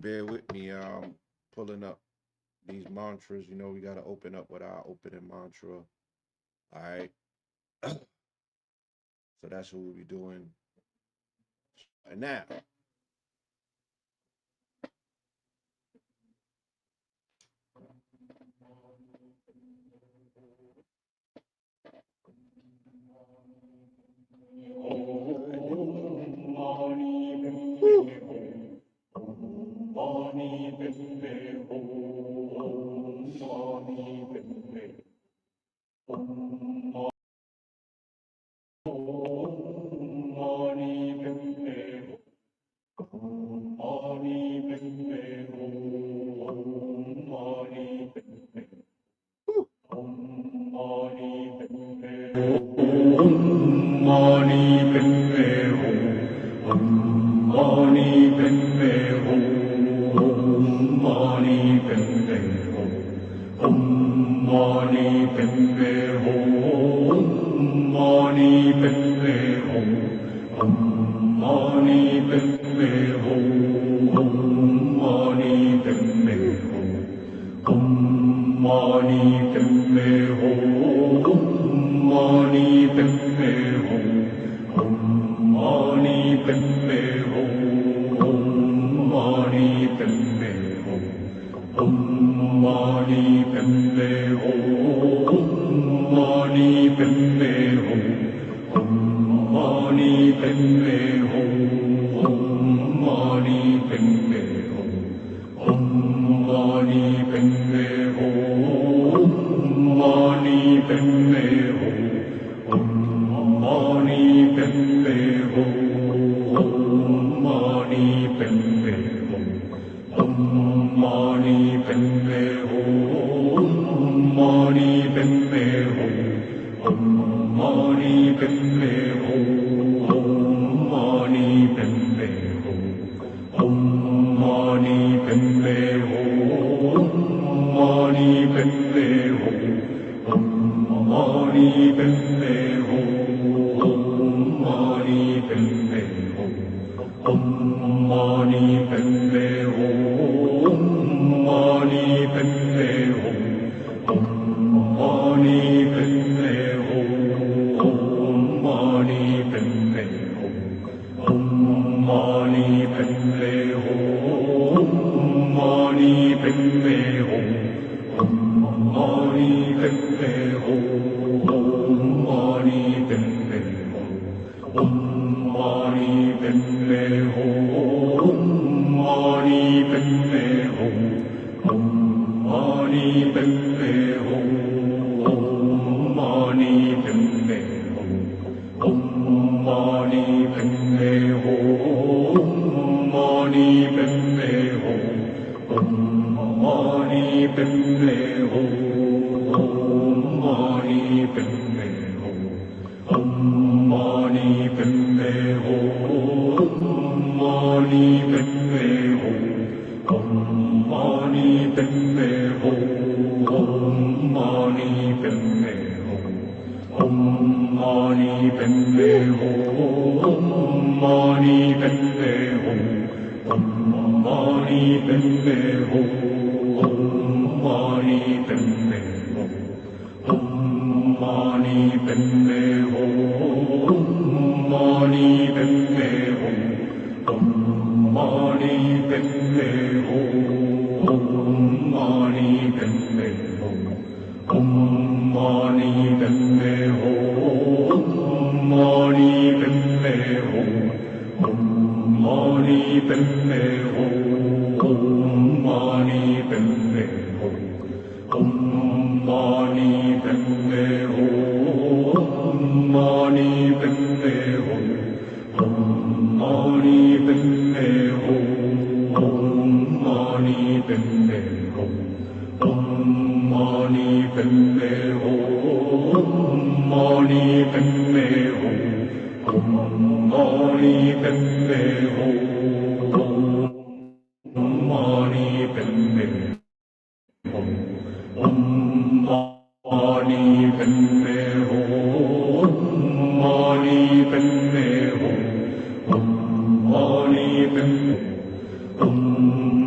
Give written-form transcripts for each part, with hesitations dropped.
bear with me. Pulling up these mantras. You know, we got to open up with our opening mantra. All right. So that's what we'll be doing. And now,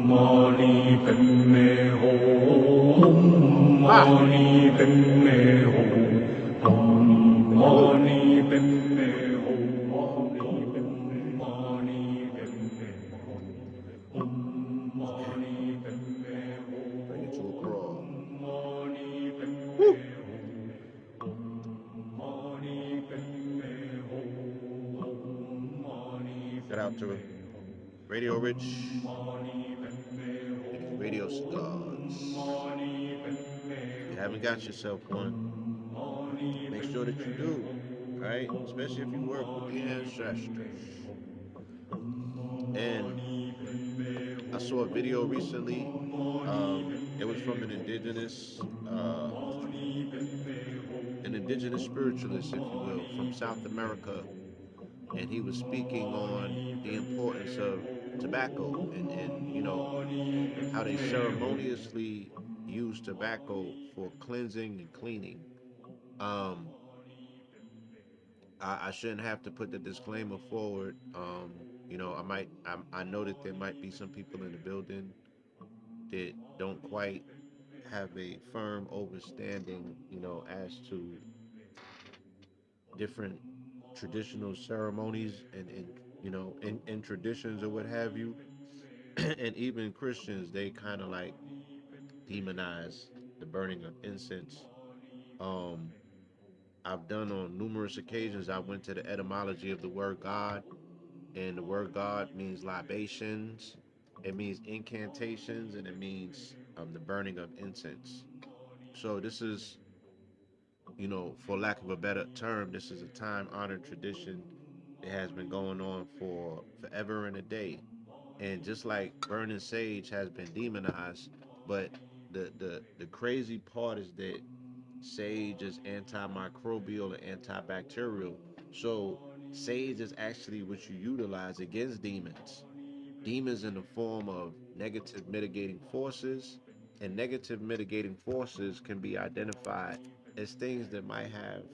mani padme hum. Ah, Mani padme hum. woo. Mani padme hum. Mani padme hum. Okay, Mani padme bring it to a crawl. hum. Mani padme Woo. hum. Mani padme hum. Mani Shout out padme to Radio Rich Mani padme and his radio cigars. Mani padme If you haven't got yourself one, Mani make sure that you padme do. All right, especially if you work with the ancestors. And Mani padme I saw a video recently. It was from an indigenous spiritualist, if you will, from South America, and he was speaking on the importance of tobacco and how they ceremoniously use tobacco for cleansing and cleaning. Um, I shouldn't have to put the disclaimer forward. I know that there might be some people in the building that don't quite have a firm overstanding, as to different traditional ceremonies and traditions or what have you. And even Christians, they kind of like demonize the burning of incense. Um, I've done on numerous occasions. I went to the etymology of the word God, and the word God means libations, it means incantations, and it means the burning of incense. So this is, for lack of a better term, this is a time honored tradition that has been going on for forever and a day. And just like burning sage has been demonized, but the crazy part is that sage is antimicrobial and antibacterial. So sage is actually what you utilize against demons. Demons in the form of negative mitigating forces, and negative mitigating forces can be identified as things that might have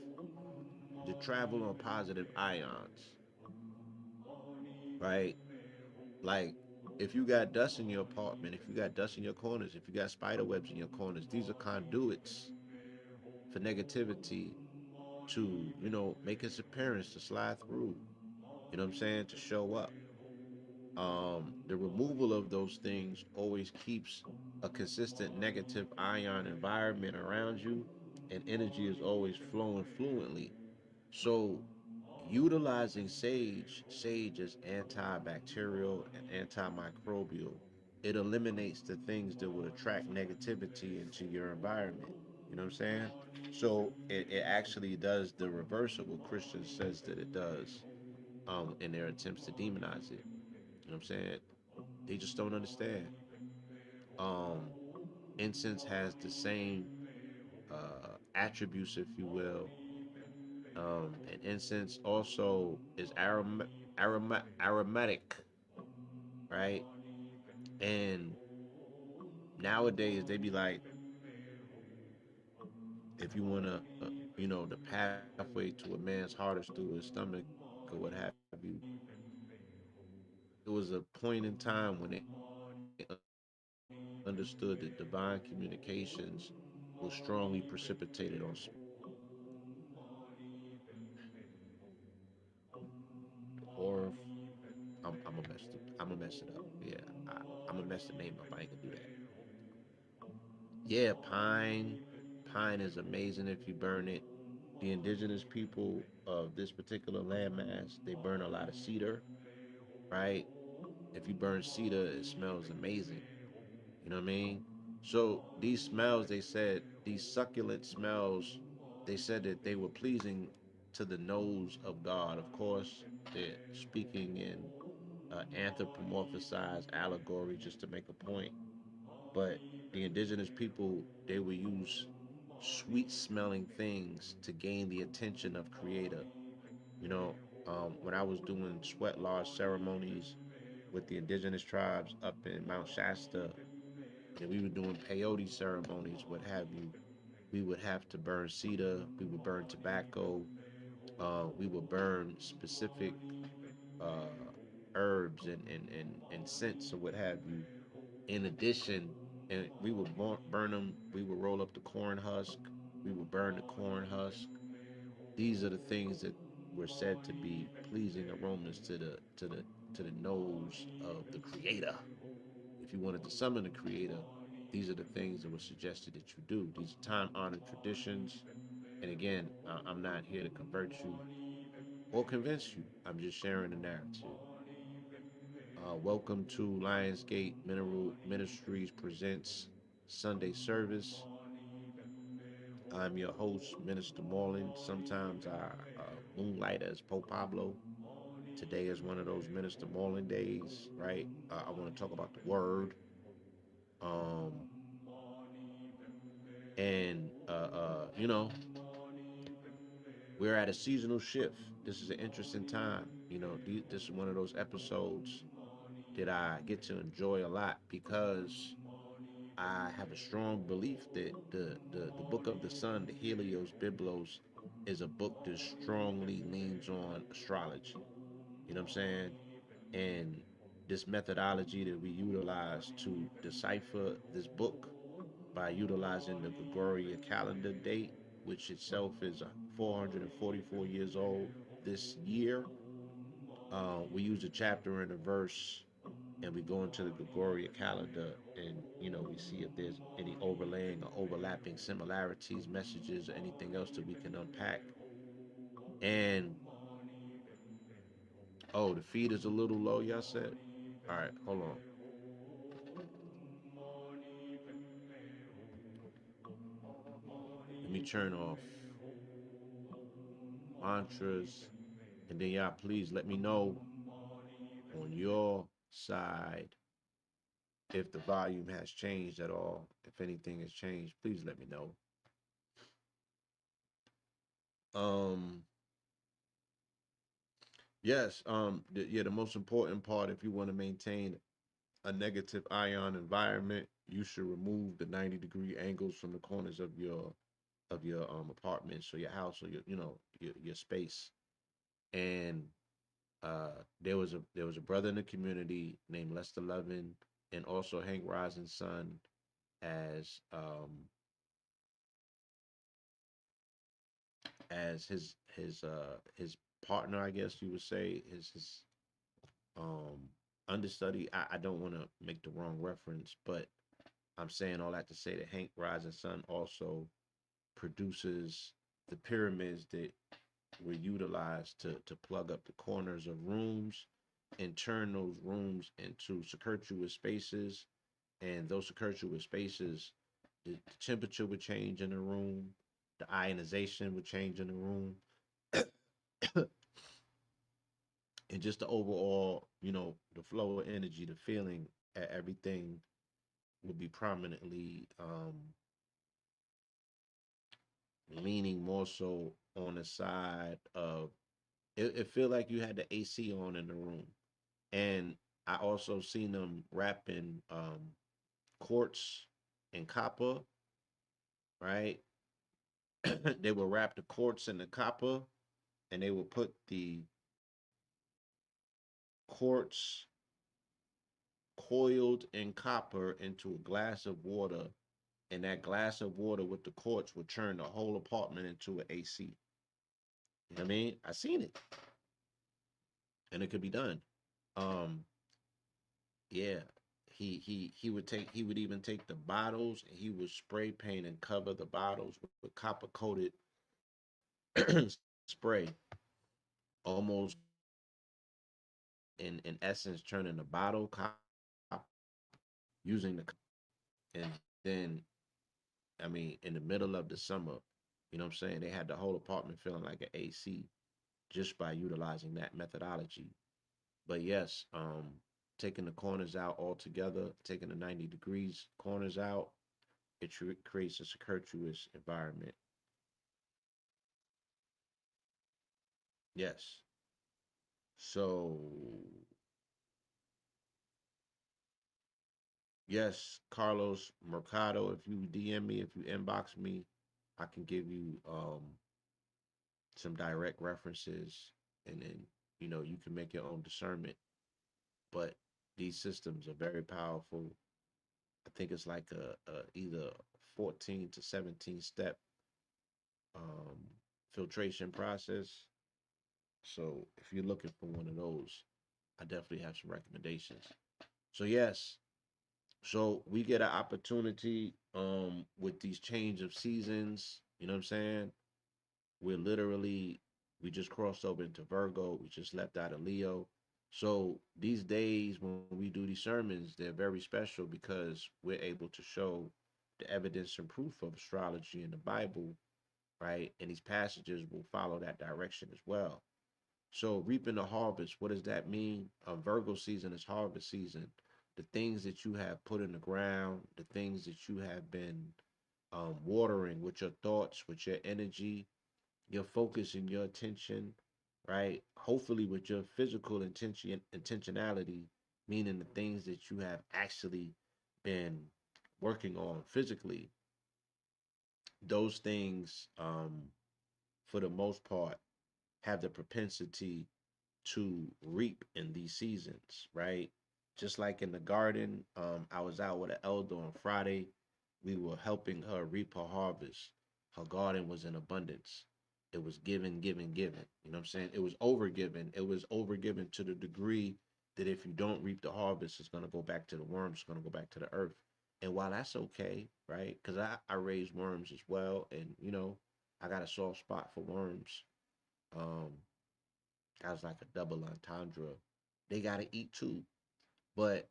to travel on positive ions, right? Like if you got dust in your apartment, if you got dust in your corners, if you got spider webs in your corners, these are conduits for negativity to, make its appearance, to slide through, you know what I'm saying, to show up. The removal of those things always keeps a consistent negative ion environment around you, and energy is always flowing fluently. So utilizing sage is antibacterial and antimicrobial. It eliminates the things that would attract negativity into your environment. You know what I'm saying? So it actually does the reverse of what Christian says that it does, in their attempts to demonize it. You know what I'm saying? They just don't understand. Um, Incense has the same attributes, if you will. And incense also is aromatic, right? And nowadays they be like, if you wanna, the pathway to a man's heart is through his stomach or what have you. It was a point in time when they understood that divine communications was strongly precipitated on spiritual beings, or I'm gonna mess it up. Yeah, I'm gonna mess the name up. I ain't gonna do that. Yeah, pine is amazing if you burn it. The indigenous people of this particular landmass, they burn a lot of cedar, right? If you burn cedar, it smells amazing. You know what I mean? So these smells, they said, these succulent smells, they said that they were pleasing to the nose of God. Of course, they're speaking in anthropomorphized allegory just to make a point. But the indigenous people, they would use sweet smelling things to gain the attention of Creator. You know, when I was doing sweat lodge ceremonies with the indigenous tribes up in Mount Shasta, and we were doing peyote ceremonies, what have you, we would have to burn cedar, we would burn tobacco, we would burn specific uh, herbs and scents or what have you, In addition, and we would burn them. We would roll up the corn husk. We would burn the corn husk. These are the things that were said to be pleasing aromas to the nose of the Creator. If you wanted to summon the Creator, these are the things that were suggested that you do. These are time-honored traditions. And again, I'm not here to convert you or convince you. I'm just sharing the narrative. Welcome to Lionsgate Mineral Ministries presents Sunday service. I'm your host, Minister Moreland. Sometimes I moonlight as Pope Pablo. Today is one of those Minister Moreland days, right? I want to talk about the word. Um, and, we're at a seasonal shift. This is an interesting time. This is one of those episodes that I get to enjoy a lot because I have a strong belief that the book of the sun, the Helios Biblos, is a book that strongly leans on astrology. You know what I'm saying? And this methodology that we utilize to decipher this book by utilizing the Gregorian calendar date, which itself is 444 years old this year. We use a chapter and a verse, and we go into the Gregorian calendar, and we see if there's any overlaying or overlapping similarities, messages, or anything else that we can unpack. And oh, the feed is a little low, y'all said. All right, hold on. Let me turn off mantras, and then y'all please let me know on your side if the volume has changed at all. If anything has changed, please let me know. Um, yes. The most important part, if you want to maintain a negative ion environment, you should remove the 90-degree angles from the corners of your apartments or your house or your space. And there was a brother in the community named Lester Levin, and also Hank Rising's son as his partner, I guess you would say, is his um understudy. I don't want to make the wrong reference, but I'm saying all that to say that Hank Rising's son also produces the pyramids that were utilized to plug up the corners of rooms and turn those rooms into circuitous spaces. And those circuitous spaces, the temperature would change in the room, the ionization would change in the room, and just the overall, the flow of energy, the feeling, everything would be prominently leaning more so on the side of it feel like you had the AC on in the room. And I also seen them wrapping quartz and copper, right? They would wrap the quartz and the copper, and they would put the quartz coiled in copper into a glass of water, and that glass of water with the quartz would turn the whole apartment into an AC. You know what I mean? I seen it, and it could be done. Um, yeah, he would even take the bottles and he would spray paint and cover the bottles with copper coated spray, almost in essence turning the bottle copper using the, and then I mean in the middle of the summer, you know what I'm saying, they had the whole apartment feeling like an AC just by utilizing that methodology. But yes, taking the corners out altogether, taking the 90 degrees corners out, it creates a circuitous environment. Yes. So, yes, Carlos Mercado, if you DM me, if you inbox me, I can give you some direct references, and then you can make your own discernment. But these systems are very powerful. I think it's like a either 14 to 17 step um, filtration process. So if you're looking for one of those, I definitely have some recommendations. So yes, so we get an opportunity with these change of seasons. You know what I'm saying? We're literally we just crossed over into Virgo. We just left out of Leo. So these days when we do these sermons, they're very special because we're able to show the evidence and proof of astrology in the Bible, right? And these passages will follow that direction as well. So reaping the harvest, what does that mean? Virgo season is harvest season. The things that you have put in the ground, the things that you have been watering with your thoughts, with your energy, your focus and your attention, right? Hopefully with your physical intentionality, meaning the things that you have actually been working on physically, those things, for the most part, have the propensity to reap in these seasons, right? Just like in the garden, I was out with an elder on Friday. We were helping her reap her harvest. Her garden was in abundance. It was given, given, given. You know what I'm saying? It was over given. It was over given to the degree that if you don't reap the harvest, it's going to go back to the worms, it's going to go back to the earth. And while that's okay, right? Because I raise worms as well. And, I got a soft spot for worms. Um, I was like a double entendre. They gotta eat too. But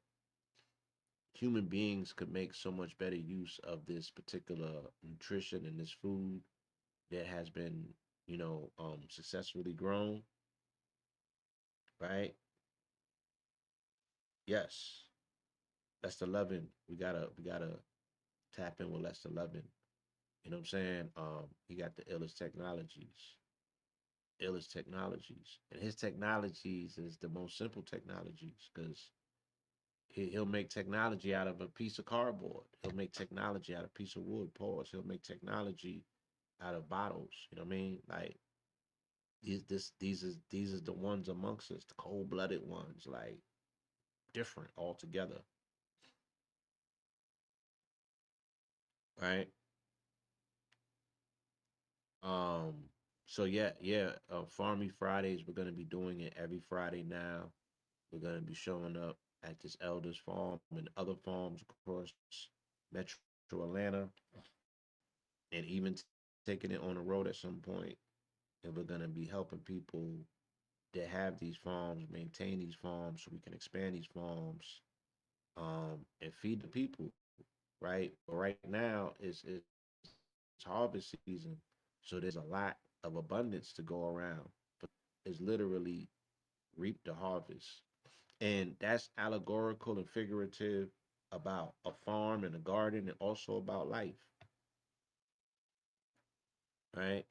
human beings could make so much better use of this particular nutrition and this food that has been, successfully grown, right? Yes. Lester Lovin, we gotta tap in with Lester Lovin. You know what I'm saying? He got the illest technologies. And his technologies is the most simple technologies because he'll make technology out of a piece of cardboard. He'll make technology out of a piece of wood. Pause. He'll make technology out of bottles. You know what I mean? Like these is the ones amongst us, the cold blooded ones, like different altogether, right? Um. So yeah, yeah. Farmy Fridays. We're gonna be doing it every Friday now. We're gonna be showing up at this Elders Farm and other farms across Metro Atlanta, and even taking it on the road at some point. And we're gonna be helping people that have these farms maintain these farms so we can expand these farms, and feed the people, right? But right now it's harvest season, so there's a lot of abundance to go around. But the goal is literally reap the harvest. And that's allegorical and figurative about a farm and a garden and also about life, right?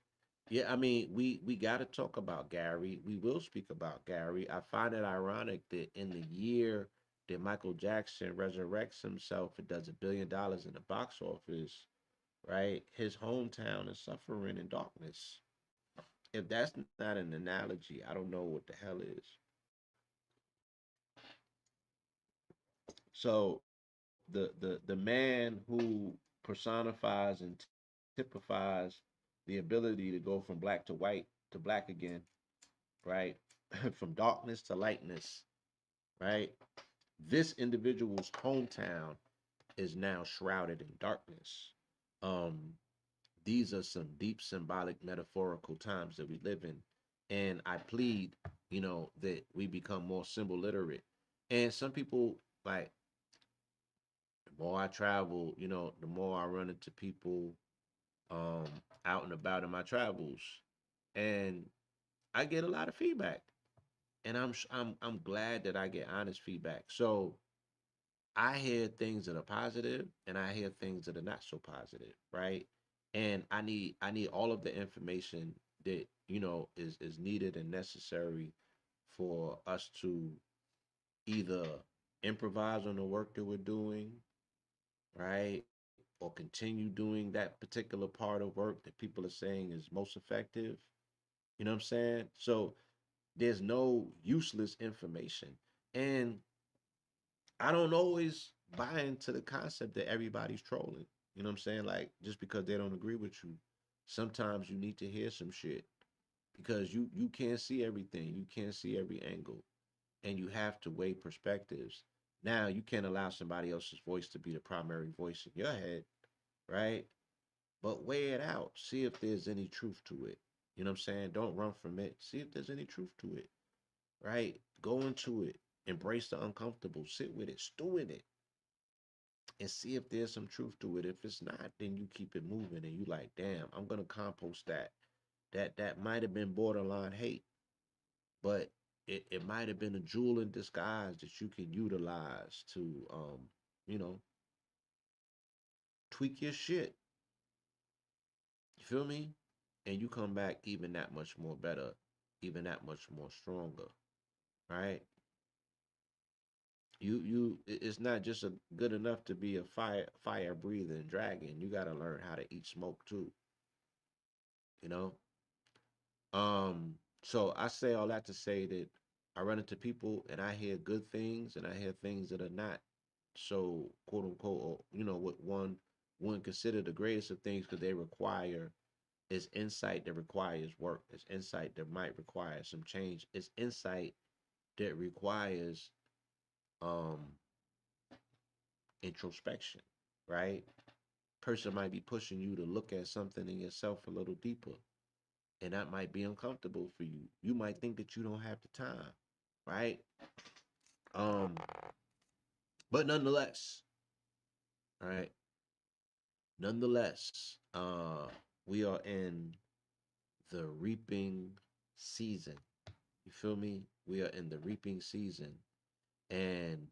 Yeah, I mean, we got to talk about Gary. We will speak about Gary. I find it ironic that in the year that Michael Jackson resurrects himself and does $1 billion in the box office, right? His hometown is suffering in darkness. If that's not an analogy, I don't know what the hell is. So the man who personifies and typifies the ability to go from black to white to black again, right? From darkness to lightness, right? This individual's hometown is now shrouded in darkness. Um, these are some deep symbolic metaphorical times that we live in. And I plead, that we become more symbol literate. And some people like the more I travel, the more I run into people um out and about in my travels. And I get a lot of feedback. And I'm glad that I get honest feedback. So I hear things that are positive and I hear things that are not so positive, right? And I need all of the information that, is needed and necessary for us to either improvise on the work that we're doing, right? Or continue doing that particular part of work that people are saying is most effective. You know what I'm saying? So there's no useless information. And I don't always buy into the concept that everybody's trolling. You know what I'm saying? Like just because they don't agree with you, sometimes you need to hear some shit because you can't see everything. You can't see every angle, and you have to weigh perspectives. Now you can't allow somebody else's voice to be the primary voice in your head, right? But weigh it out. See if there's any truth to it. You know what I'm saying? Don't run from it. See if there's any truth to it, right? Go into it. Embrace the uncomfortable. Sit with it. Stew in it. And see if there's some truth to it. If it's not, then you keep it moving and you like, damn, I'm gonna compost that. That might have been borderline hate, but it might have been a jewel in disguise that you can utilize to you know, tweak your shit. You feel me? And you come back even that much more better, even that much more stronger, right? It's not just good enough to be a fire breathing dragon. You got to learn how to eat smoke too, you know? So I say all that to say that I run into people and I hear good things and I hear things that are not so quote unquote, or, what one wouldn't consider the greatest of things because they require is insight that requires work. It's insight that might require some change. It's insight that requires um introspection, right? Person might be pushing you to look at something in yourself a little deeper, and that might be uncomfortable for you. You might think that you don't have the time, right? Um, but nonetheless, right? Nonetheless, we are in the reaping season. You feel me? We are in the reaping season, and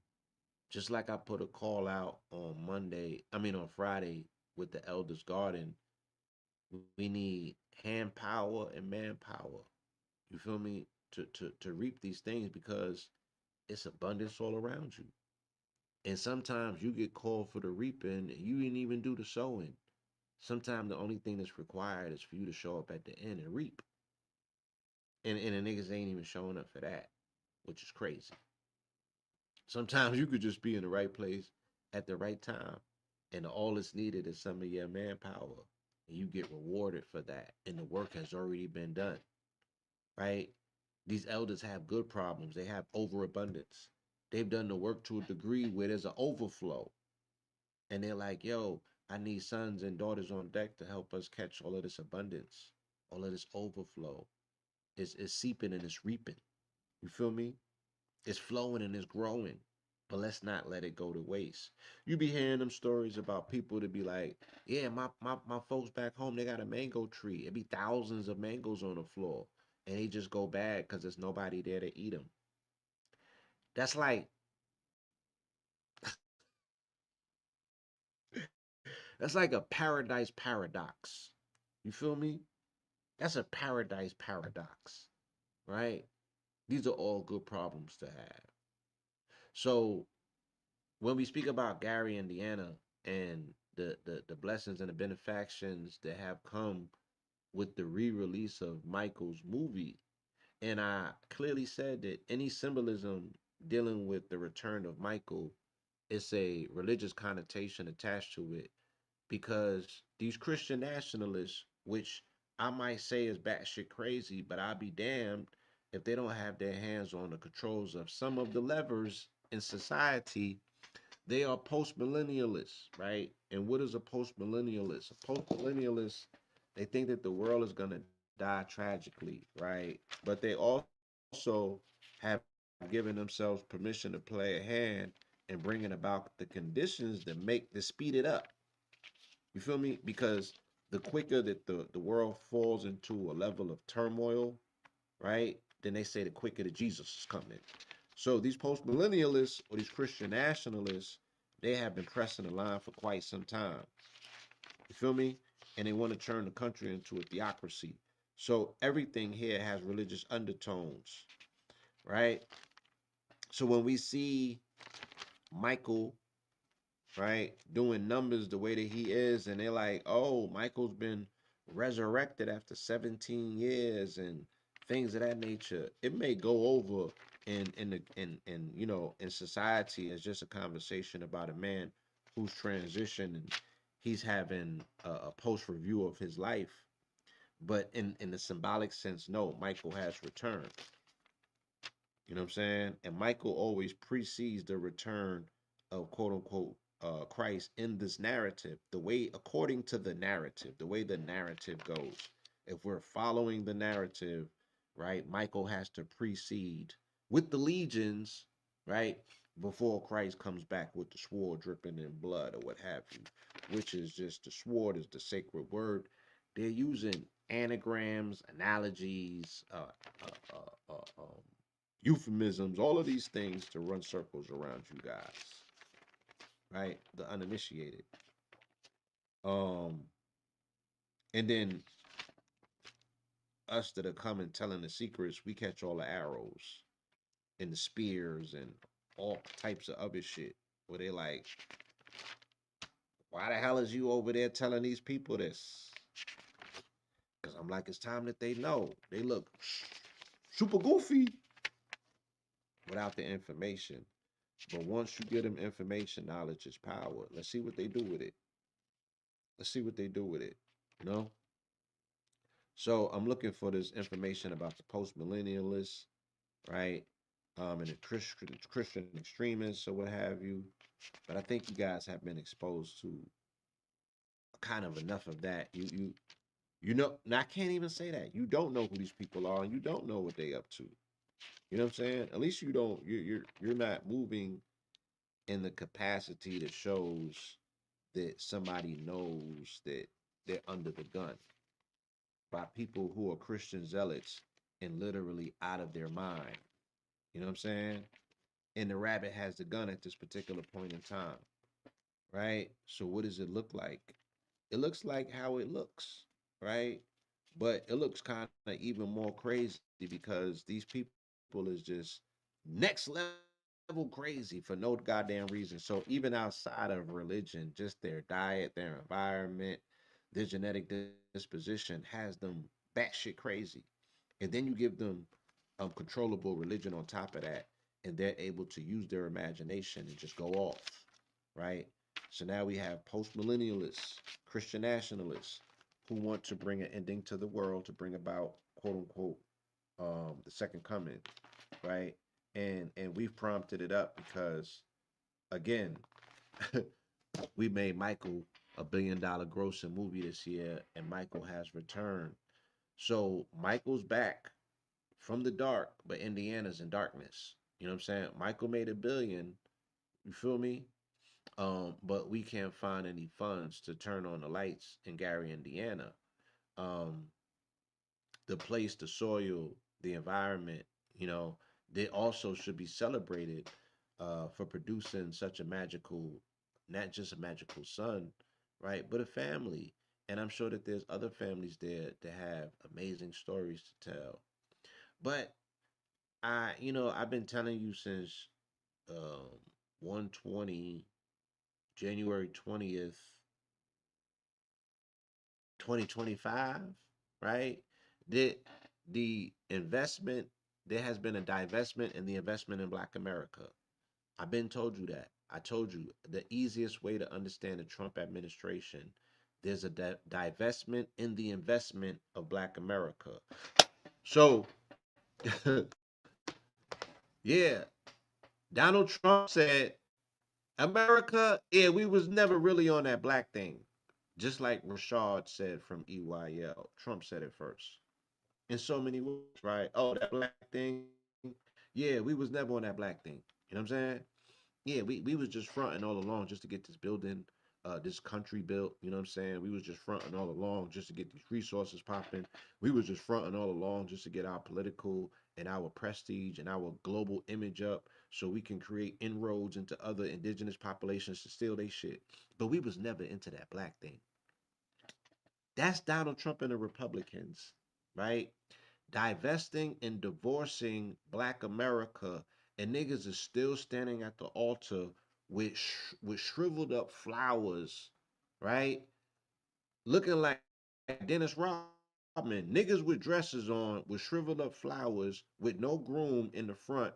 just like I put a call out on Friday with the Elders Garden, we need hand power and manpower. You feel me? To reap these things because it's abundance all around you. And sometimes you get called for the reaping and you didn't even do the sowing. Sometimes the only thing that's required is for you to show up at the end and reap. And the niggas ain't even showing up for that, which is crazy. Sometimes you could just be in the right place at the right time. And all that's needed is some of your manpower. And you get rewarded for that. And the work has already been done. Right? These elders have good problems. They have overabundance. They've done the work to a degree where there's an overflow. And they're like, yo, I need sons and daughters on deck to help us catch all of this abundance, all of this overflow. It's seeping and it's reaping. You feel me? It's flowing and it's growing. But let's not let it go to waste. You be hearing them stories about people to be like, yeah, my folks back home, they got a mango tree. It be thousands of mangoes on the floor. And they just go bad because there's nobody there to eat them. That's like that's like a paradise paradox. You feel me? That's a paradise paradox, right? These are all good problems to have. So when we speak about Gary, Indiana, and the blessings and the benefactions that have come with the re-release of Michael's movie, and I clearly said that any symbolism dealing with the return of Michael is a religious connotation attached to it because these Christian nationalists, which I might say is batshit crazy, but I'll be damned if they don't have their hands on the controls of some of the levers in society. They are post millennialists, right? And what is a post millennialist? A post millennialist, they think that the world is going to die tragically, right? But they also have given themselves permission to play a hand in bringing about the conditions that speed it up. You feel me? Because the quicker that the world falls into a level of turmoil, right? Then they say the quicker that Jesus is coming. So these post millennialists or these Christian nationalists, they have been pressing the line for quite some time. You feel me? And they want to turn the country into a theocracy. So everything here has religious undertones, right? So when we see Michael, right, doing numbers the way that he is, and they're like, oh, Michael's been resurrected after 17 years and things of that nature, it may go over and in society it's just a conversation about a man who's transitioned and he's having a post review of his life. But in the symbolic sense, no, Michael has returned. You know what I'm saying? And Michael always precedes the return of quote unquote Christ in this narrative. The way, according to the narrative, the way the narrative goes. If we're following the narrative, right, Michael has to precede with the legions, right, before Christ comes back with the sword dripping in blood or what have you, which is just the sword is the sacred word. They're using anagrams, analogies, euphemisms, all of these things to run circles around you guys, right? The uninitiated. Um, and then us that are coming telling the secrets, we catch all the arrows and the spears and all types of other shit. Where they like, why the hell is you over there telling these people this? Because I'm like, it's time that they know. They look super goofy without the information. But once you get them information, knowledge is power. Let's see what they do with it. Let's see what they do with it. You know? So I'm looking for this information about the post millennialists, right? And the Christian extremists or what have you. But I think you guys have been exposed to kind of enough of that. You know, and I can't even say that. You don't know who these people are and you don't know what they up to. You know what I'm saying? At least you don't you're not moving in the capacity that shows that somebody knows that they're under the gun by people who are Christian zealots and literally out of their mind. You know what I'm saying? And the rabbit has the gun at this particular point in time, right? So what does it look like? It looks like how it looks, right? But it looks kind of even more crazy because these people is just next level crazy for no goddamn reason. So even outside of religion, just their diet, their environment, their genetic disposition has them batshit crazy. And then you give them controllable religion on top of that, and they're able to use their imagination and just go off, right? So now we have post millennialists, Christian nationalists who want to bring an ending to the world to bring about quote unquote the second coming, right? And we've prompted it up because again, we made Michael a $1 billion grossing movie this year, and Michael has returned. So Michael's back from the dark, but Indiana's in darkness. You know what I'm saying? Michael made $1 billion. You feel me? But we can't find any funds to turn on the lights in Gary, Indiana. Um, the place, the soil, the environment, you know, they also should be celebrated for producing such a magical, not just a magical son, right, but a family. And I'm sure that there's other families there that have amazing stories to tell. But I've been telling you since um, 120, January 20th, 2025, right? The the investment there has been a divestment in the investment in Black America. I've been told you that. I told you the easiest way to understand the Trump administration. There's a divestment in the investment of Black America. So, yeah, Donald Trump said, America, yeah, we was never really on that black thing. Just like Rashad said from EYL. Trump said it first. In so many words, right? Oh, that black thing. Yeah, we was never on that black thing. You know what I'm saying? Yeah, we was just fronting all along just to get this building, this country built. You know what I'm saying? We was just fronting all along just to get these resources popping. We was just fronting all along just to get our political and our prestige and our global image up so we can create inroads into other indigenous populations to steal their shit. But we was never into that black thing. That's Donald Trump and the Republicans, right? Divesting and divorcing Black America, and niggas is still standing at the altar with with shriveled up flowers, right? Looking like Dennis Rodman. Niggas with dresses on with shriveled up flowers with no groom in the front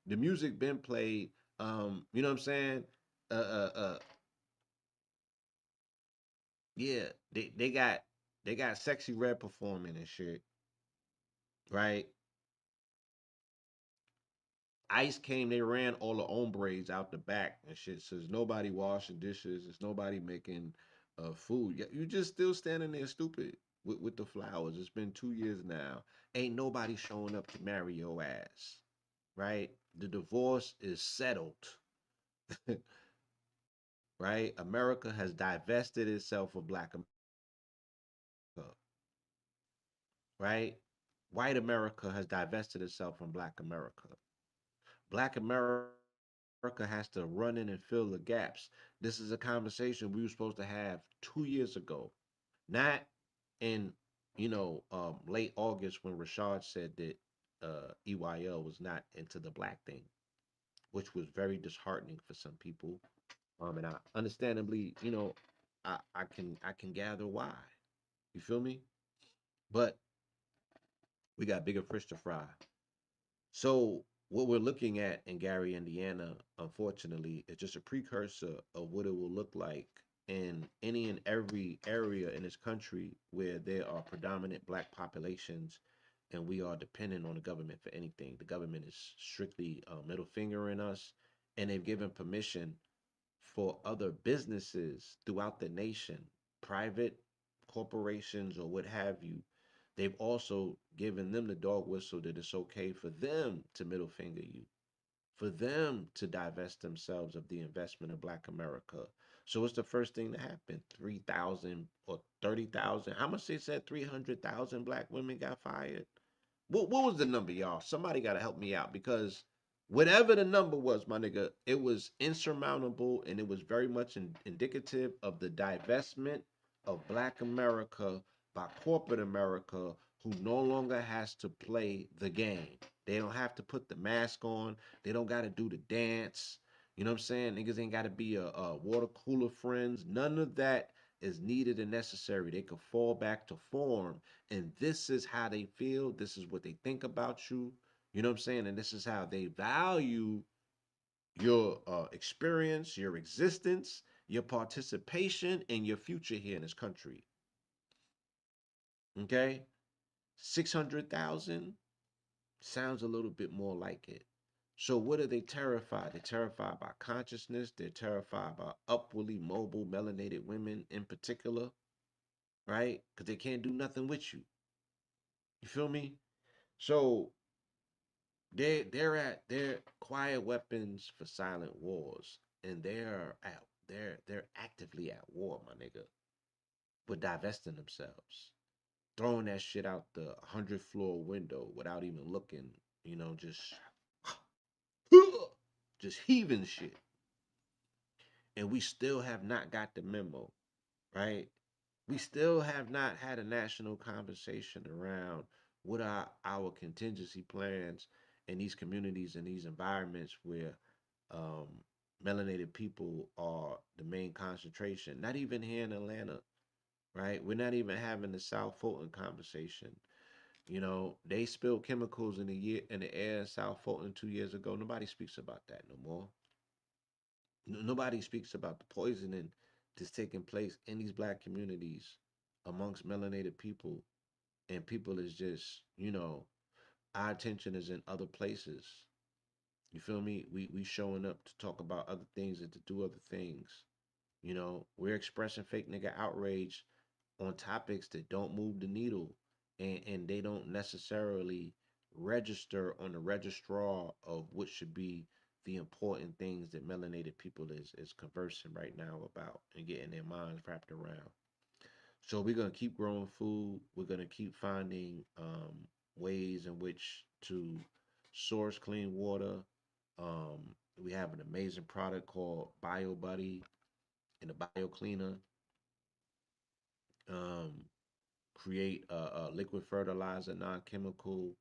The music been played. You know what I'm saying? Uh, uh, uh. Yeah, they got sexy red performing and shit, right? Ice came, they ran all the hombres out the back and shit. So there's nobody washing dishes. There's nobody making food. You just still standing there stupid with the flowers. It's been 2 years now. Ain't nobody showing up to marry your ass, right? The divorce is settled, right? America has divested itself of Black America, right? White America has divested itself from Black America. Black America has to run in and fill the gaps. This is a conversation we were supposed to have 2 years ago, not in late August when Rashad said that EYL was not into the black thing, which was very disheartening for some people. And I understandably, I can gather why. You feel me? But we got bigger fish to fry. So what we're looking at in Gary, Indiana, unfortunately, is just a precursor of what it will look like in any and every area in this country where there are predominant black populations and we are dependent on the government for anything. The government is strictly middle fingering us, and they've given permission for other businesses throughout the nation, private corporations or what have you. They've also given them the dog whistle that it's okay for them to middle finger you, for them to divest themselves of the investment of Black America. So what's the first thing that happened? 3,000 or 30,000? How much they said 300,000 black women got fired? What was the number, y'all? Somebody got to help me out because whatever the number was, my nigga, it was insurmountable and it was very much indicative of the divestment of Black America by corporate America, who no longer has to play the game. They don't have to put the mask on. They don't got to do the dance. You know what I'm saying? Niggas ain't got to be a water cooler friends. None of that is needed and necessary. They could fall back to form, and this is how they feel. This is what they think about you. You know what I'm saying? And this is how they value your experience, your existence, your participation, and your future here in this country. Okay, 600,000 sounds a little bit more like it. So what are they terrified? They're terrified by consciousness. They're terrified by upwardly mobile melanated women in particular, right? Because they can't do nothing with you. You feel me? So they're at their quiet weapons for silent wars, and they're actively at war, my nigga, but divesting themselves, throwing that shit out the 100th floor window without even looking, just just heaving shit, and we still have not got the memo, right? We still have not had a national conversation around what are our contingency plans in these communities and these environments where um, melanated people are the main concentration. Not even here in Atlanta, right? We're not even having the South Fulton conversation. They spilled chemicals in the air in South Fulton 2 years ago. Nobody speaks about that no more. Nobody speaks about the poisoning that's taking place in these black communities amongst melanated people, and people is just, our attention is in other places. You feel me? We showing up to talk about other things and to do other things. We're expressing fake nigga outrage on topics that don't move the needle, and they don't necessarily register on the registrar of what should be the important things that melanated people is conversing right now about and getting their minds wrapped around. So we're gonna keep growing food. We're gonna keep finding ways in which to source clean water. We have an amazing product called Bio Buddy and the Bio Cleaner. Um, Create a liquid fertilizer, non-chemical,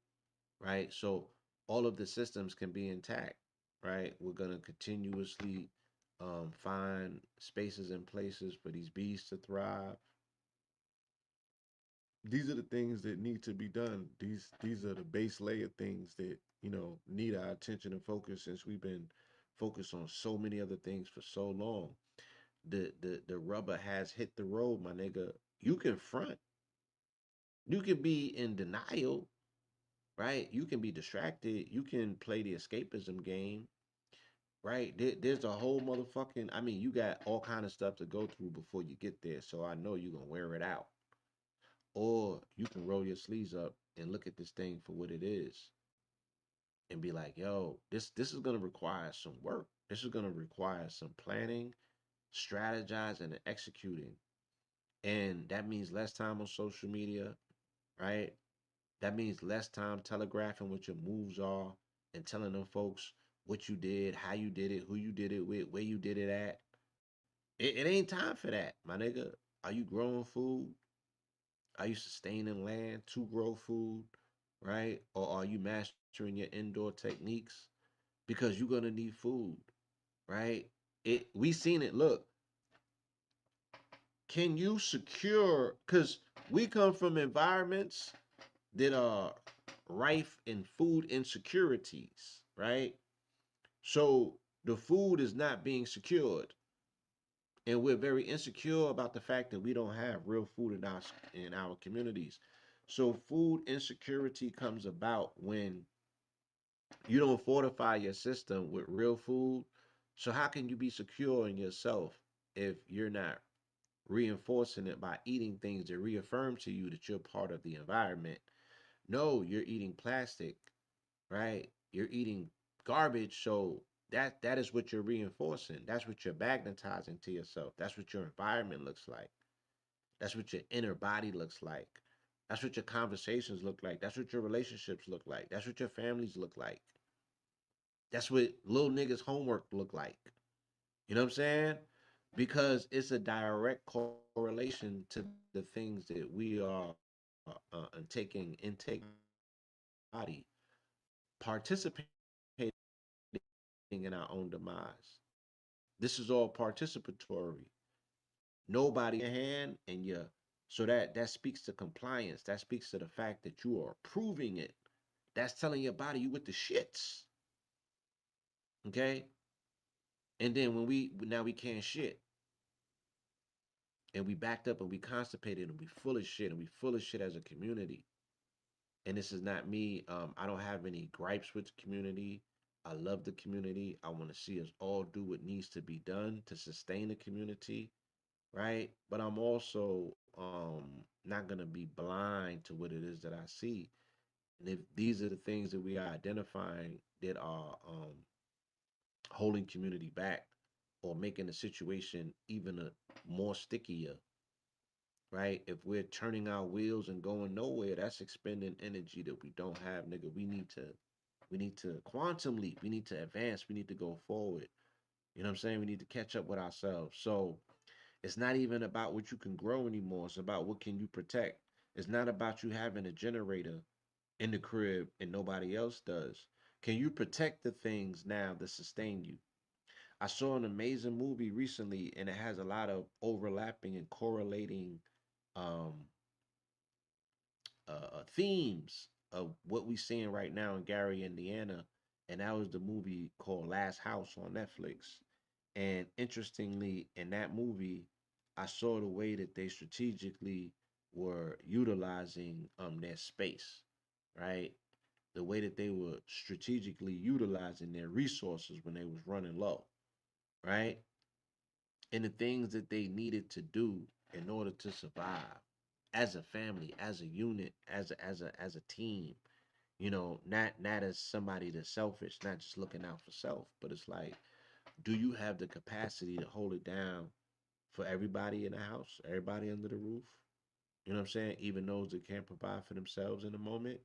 right? So all of the systems can be intact, right? We're gonna continuously find spaces and places for these bees to thrive. These are the things that need to be done. These are the base layer things that, need our attention and focus since we've been focused on so many other things for so long. The rubber has hit the road, my nigga. You can front. You can be in denial, right? You can be distracted. You can play the escapism game, right? There's a whole motherfucking. I mean, you got all kind of stuff to go through before you get there. So I know you're gonna wear it out, or you can roll your sleeves up and look at this thing for what it is, and be like, yo, this is gonna require some work. This is gonna require some planning, strategizing, and executing. And that means less time on social media, right? That means less time telegraphing what your moves are and telling them folks what you did, how you did it, who you did it with, where you did it at. It ain't time for that, my nigga. Are you growing food? Are you sustaining land to grow food, right? Or are you mastering your indoor techniques? Because you're gonna need food, right? We seen it. Look, can you secure? Because we come from environments that are rife in food insecurities, right? So the food is not being secured, and we're very insecure about the fact that we don't have real food in our communities. So food insecurity comes about when you don't fortify your system with real food. So how can you be secure in yourself if you're not reinforcing it by eating things that reaffirm to you that you're part of the environment? No, you're eating plastic, right? You're eating garbage, so that is what you're reinforcing. That's what you're magnetizing to yourself. That's what your environment looks like. That's what your inner body looks like. That's what your conversations look like. That's what your relationships look like. That's what your families look like. That's what little niggas' homework look like. You know what I'm saying? Because it's a direct correlation to the things that we are taking intake body, participating in our own demise. This is all participatory. Nobody hand and you. So that speaks to compliance. That speaks to the fact that you are approving it. That's telling your body you with the shits. Okay. And then when we now we can't shit, and we backed up and we constipated and we full of shit and we full of shit as a community. And this is not me. I don't have any gripes with the community. I love the community. I want to see us all do what needs to be done to sustain the community, right? But I'm also not gonna be blind to what it is that I see. And if these are the things that we are identifying that are holding community back or making the situation even more stickier, right? If we're turning our wheels and going nowhere, that's expending energy that we don't have, nigga. We need to quantum leap. We need to advance. We need to go forward. You know what I'm saying? We need to catch up with ourselves. So it's not even about what you can grow anymore. It's about what can you protect. It's not about you having a generator in the crib and nobody else does. Can you protect the things now that sustain you? I saw an amazing movie recently and it has a lot of overlapping and correlating um themes of what we seeing right now in Gary, Indiana, and that was the movie called Last House on Netflix. And interestingly, in that movie, I saw the way that they strategically were utilizing their space, right? The way that they were strategically utilizing their resources when they was running low, right? And the things that they needed to do in order to survive as a family, as a unit, as a team. Not as somebody that's selfish, not just looking out for self, but it's like, do you have the capacity to hold it down for everybody in the house, everybody under the roof? You know what I'm saying? Even those that can't provide for themselves in the moment.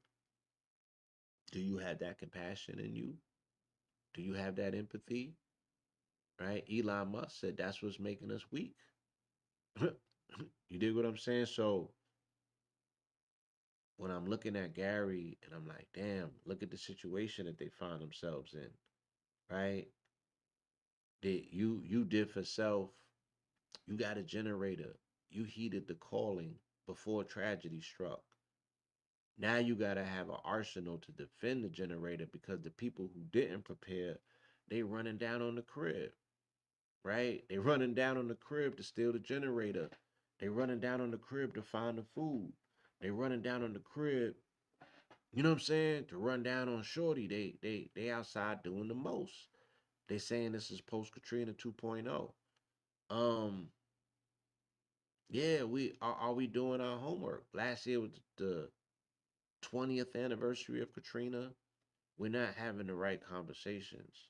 Do you have that compassion in you? Do you have that empathy? Right? Elon Musk said that's what's making us weak. You dig what I'm saying? So when I'm looking at Gary and I'm like, damn, look at the situation that they find themselves in, right? That you did for self, you got a generator, you heeded the calling, before tragedy struck. Now you gotta have an arsenal to defend the generator because the people who didn't prepare, they running down on the crib, right? They running down on the crib to steal the generator. They running down on the crib to find the food. They running down on the crib, you know what I'm saying? To run down on Shorty. They outside doing the most. They saying this is post Katrina 2.0. Um, yeah, we are we doing our homework? Last year was the 20th anniversary of Katrina. We're not having the right conversations.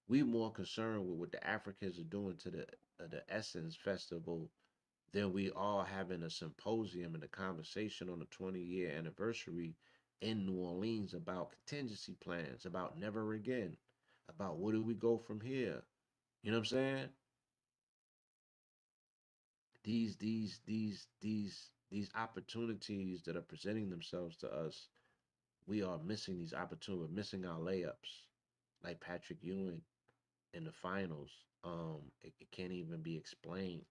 We more concerned with what the Africans are doing to the Essence Festival than we are having a symposium and a conversation on the 20-year anniversary in New Orleans about contingency plans, about never again, about where do we go from here. You know what I'm saying? These opportunities that are presenting themselves to us, we are missing these opportunities. We're missing our layups, like Patrick Ewing in the finals. It can't even be explained.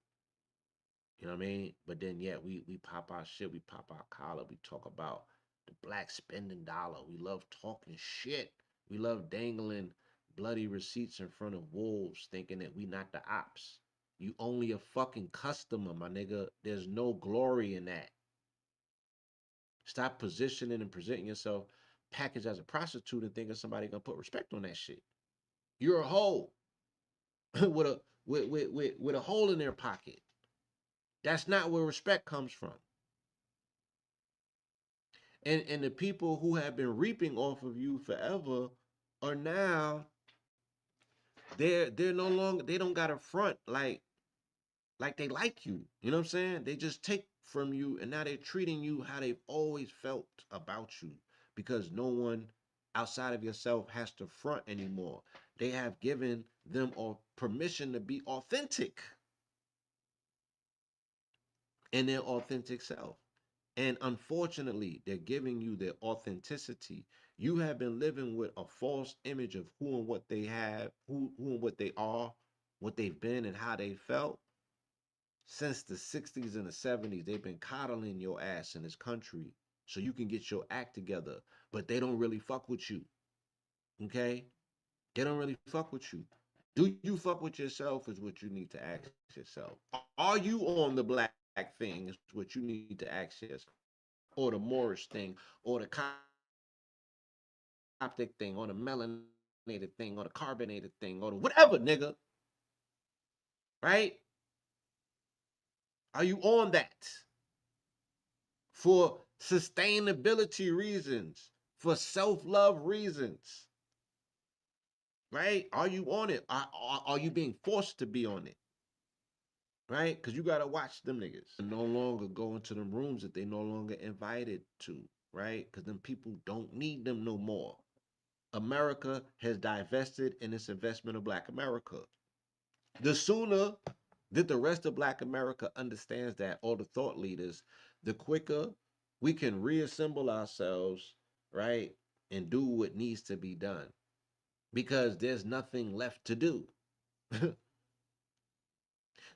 You know what I mean? But then yet we pop our shit, we pop our collar, we talk about the black spending dollar. We love talking shit. We love dangling bloody receipts in front of wolves, thinking that we not the ops. You only a fucking customer, my nigga. There's no glory in that. Stop positioning and presenting yourself packaged as a prostitute and thinking somebody gonna put respect on that shit. You're a hoe with a with a hole in their pocket. That's not where respect comes from. And the people who have been reaping off of you forever are now they're no longer, they don't got a front like they like you. You know what I'm saying? They just take from you and now they're treating you how they've always felt about you because no one outside of yourself has to front anymore. They have given them all permission to be authentic in their authentic self. And unfortunately, they're giving you their authenticity. You have been living with a false image of who and what they have, who and what they are, what they've been, and how they felt since the 60s and the 70s. They've been coddling your ass in this country so you can get your act together. But they don't really fuck with you. Okay? They don't really fuck with you. Do you fuck with yourself? Is what you need to ask yourself. Are you on the black thing? Is what you need to ask yourself. Or the Moorish thing, or the Coptic thing, or the melanated thing, or the carbonated thing, or the whatever, nigga. Right? Are you on that for sustainability reasons, for self love reasons? Right? Are you on it? Are you being forced to be on it? Right? Because you gotta watch them niggas. No longer go into them rooms that they no longer invited to. Right? Because them people don't need them no more. America has divested in its investment of Black America. The sooner that the rest of Black America understands that, all the thought leaders, the quicker we can reassemble ourselves, right, and do what needs to be done. Because there's nothing left to do.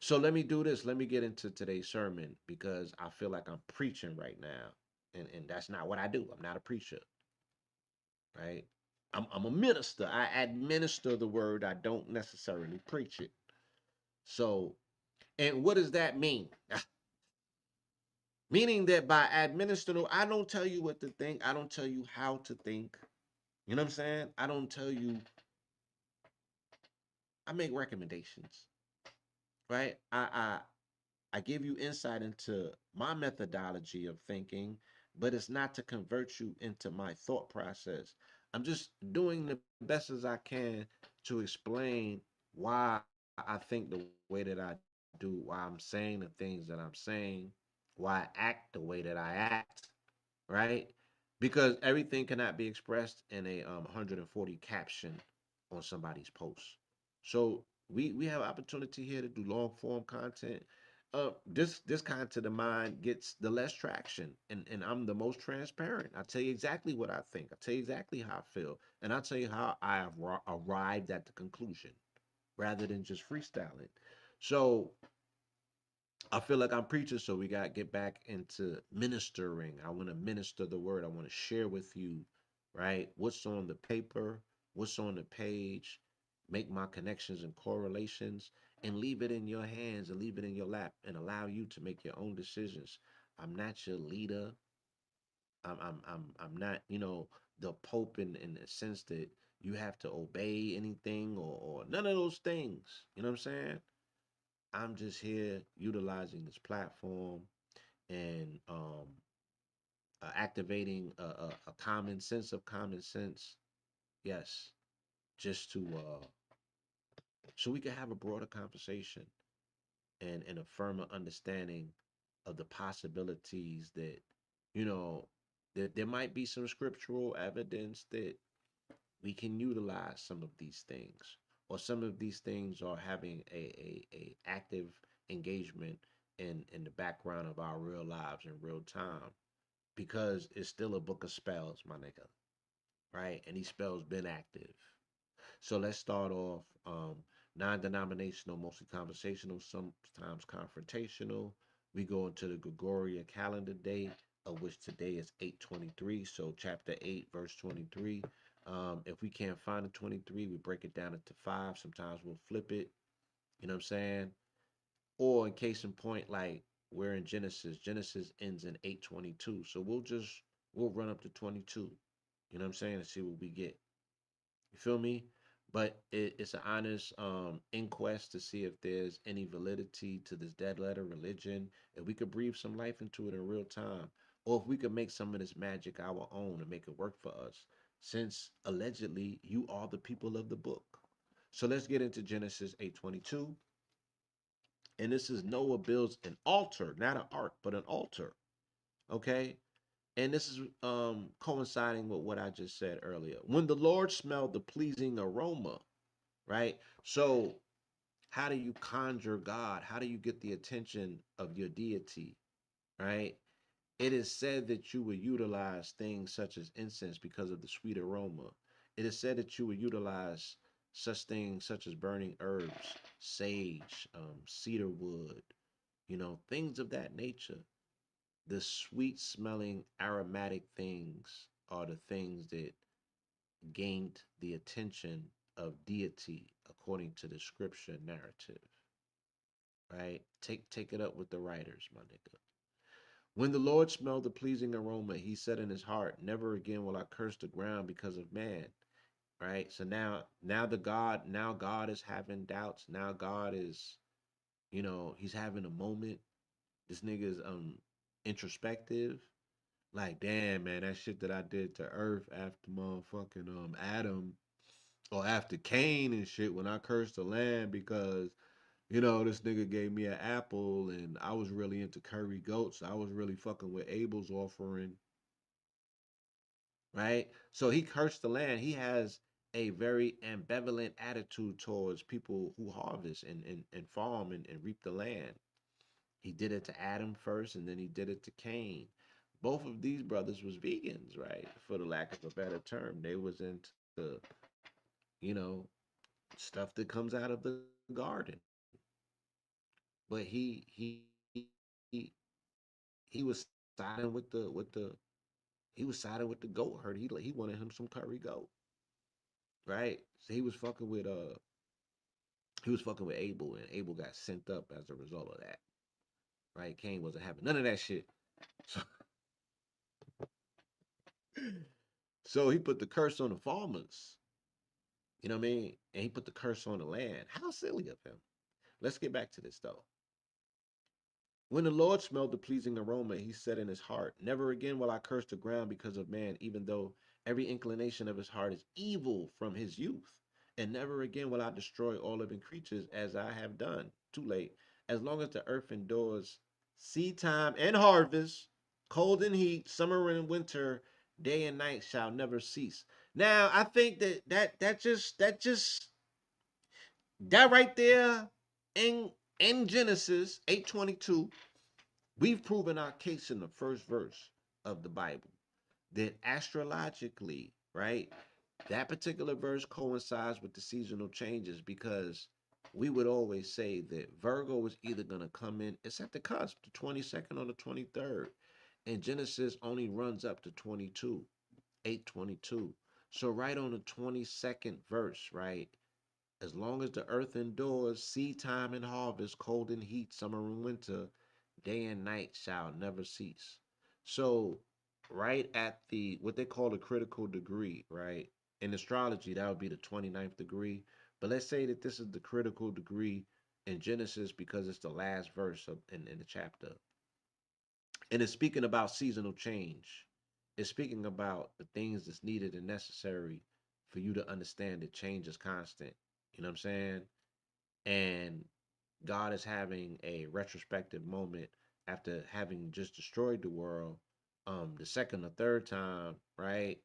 So let me do this. Let me get into today's sermon because I feel like I'm preaching right now. And that's not what I do. I'm not a preacher, right? I'm a minister. I administer the word. I don't necessarily preach it. So, and what does that mean? Meaning that by administering, I don't tell you what to think. I don't tell you how to think. You know what I'm saying? I don't tell you, I make recommendations, right? I give you insight into my methodology of thinking, but it's not to convert you into my thought process. I'm just doing the best as I can to explain why I think the way that I do, why I'm saying the things that I'm saying, why I act the way that I act, right? Because everything cannot be expressed in a 140 caption on somebody's post. So we have opportunity here to do long form content. This content of mine gets the less traction, and I'm the most transparent. I tell you exactly what I think. I tell you exactly how I feel, and I tell you how I have arrived at the conclusion, rather than just freestyling. So I feel like I'm preaching, so we got to get back into ministering. I want to minister the word. I want to share with you, right? What's on the paper, what's on the page, make my connections and correlations, and leave it in your hands and leave it in your lap and allow you to make your own decisions. I'm not your leader. I'm not, the Pope in the sense that you have to obey anything or none of those things. You know what I'm saying? I'm just here utilizing this platform and activating a common sense of common sense. Yes, just to so we can have a broader conversation and a firmer understanding of the possibilities that you know that there might be some scriptural evidence that we can utilize some of these things, or some of these things are having a active engagement in the background of our real lives in real time, because it's still a book of spells, my nigga, right? And these spells been active. So let's start off non-denominational, mostly conversational, sometimes confrontational. We go into the Gregorian calendar day, of which today is 8/23. So chapter 8, verse 23. If we can't find the 23, we break it down into five. Sometimes we'll flip it. You know what I'm saying? Or in case in point, like we're in Genesis. Genesis ends in 8/22. So we'll run up to 22. You know what I'm saying? And see what we get. You feel me? But it's an honest inquest to see if there's any validity to this dead letter religion, if we could breathe some life into it in real time, or if we could make some of this magic our own and make it work for us, since allegedly you are the people of the book. So let's get into Genesis 8:22. And this is Noah builds an altar, not an ark, but an altar. Okay. And this is coinciding with what I just said earlier. When the Lord smelled the pleasing aroma, right? So, how do you conjure God? How do you get the attention of your deity, right? It is said that you would utilize things such as incense because of the sweet aroma. It is said that you would utilize such things such as burning herbs, sage, cedar wood, things of that nature. The sweet smelling aromatic things are the things that gained the attention of deity according to the scripture narrative, right? Take it up with the writers, my nigga. When the Lord smelled the pleasing aroma, he said in his heart, never again will I curse the ground because of man. Right? So now God is having doubts. Now God is, he's having a moment. This nigga is introspective. Like, damn, man, that shit that I did to Earth after motherfucking Adam, or after Cain and shit, when I cursed the land because this nigga gave me an apple and I was really into curry goats. I was really fucking with Abel's offering, right? So he cursed the land. He has a very ambivalent attitude towards people who harvest and farm and reap the land. He did it to Adam first, and then he did it to Cain. Both of these brothers was vegans, right? For the lack of a better term, they was into you know stuff that comes out of the garden. But he was siding with the goat herd. He wanted him some curry goat, right? So he was fucking with Abel, and Abel got sent up as a result of that, right? Cain wasn't having none of that shit. So, so he put the curse on the farmers. You know what I mean? And he put the curse on the land. How silly of him. Let's get back to this though. When the Lord smelled the pleasing aroma, he said in his heart, never again will I curse the ground because of man, even though every inclination of his heart is evil from his youth. And never again will I destroy all living creatures as I have done. Too late. As long as the earth endures seed time and harvest, cold and heat, summer and winter, day and night shall never cease. Now, I think that right there in Genesis 8:22, we've proven our case in the first verse of the Bible that astrologically, right, that particular verse coincides with the seasonal changes because we would always say that Virgo is either going to come in, it's at the cusp, the 22nd or the 23rd. And Genesis only runs up to 22, 8:22. So right on the 22nd verse, right? As long as the earth endures, seed time and harvest, cold and heat, summer and winter, day and night shall never cease. So, right at the what they call the critical degree, right? In astrology, that would be the 29th degree. But let's say that this is the critical degree in Genesis because it's the last verse in the chapter. And it's speaking about seasonal change. It's speaking about the things that's needed and necessary for you to understand that change is constant. You know what I'm saying? And God is having a retrospective moment after having just destroyed the world the second or third time, right?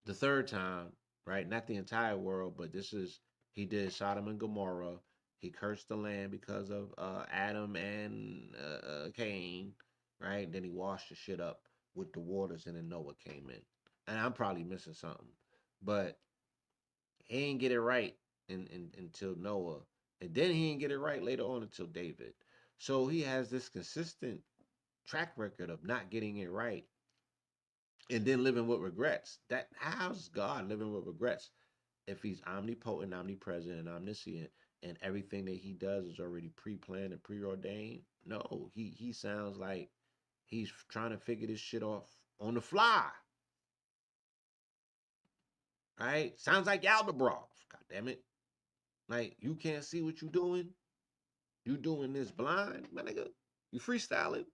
The third time, right? Not the entire world, but this is he did Sodom and Gomorrah. He cursed the land because of Adam and Cain, right? Then he washed the shit up with the waters, and then Noah came in. And I'm probably missing something, but he ain't get it right until Noah, and then he didn't get it right later on until David. So he has this consistent track record of not getting it right and then living with regrets. That how's God living with regrets if he's omnipotent, omnipresent, and omniscient, and everything that he does is already pre-planned and preordained? No, he sounds like he's trying to figure this shit off on the fly, right? Sounds like Albatross. God damn it! Like you can't see what you doing. You doing this blind, my nigga? You freestyling?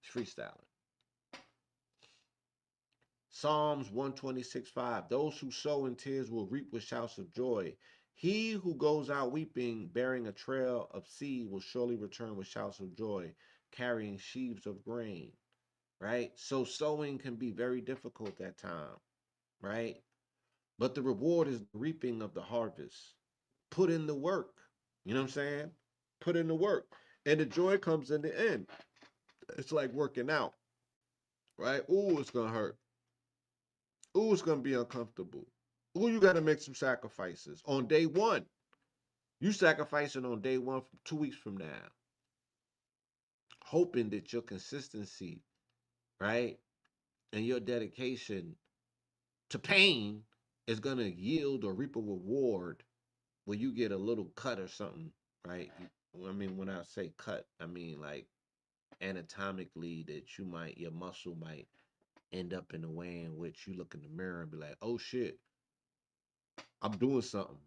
It's freestyling. Psalms 126:5. Those who sow in tears will reap with shouts of joy. He who goes out weeping, bearing a trail of seed, will surely return with shouts of joy, carrying sheaves of grain. Right? So sowing can be very difficult at time, right? But the reward is the reaping of the harvest. Put in the work. You know what I'm saying? Put in the work. And the joy comes in the end. It's like working out, right? Ooh, it's gonna hurt. Ooh, it's gonna be uncomfortable. Ooh, you gotta make some sacrifices on day one. You sacrificing on day one from 2 weeks from now, hoping that your consistency, right, and your dedication to pain is gonna yield or reap a reward where you get a little cut or something, right? I mean, when I say cut, I mean like anatomically that you might your muscle might end up in a way in which you look in the mirror and be like, oh shit, I'm doing something.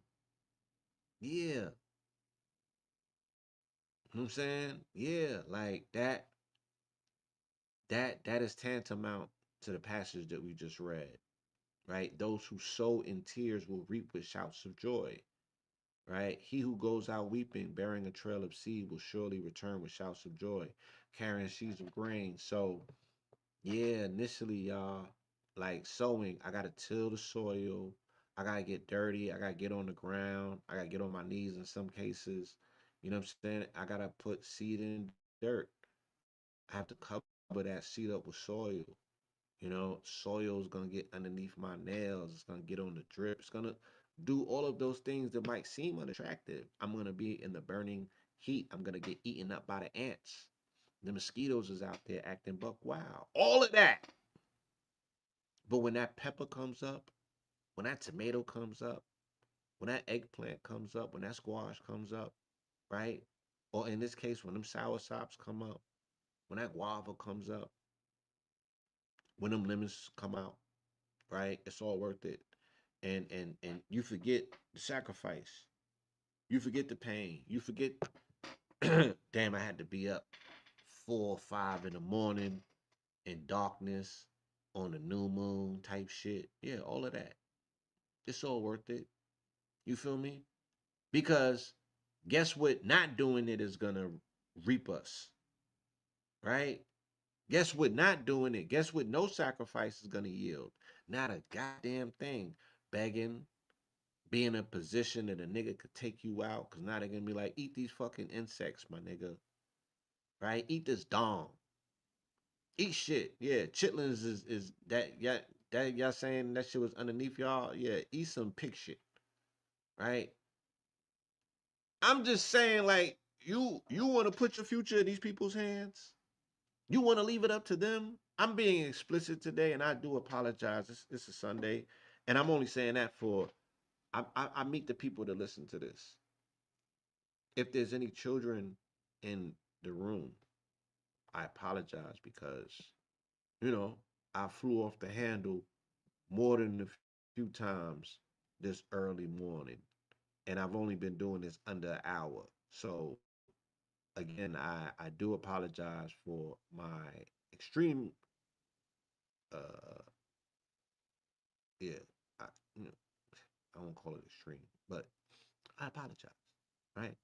Yeah. You know what I'm saying? Yeah, like that is tantamount to the passage that we just read, right? Those who sow in tears will reap with shouts of joy, right? He who goes out weeping, bearing a trail of seed, will surely return with shouts of joy, carrying sheaves of grain. So yeah, initially, y'all, like sowing, I gotta till the soil. I gotta get dirty. I gotta get on the ground. I gotta get on my knees in some cases. You know what I'm saying? I gotta put seed in dirt. I have to cover that seed up with soil. You know, soil is gonna get underneath my nails. It's gonna get on the drip. It's gonna do all of those things that might seem unattractive. I'm gonna be in the burning heat. I'm gonna get eaten up by the ants. The mosquitoes is out there acting buck wild. All of that. But when that pepper comes up, when that tomato comes up, when that eggplant comes up, when that squash comes up, right? Or in this case, when them sour sops come up, when that guava comes up, when them lemons come out, right? It's all worth it. And you forget the sacrifice. You forget the pain. You forget damn, I had to be up 4 or 5 in the morning in darkness on a new moon type shit. Yeah, all of that. It's all worth it. You feel me? Because guess what? Not doing it is gonna reap us, right? Guess what? Not doing it. Guess what? No sacrifice is gonna yield. Not a goddamn thing. Begging, be in a position that a nigga could take you out, cause now they're gonna be like, eat these fucking insects, my nigga. Right? Eat this dong. Eat shit. Yeah, chitlins is that yeah that y'all saying that shit was underneath y'all. Yeah, eat some pig shit. Right? I'm just saying, like, you want to put your future in these people's hands? You want to leave it up to them? I'm being explicit today, and I do apologize. It's a Sunday, and I'm only saying that for I meet the people that listen to this. If there's any children in the room, I apologize because I flew off the handle more than a few times this early morning, and I've only been doing this under an hour. So again, I do apologize for my extreme, uh, yeah, I, you know, I won't call it extreme, but I apologize, right?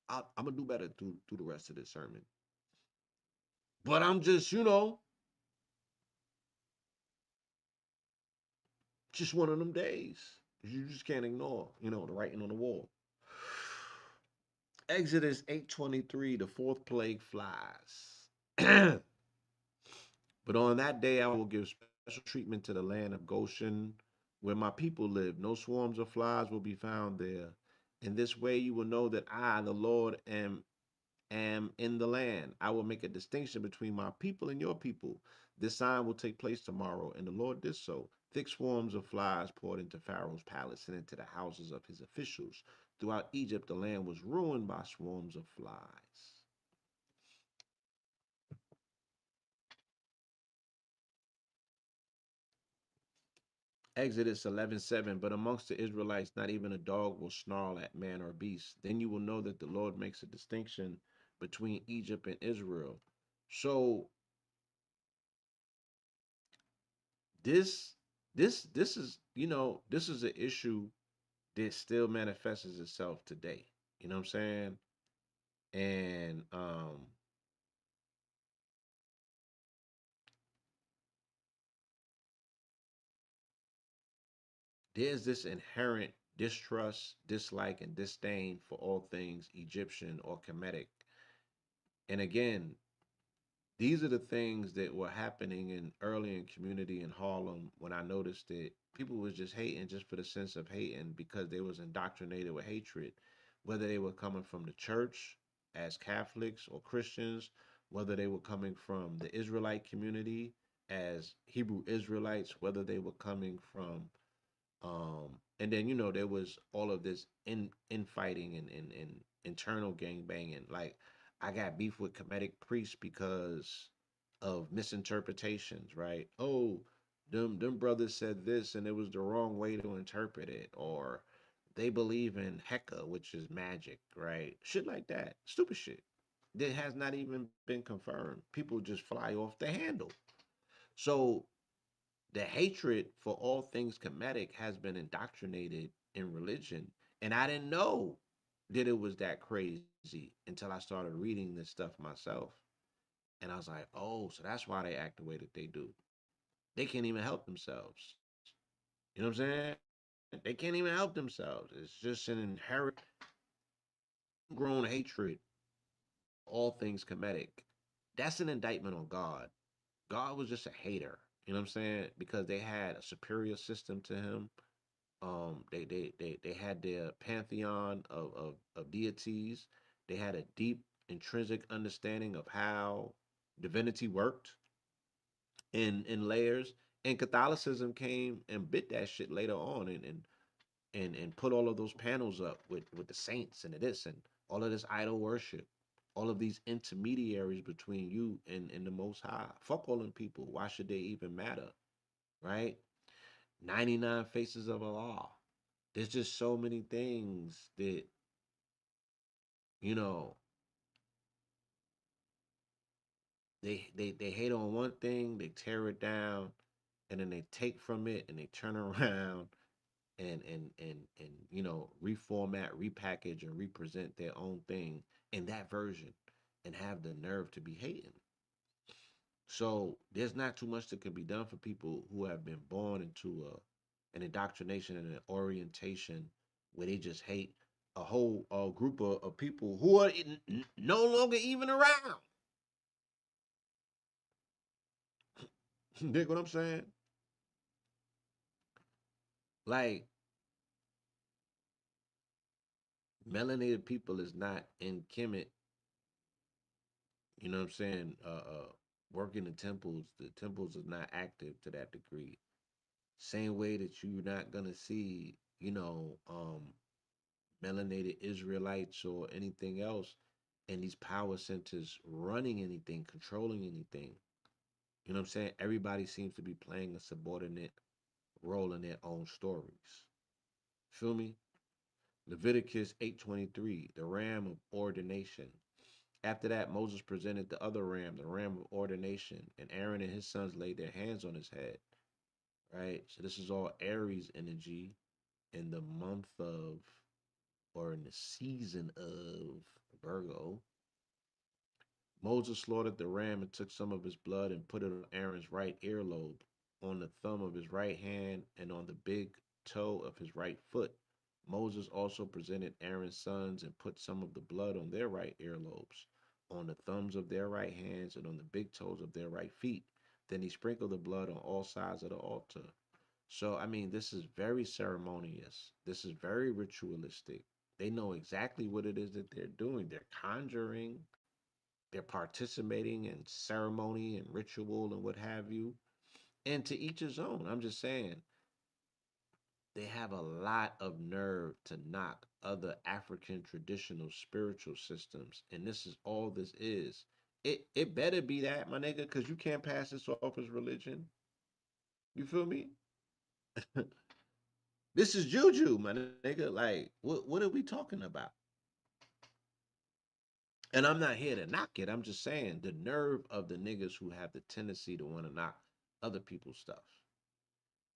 I'm gonna do better through the rest of this sermon. But I'm just, just one of them days. You just can't ignore, the writing on the wall. Exodus 8:23, the fourth plague flies. But on that day I will give special treatment to the land of Goshen, where my people live. No swarms of flies will be found there. In this way you will know that I, the Lord, am in the land. I will make a distinction between my people and your people. This sign will take place tomorrow. And the Lord did so. Thick swarms of flies poured into Pharaoh's palace and into the houses of his officials. Throughout Egypt, the land was ruined by swarms of flies. Exodus 11:7. But amongst the Israelites, not even a dog will snarl at man or beast. Then you will know that the Lord makes a distinction between Egypt and Israel. So this this is this is an issue that still manifests itself today. You know what I'm saying? And there's this inherent distrust, dislike, and disdain for all things Egyptian or Kemetic. And again, these are the things that were happening in early in community in Harlem when I noticed that people was just hating just for the sense of hating because they was indoctrinated with hatred, whether they were coming from the church as Catholics or Christians, whether they were coming from the Israelite community as Hebrew Israelites, whether they were coming from and then there was all of this infighting and internal gang banging. Like I got beef with Kemetic priests because of misinterpretations, right? Oh, them brothers said this and it was the wrong way to interpret it, or they believe in Heka, which is magic, right? Shit like that. Stupid shit. That has not even been confirmed. People just fly off the handle. So the hatred for all things Kemetic has been indoctrinated in religion. And I didn't know that it was that crazy until I started reading this stuff myself. And I was like, oh, so that's why they act the way that they do. They can't even help themselves. You know what I'm saying? They can't even help themselves. It's just an inherent, grown hatred for all things Kemetic. That's an indictment on God. God was just a hater. You know what I'm saying? Because they had a superior system to him. They had their pantheon of deities. They had a deep intrinsic understanding of how divinity worked in layers. And Catholicism came and bit that shit later on and put all of those panels up with the saints and this and all of this idol worship, all of these intermediaries between you and the Most High. Fuck all them people. Why should they even matter? Right? 99 faces of Allah. There's just so many things that, you know, they hate on one thing, they tear it down, and then they take from it and they turn around and reformat, repackage, and represent their own thing in that version and have the nerve to be hating. So there's not too much that can be done for people who have been born into an indoctrination and an orientation where they just hate a whole group of people who are no longer even around. Dig what I'm saying? Like Melanated people is not in Kemet, you know what I'm saying, working the temples is not active to that degree. Same way that you're not gonna see, melanated Israelites or anything else in these power centers running anything, controlling anything. You know what I'm saying? Everybody seems to be playing a subordinate role in their own stories. Feel me? Leviticus 8:23, the ram of ordination. After that, Moses presented the other ram, the ram of ordination, and Aaron and his sons laid their hands on his head. Right? So this is all Aries energy in the month of, or in the season of Virgo. Moses slaughtered the ram and took some of his blood and put it on Aaron's right earlobe, on the thumb of his right hand, and on the big toe of his right foot. Moses also presented Aaron's sons and put some of the blood on their right earlobes, on the thumbs of their right hands, and on the big toes of their right feet. Then he sprinkled the blood on all sides of the altar. So, I mean, this is very ceremonious. This is very ritualistic. They know exactly what it is that they're doing. They're conjuring, they're participating in ceremony and ritual and what have you. And to each his own. I'm just saying, they have a lot of nerve to knock other African traditional spiritual systems. And this is all this is. It better be that, my nigga, because you can't pass this off as religion. You feel me? This is juju, my nigga. Like, what are we talking about? And I'm not here to knock it. I'm just saying the nerve of the niggas who have the tendency to want to knock other people's stuff.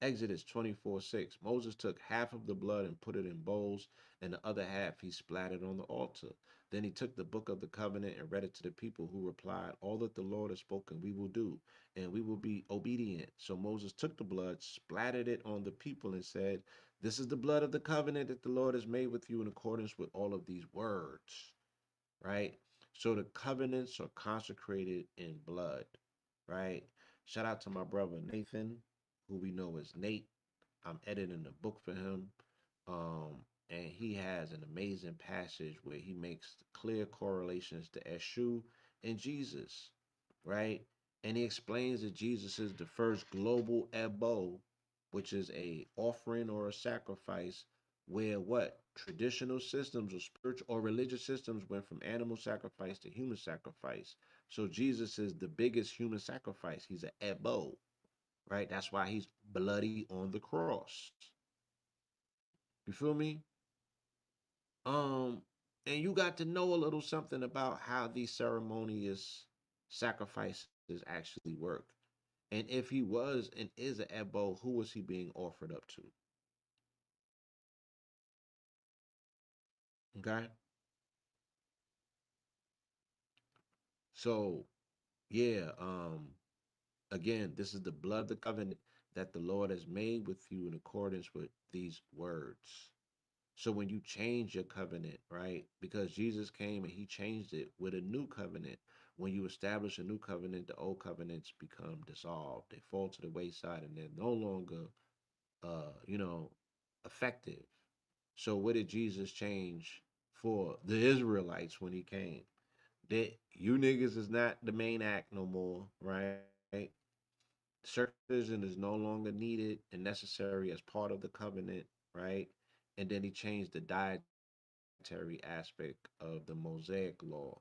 Exodus 24:6. Moses took half of the blood and put it in bowls, and the other half he splattered on the altar. Then he took the book of the covenant and read it to the people, who replied, "All that the Lord has spoken, we will do, and we will be obedient." So Moses took the blood, splattered it on the people, and said, "This is the blood of the covenant that the Lord has made with you in accordance with all of these words." Right? So the covenants are consecrated in blood, right? Shout out to my brother Nathan, who we know as Nate. I'm editing a book for him. And he has an amazing passage where he makes clear correlations to Eshu and Jesus, right? And he explains that Jesus is the first global Ebo, which is a offering or a sacrifice where what traditional systems or spiritual or religious systems went from animal sacrifice to human sacrifice. So Jesus is the biggest human sacrifice. He's an Ebo, right? That's why he's bloody on the cross. You feel me? Um, and you got to know a little something about how these ceremonious sacrifices actually work. And if he was and is an Ebo, who was he being offered up to? Okay. So yeah, again, this is the blood of the covenant that the Lord has made with you in accordance with these words. So when you change your covenant, right? Because Jesus came and he changed it with a new covenant. When you establish a new covenant, the old covenants become dissolved. They fall to the wayside and they're no longer you know, effective. So what did Jesus change for the Israelites when he came? That you niggas is not the main act no more, right? Circumcision is no longer needed and necessary as part of the covenant, right? And then he changed the dietary aspect of the Mosaic law.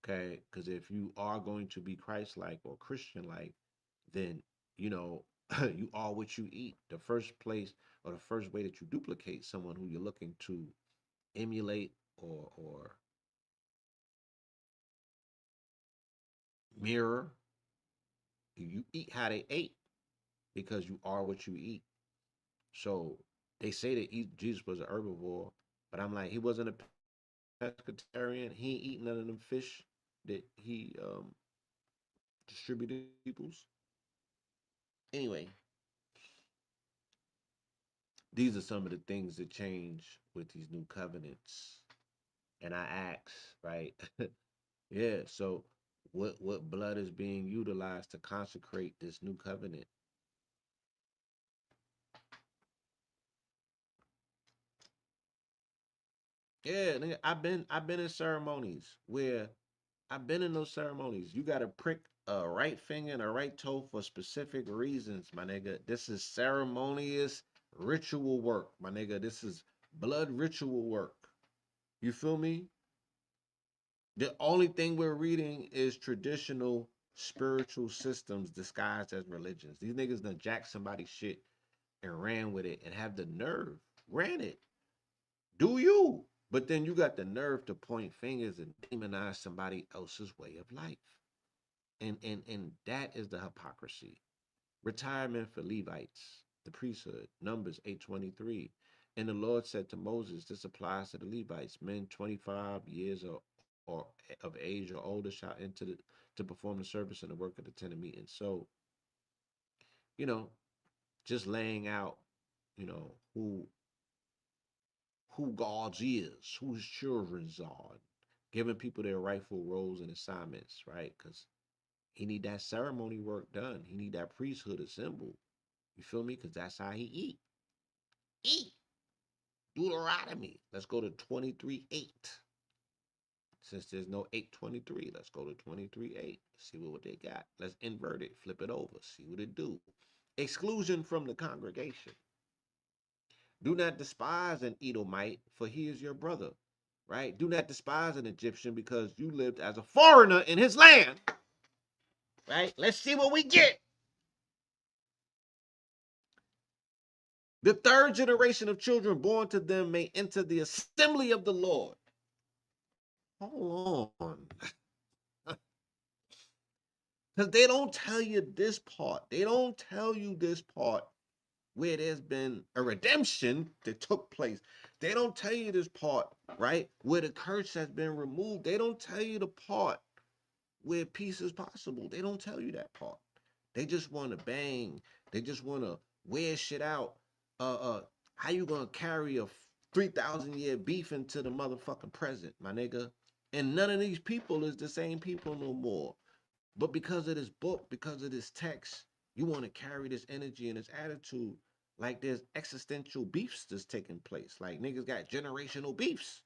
Okay, because if you are going to be Christ-like or Christian-like, then you know you are what you eat. The first place or the first way that you duplicate someone who you're looking to emulate or mirror, you eat how they ate because you are what you eat. So they say that Jesus was an herbivore, but I'm like, he wasn't a pescatarian. He ain't eating none of them fish that he distributed to peoples. Anyway, these are some of the things that change with these new covenants. And I ask, right? Yeah, so what blood is being utilized to consecrate this new covenant? Yeah, nigga, I've been in ceremonies where I've been in those ceremonies. You gotta prick a right finger and a right toe for specific reasons, my nigga. This is ceremonious ritual work, my nigga. This is blood ritual work. You feel me? The only thing we're reading is traditional spiritual systems disguised as religions. These niggas done jacked somebody's shit and ran with it and have the nerve. Ran it. Do you? But then you got the nerve to point fingers and demonize somebody else's way of life. And that is the hypocrisy. Retirement for Levites, the priesthood, Numbers 8:23. And the Lord said to Moses, this applies to the Levites, men 25 years or of age or older shall enter to perform the service and the work of the tent of meeting. So, you know, just laying out, who God's is, who his children's are, giving people their rightful roles and assignments, right? Because he need that ceremony work done. He need that priesthood assembled. You feel me? Because that's how he eat. Eat. Deuteronomy. Let's go to 23:8. Since there's no 8:23, let's go to 23:8. See what they got. Let's invert it, flip it over, see what it do. Exclusion from the congregation. Do not despise an Edomite, for he is your brother. Right? Do not despise an Egyptian because you lived as a foreigner in his land. Right? Let's see what we get. The third generation of children born to them may enter the assembly of the Lord. Hold on. Because they don't tell you this part. They don't tell you this part where there's been a redemption that took place. They don't tell you this part, right? Where the curse has been removed. They don't tell you the part where peace is possible. They don't tell you that part. They just want to bang. They just want to wear shit out. How you gonna carry a 3,000 year beef into the motherfucking present, my nigga? And none of these people is the same people no more. But because of this book, because of this text, you want to carry this energy and this attitude like there's existential beefs that's taking place. Like niggas got generational beefs.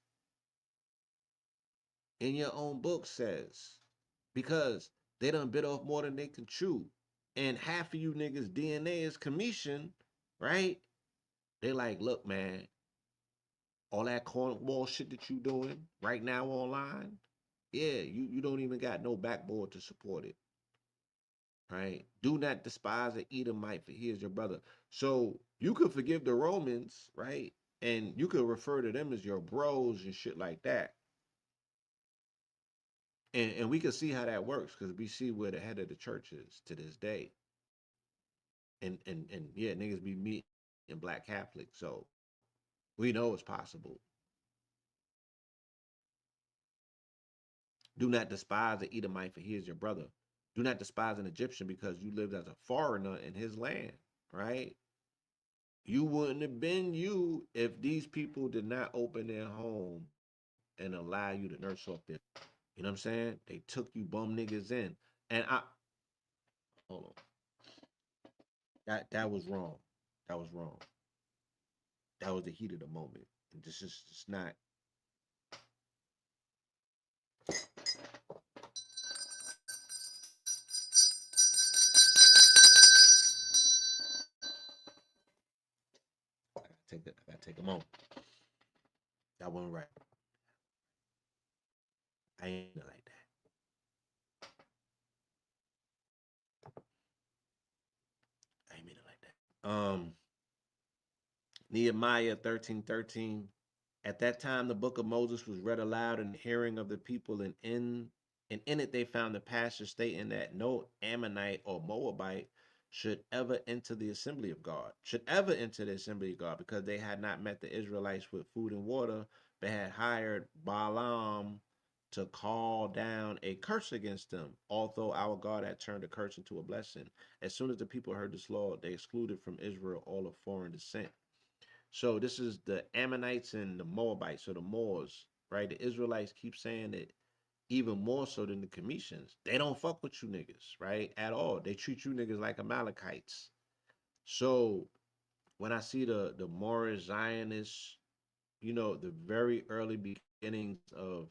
In your own book says because they done bit off more than they can chew. And half of you niggas DNA is commission, right? They like, look, man, all that cornball shit that you doing right now online, yeah, you don't even got no backboard to support it, right? Do not despise an Edomite, for he is your brother. So you could forgive the Romans, right? And you could refer to them as your bros and shit like that. And we can see how that works because we see where the head of the church is to this day. And yeah, niggas be meeting black Catholics, so we know it's possible. Do not despise the Edomite, for he is your brother. Do not despise an Egyptian because you lived as a foreigner in his land, right? You wouldn't have been you if these people did not open their home and allow you to nurse off their. You know what I'm saying? They took you bum niggas in, and I hold on. That was wrong. That was wrong. That was the heat of the moment. And this is just not. I gotta take a moment. That wasn't right. I ain't mean it like that. I ain't mean it like that. Nehemiah 13:13. At that time, the book of Moses was read aloud in the hearing of the people, and in it they found the passage stating that no Ammonite or Moabite should ever enter the assembly of God, should ever enter the assembly of God, because they had not met the Israelites with food and water, but had hired Balaam to call down a curse against them, although our God had turned the curse into a blessing. As soon as the people heard this law, they excluded from Israel all of foreign descent. So this is the Ammonites and the Moabites, or the Moors, right? The Israelites keep saying it even more so than the Commissions. They don't fuck with you niggas, right? At all. They treat you niggas like Amalekites. So when I see the Moorish Zionists, the very early beginnings of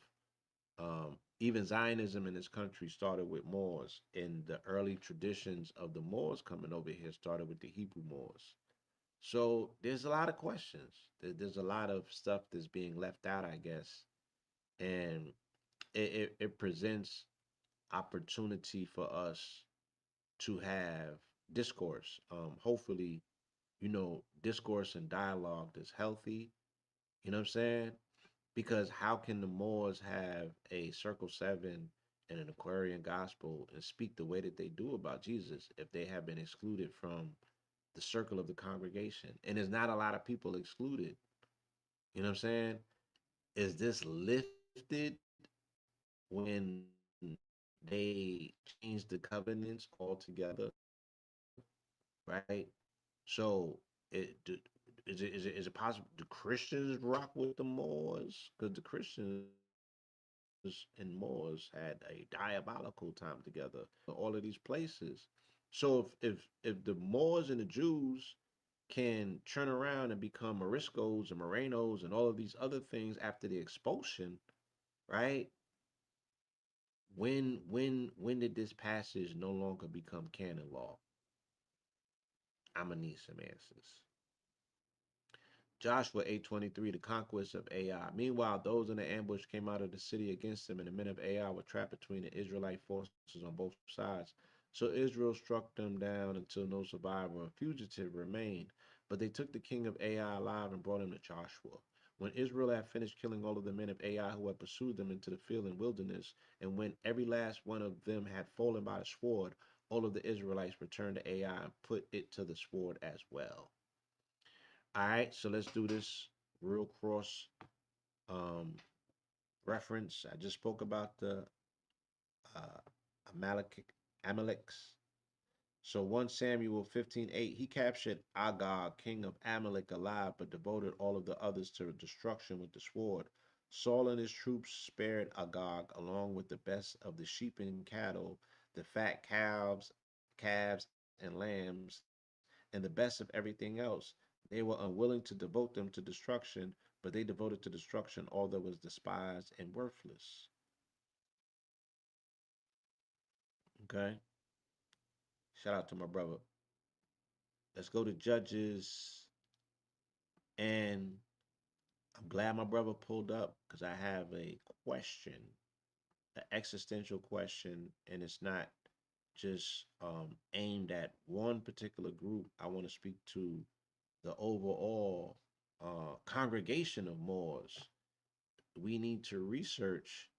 even Zionism in this country started with Moors, and the early traditions of the Moors coming over here started with the Hebrew Moors. So there's a lot of questions. There's a lot of stuff that's being left out, I guess, and it presents opportunity for us to have discourse. Hopefully, discourse and dialogue that's healthy. You know what I'm saying? Because how can the Moors have a Circle Seven and an Aquarian Gospel and speak the way that they do about Jesus if they have been excluded from the circle of the congregation? And there's not a lot of people excluded. You know what I'm saying? Is this lifted when they change the covenants altogether? Right? So is it possible the Christians rock with the Moors? Because the Christians and Moors had a diabolical time together. All of these places. So if the Moors and the Jews can turn around and become Moriscos and Morenos and all of these other things after the expulsion, right? When did this passage no longer become canon law? I'm gonna need some answers. Joshua 8:23, the conquest of Ai. Meanwhile, those in the ambush came out of the city against them, and the men of Ai were trapped between the Israelite forces on both sides. So Israel struck them down until no survivor or fugitive remained. But they took the king of Ai alive and brought him to Joshua. When Israel had finished killing all of the men of Ai who had pursued them into the field and wilderness, and when every last one of them had fallen by the sword, all of the Israelites returned to Ai and put it to the sword as well. All right, so let's do this real cross um, reference. I just spoke about the uh, Amaleks. So 1 Samuel 15:8, he captured Agag, king of Amalek, alive, but devoted all of the others to destruction with the sword. Saul and his troops spared Agag, along with the best of the sheep and cattle, the fat calves and lambs, and the best of everything else. They were unwilling to devote them to destruction, but they devoted to destruction all that was despised and worthless. Okay? Shout out to my brother. Let's go to Judges. And I'm glad my brother pulled up because I have a question, an existential question, and it's not just aimed at one particular group. I want to speak to the overall congregation of Moors. We need to research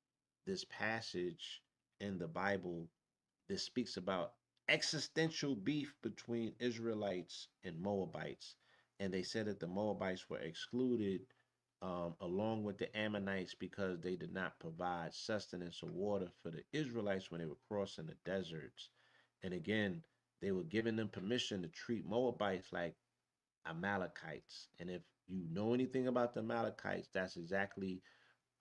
this passage in the Bible that speaks about existential beef between Israelites and Moabites. And they said that the Moabites were excluded along with the Ammonites because they did not provide sustenance or water for the Israelites when they were crossing the deserts. And again, they were giving them permission to treat Moabites like Amalekites. And if you know anything about the Amalekites, that's exactly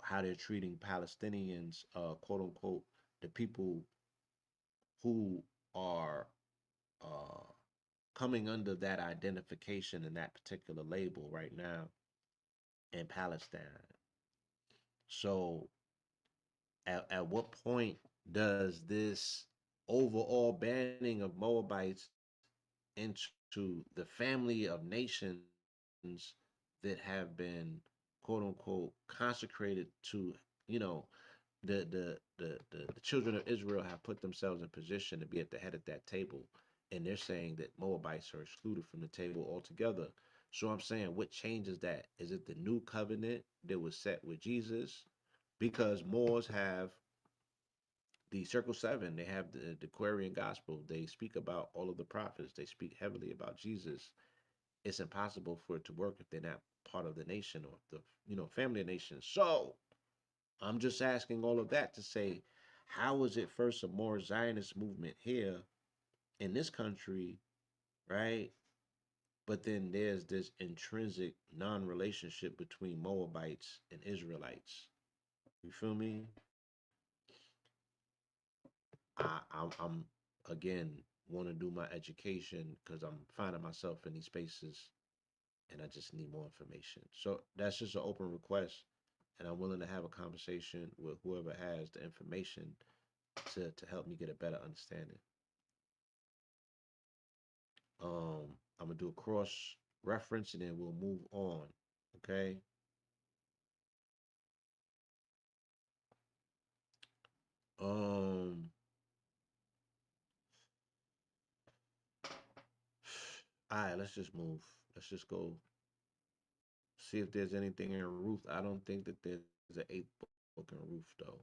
how they're treating Palestinians, quote unquote, the people who are uh, coming under that identification and that particular label right now in Palestine. So, at what point does this overall banning of Moabites into the family of nations that have been quote unquote consecrated to, you know, the children of Israel have put themselves in position to be at the head of that table, and they're saying that Moabites are excluded from the table altogether. So I'm saying, what changes that? Is it the new covenant that was set with Jesus? Because Moors have the Circle Seven, they have the Aquarian Gospel, they speak about all of the prophets, they speak heavily about Jesus. It's impossible for it to work if they're not part of the nation or the family of nations. So I'm just asking all of that to say, how is it first a more Zionist movement here in this country, right? But then there's this intrinsic non-relationship between Moabites and Israelites. You feel me? I'm again want to do my education because I'm finding myself in these spaces and I just need more information. So that's just an open request, and I'm willing to have a conversation with whoever has the information to help me get a better understanding. I'm gonna do a cross reference and then we'll move on. Okay. Um. All right. Let's just move. Let's just go see if there's anything in Ruth. I don't think that there's an eighth book in Ruth though.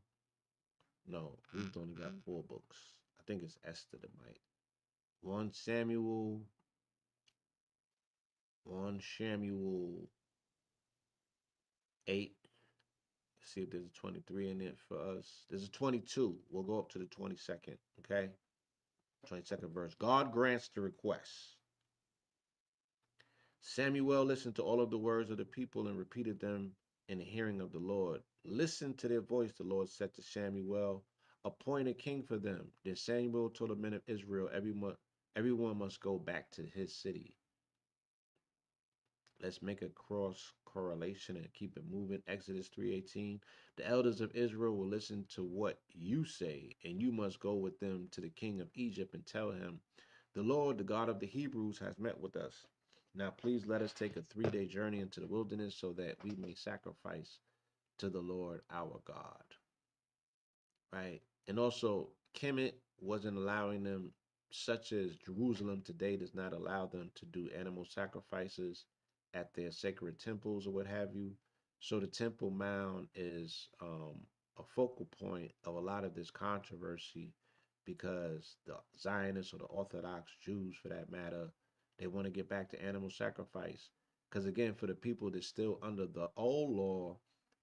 No, Ruth only got four books. I think it's Esther that might. 1 Samuel, 1 Samuel 8. Let's see if there's a 23 in it for us. There's a 22. We'll go up to the 22nd. Okay. 22nd verse. God grants the request. Samuel listened to all of the words of the people and repeated them in the hearing of the Lord. Listen to their voice, the Lord said to Samuel. Appoint a king for them. Then Samuel told the men of Israel, everyone must go back to his city. Let's make a cross correlation and keep it moving. Exodus 3:18. The elders of Israel will listen to what you say, and you must go with them to the king of Egypt and tell him, the Lord, the God of the Hebrews, has met with us. Now please let us take a 3-day journey into the wilderness so that we may sacrifice to the Lord our God. Right? And also, Kemet wasn't allowing them, such as Jerusalem today does not allow them to do animal sacrifices at their sacred temples or what have you. So the Temple Mount is a focal point of a lot of this controversy because the Zionists or the Orthodox Jews, for that matter, they want to get back to animal sacrifice. Because again, for the people that's still under the old law,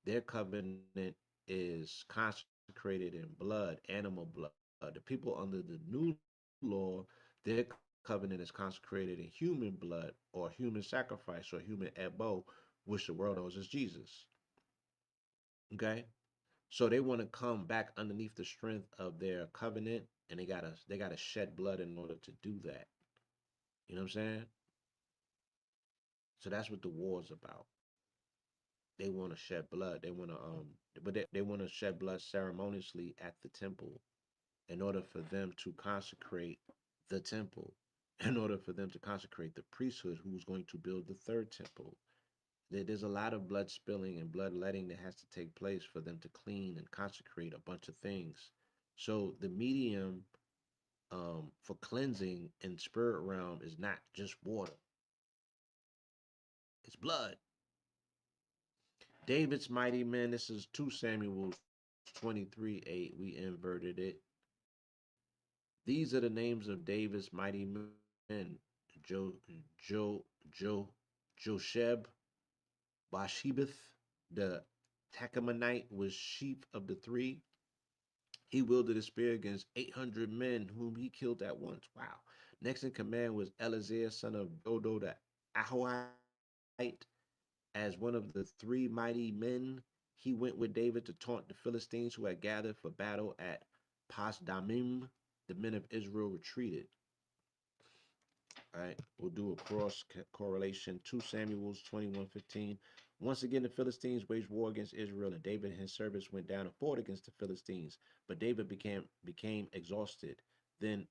their covenant is consecrated in blood, animal blood. The people under the new law, their covenant is consecrated in human blood or human sacrifice or human ebo, which the world knows as Jesus. Okay? So they want to come back underneath the strength of their covenant and they gotta shed blood in order to do that. You know what I'm saying? So that's what the war's about. They want to shed blood. They want to shed blood ceremoniously at the temple in order for them to consecrate the temple, in order for them to consecrate the priesthood who's going to build the third temple. There's a lot of blood spilling and bloodletting that has to take place for them to clean and consecrate a bunch of things. So the medium for cleansing in spirit realm is not just water, it's blood. David's mighty men, this is 2 Samuel 23:8. We inverted it. These are the names of David's mighty men: Jo, Jo, Jo, Josheb, Bashebeth. The Tachamonite was chief of the three. He wielded a spear against 800 men, whom he killed at once. Wow. Next in command was Eleazar, son of Dodo the Ahohite. As one of the three mighty men, he went with David to taunt the Philistines who had gathered for battle at Pasdamim. The men of Israel retreated. All right, we'll do a cross correlation. 2 Samuel's 21:15. Once again, the Philistines waged war against Israel, and David and his servants went down and fought against the Philistines. But David became exhausted. Then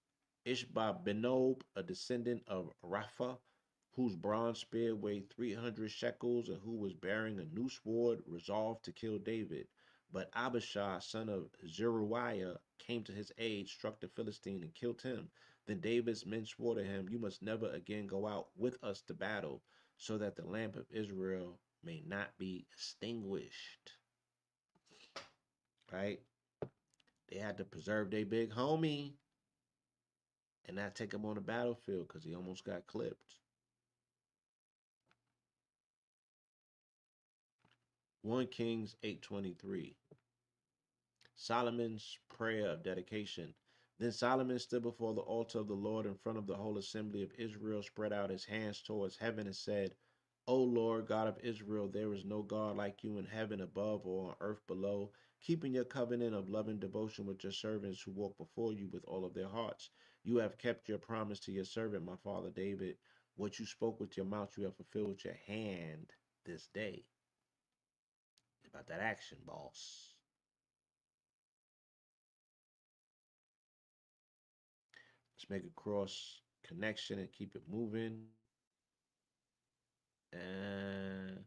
Ishba-benob, a descendant of Rapha, whose bronze spear weighed 300 shekels and who was bearing a new sword, resolved to kill David. But Abishai, son of Zeruiah, came to his aid, struck the Philistine, and killed him. Then David's men swore to him, you must never again go out with us to battle, so that the lamp of Israel may not be extinguished. Right? They had to preserve their big homie and not take him on the battlefield because he almost got clipped. 1 Kings 8:23. Solomon's prayer of dedication. Then Solomon stood before the altar of the Lord in front of the whole assembly of Israel, spread out his hands towards heaven, and said, O Lord, God of Israel, there is no God like you in heaven above or on earth below, keeping your covenant of loving devotion with your servants who walk before you with all of their hearts. You have kept your promise to your servant, my father David. What you spoke with your mouth, you have fulfilled with your hand this day. It's about that action, boss. Let's make a cross connection and keep it moving. And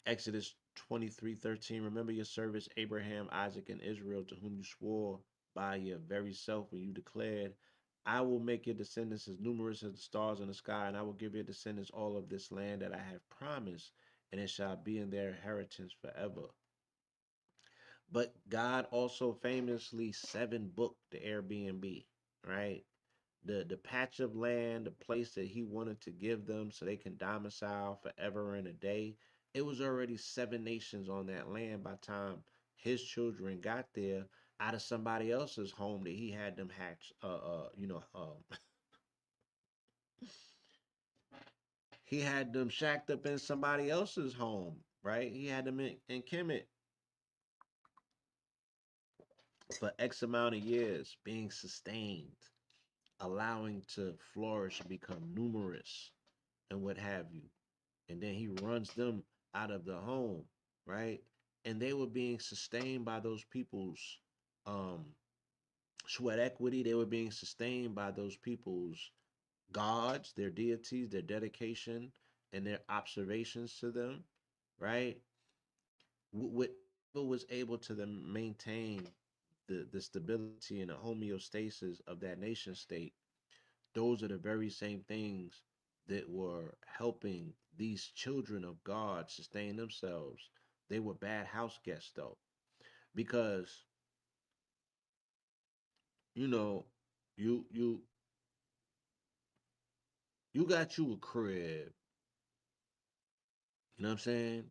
Exodus 23:13. Remember your servants Abraham, Isaac, and Israel, to whom you swore by your very self when you declared, I will make your descendants as numerous as the stars in the sky, and I will give your descendants all of this land that I have promised, and it shall be in their inheritance forever. But God also famously seven booked the Airbnb, right? The patch of land, the place that he wanted to give them so they can domicile forever and a day. It was already seven nations on that land by the time his children got there out of somebody else's home that he had them hatch he had them shacked up in somebody else's home, right? He had them in Kemet for X amount of years, being sustained, allowing to flourish and become numerous and what have you. And then he runs them out of the home, right? And they were being sustained by those people's um, sweat equity. They were being sustained by those people's gods, their deities, their dedication, and their observations to them, right? Whatever was able to them maintain the stability and the homeostasis of that nation state, those are the very same things that were helping these children of God sustain themselves. They were bad house guests though, because you know, you you you got you a crib. You know what I'm saying?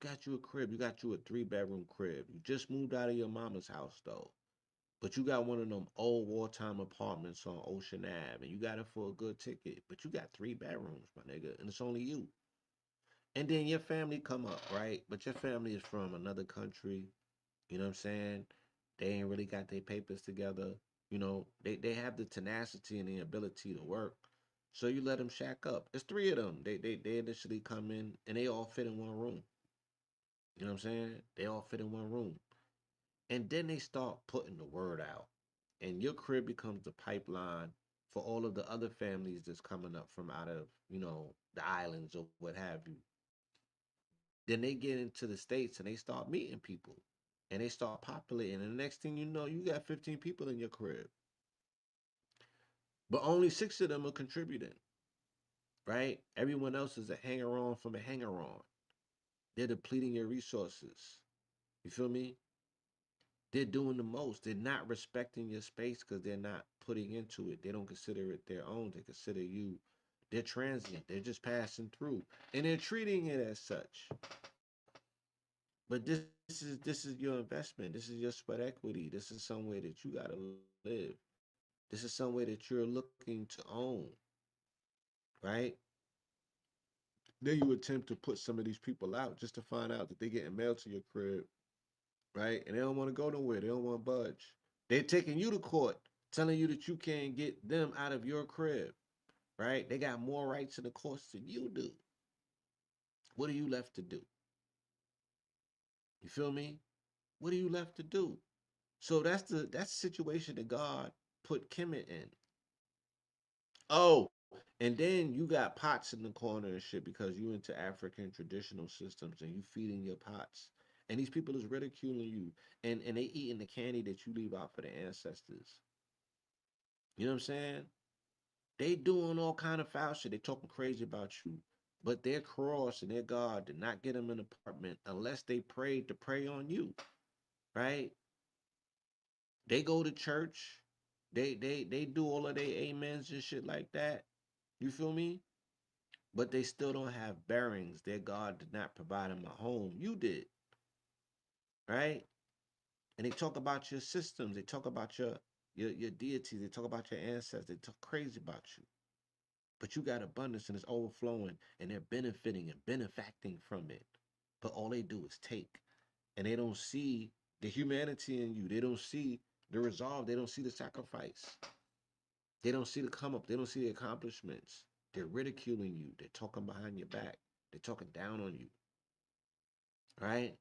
Got you a crib. You got you a 3 bedroom crib. You just moved out of your mama's house though. But you got one of them old wartime apartments on Ocean Ave, and you got it for a good ticket. But you got 3 bedrooms, my nigga, and it's only you. And then your family come up, right? But your family is from another country. You know what I'm saying? They ain't really got their papers together. They have the tenacity and the ability to work. So you let them shack up. It's three of them. They initially come in and they all fit in one room. You know what I'm saying? They all fit in one room. And then they start putting the word out. And your crib becomes the pipeline for all of the other families that's coming up from out of, the islands or what have you. Then they get into the States and they start meeting people and they start populating. And the next thing you know, you got 15 people in your crib. But only six of them are contributing, right? Everyone else is a hanger on from a hanger on. They're depleting your resources. You feel me? They're doing the most. They're not respecting your space because they're not putting into it. They don't consider it their own. They consider you, they're transient. They're just passing through. And they're treating it as such. But this is your investment. This is your sweat equity. This is somewhere that you gotta live. This is somewhere that you're looking to own, right? Then you attempt to put some of these people out just to find out that they're getting mail to your crib, right? And they don't want to go nowhere. They don't want to budge. They're taking you to court, telling you that you can't get them out of your crib, right? They got more rights in the courts than you do. What are you left to do? You feel me? What are you left to do? So that's the situation that God put Kemet in. Oh, and then you got pots in the corner and shit because you into African traditional systems and you feeding your pots. And these people is ridiculing you and they eating the candy that you leave out for the ancestors. You know what I'm saying? They doing all kind of foul shit. They talking crazy about you. But their cross and their God did not get them an apartment unless they prayed to pray on you. Right? They go to church. They do all of their amens and shit like that. You feel me? But they still don't have bearings. Their God did not provide them a home. You did, right? And they talk about your systems. They talk about your deities. They talk about your ancestors. They talk crazy about you. But you got abundance and it's overflowing, and they're benefiting and benefacting from it. But all they do is take, and they don't see the humanity in you. They don't see the resolve. They don't see the sacrifice. They don't see the come up. They don't see the accomplishments. They're ridiculing you. They're talking behind your back. They're talking down on you, right?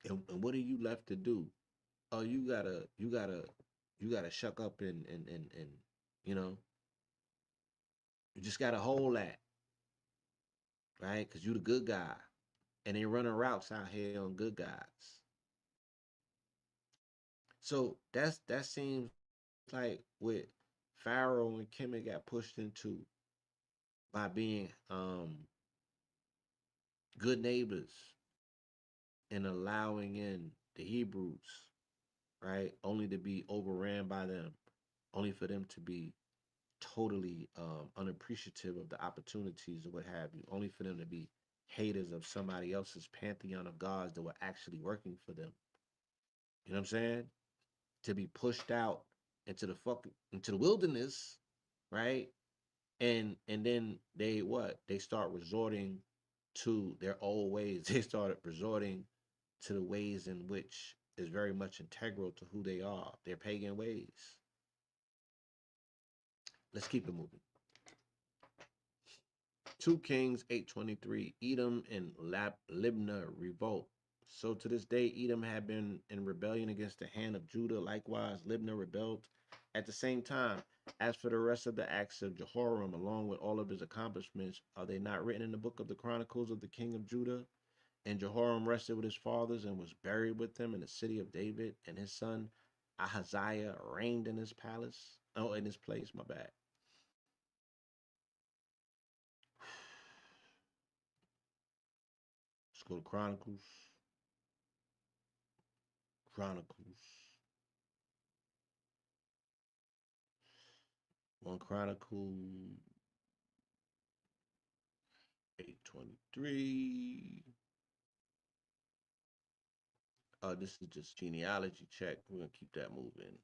And what are you left to do? Oh, you gotta shuck up and you know, you just gotta hold that, right? Cause you the good guy. And they running routes out here on good guys. So that seems like what Pharaoh and Kemet got pushed into by being good neighbors and allowing in the Hebrews, right? Only to be overran by them, only for them to be totally unappreciative of the opportunities or what have you, only for them to be haters of somebody else's pantheon of gods that were actually working for them. You know what I'm saying? To be pushed out into the wilderness, right? And then they what? They start resorting to their old ways. They started resorting to the ways in which is very much integral to who they are, their pagan ways. Let's keep it moving. 2 Kings 8:23. Edom and Libnah revolt. So to this day, Edom had been in rebellion against the hand of Judah. Likewise, Libnah rebelled at the same time. As for the rest of the acts of Jehoram, along with all of his accomplishments, are they not written in the book of the Chronicles of the king of Judah? And Jehoram rested with his fathers and was buried with them in the city of David, and his son Ahaziah reigned in his palace. Oh, in his place, my bad. Let's go to Chronicles. Chronicles. 1 Chronicle 8:23. This is just genealogy check. We're gonna keep that moving.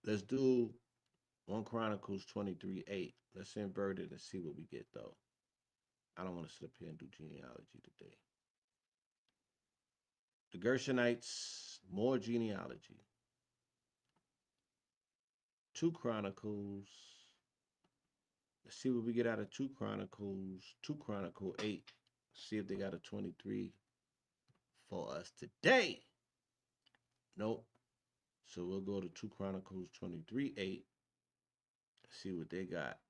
Let's do 1 Chronicles 23:8. Let's invert it and see what we get though. I don't want to sit up here and do genealogy today. The Gershonites, more genealogy. 2 Chronicles. Let's see what we get out of 2 Chronicles. 2 Chronicle 8. See if they got a 23 for us today. Nope. So we'll go to 2 Chronicles 23:8. See what they got.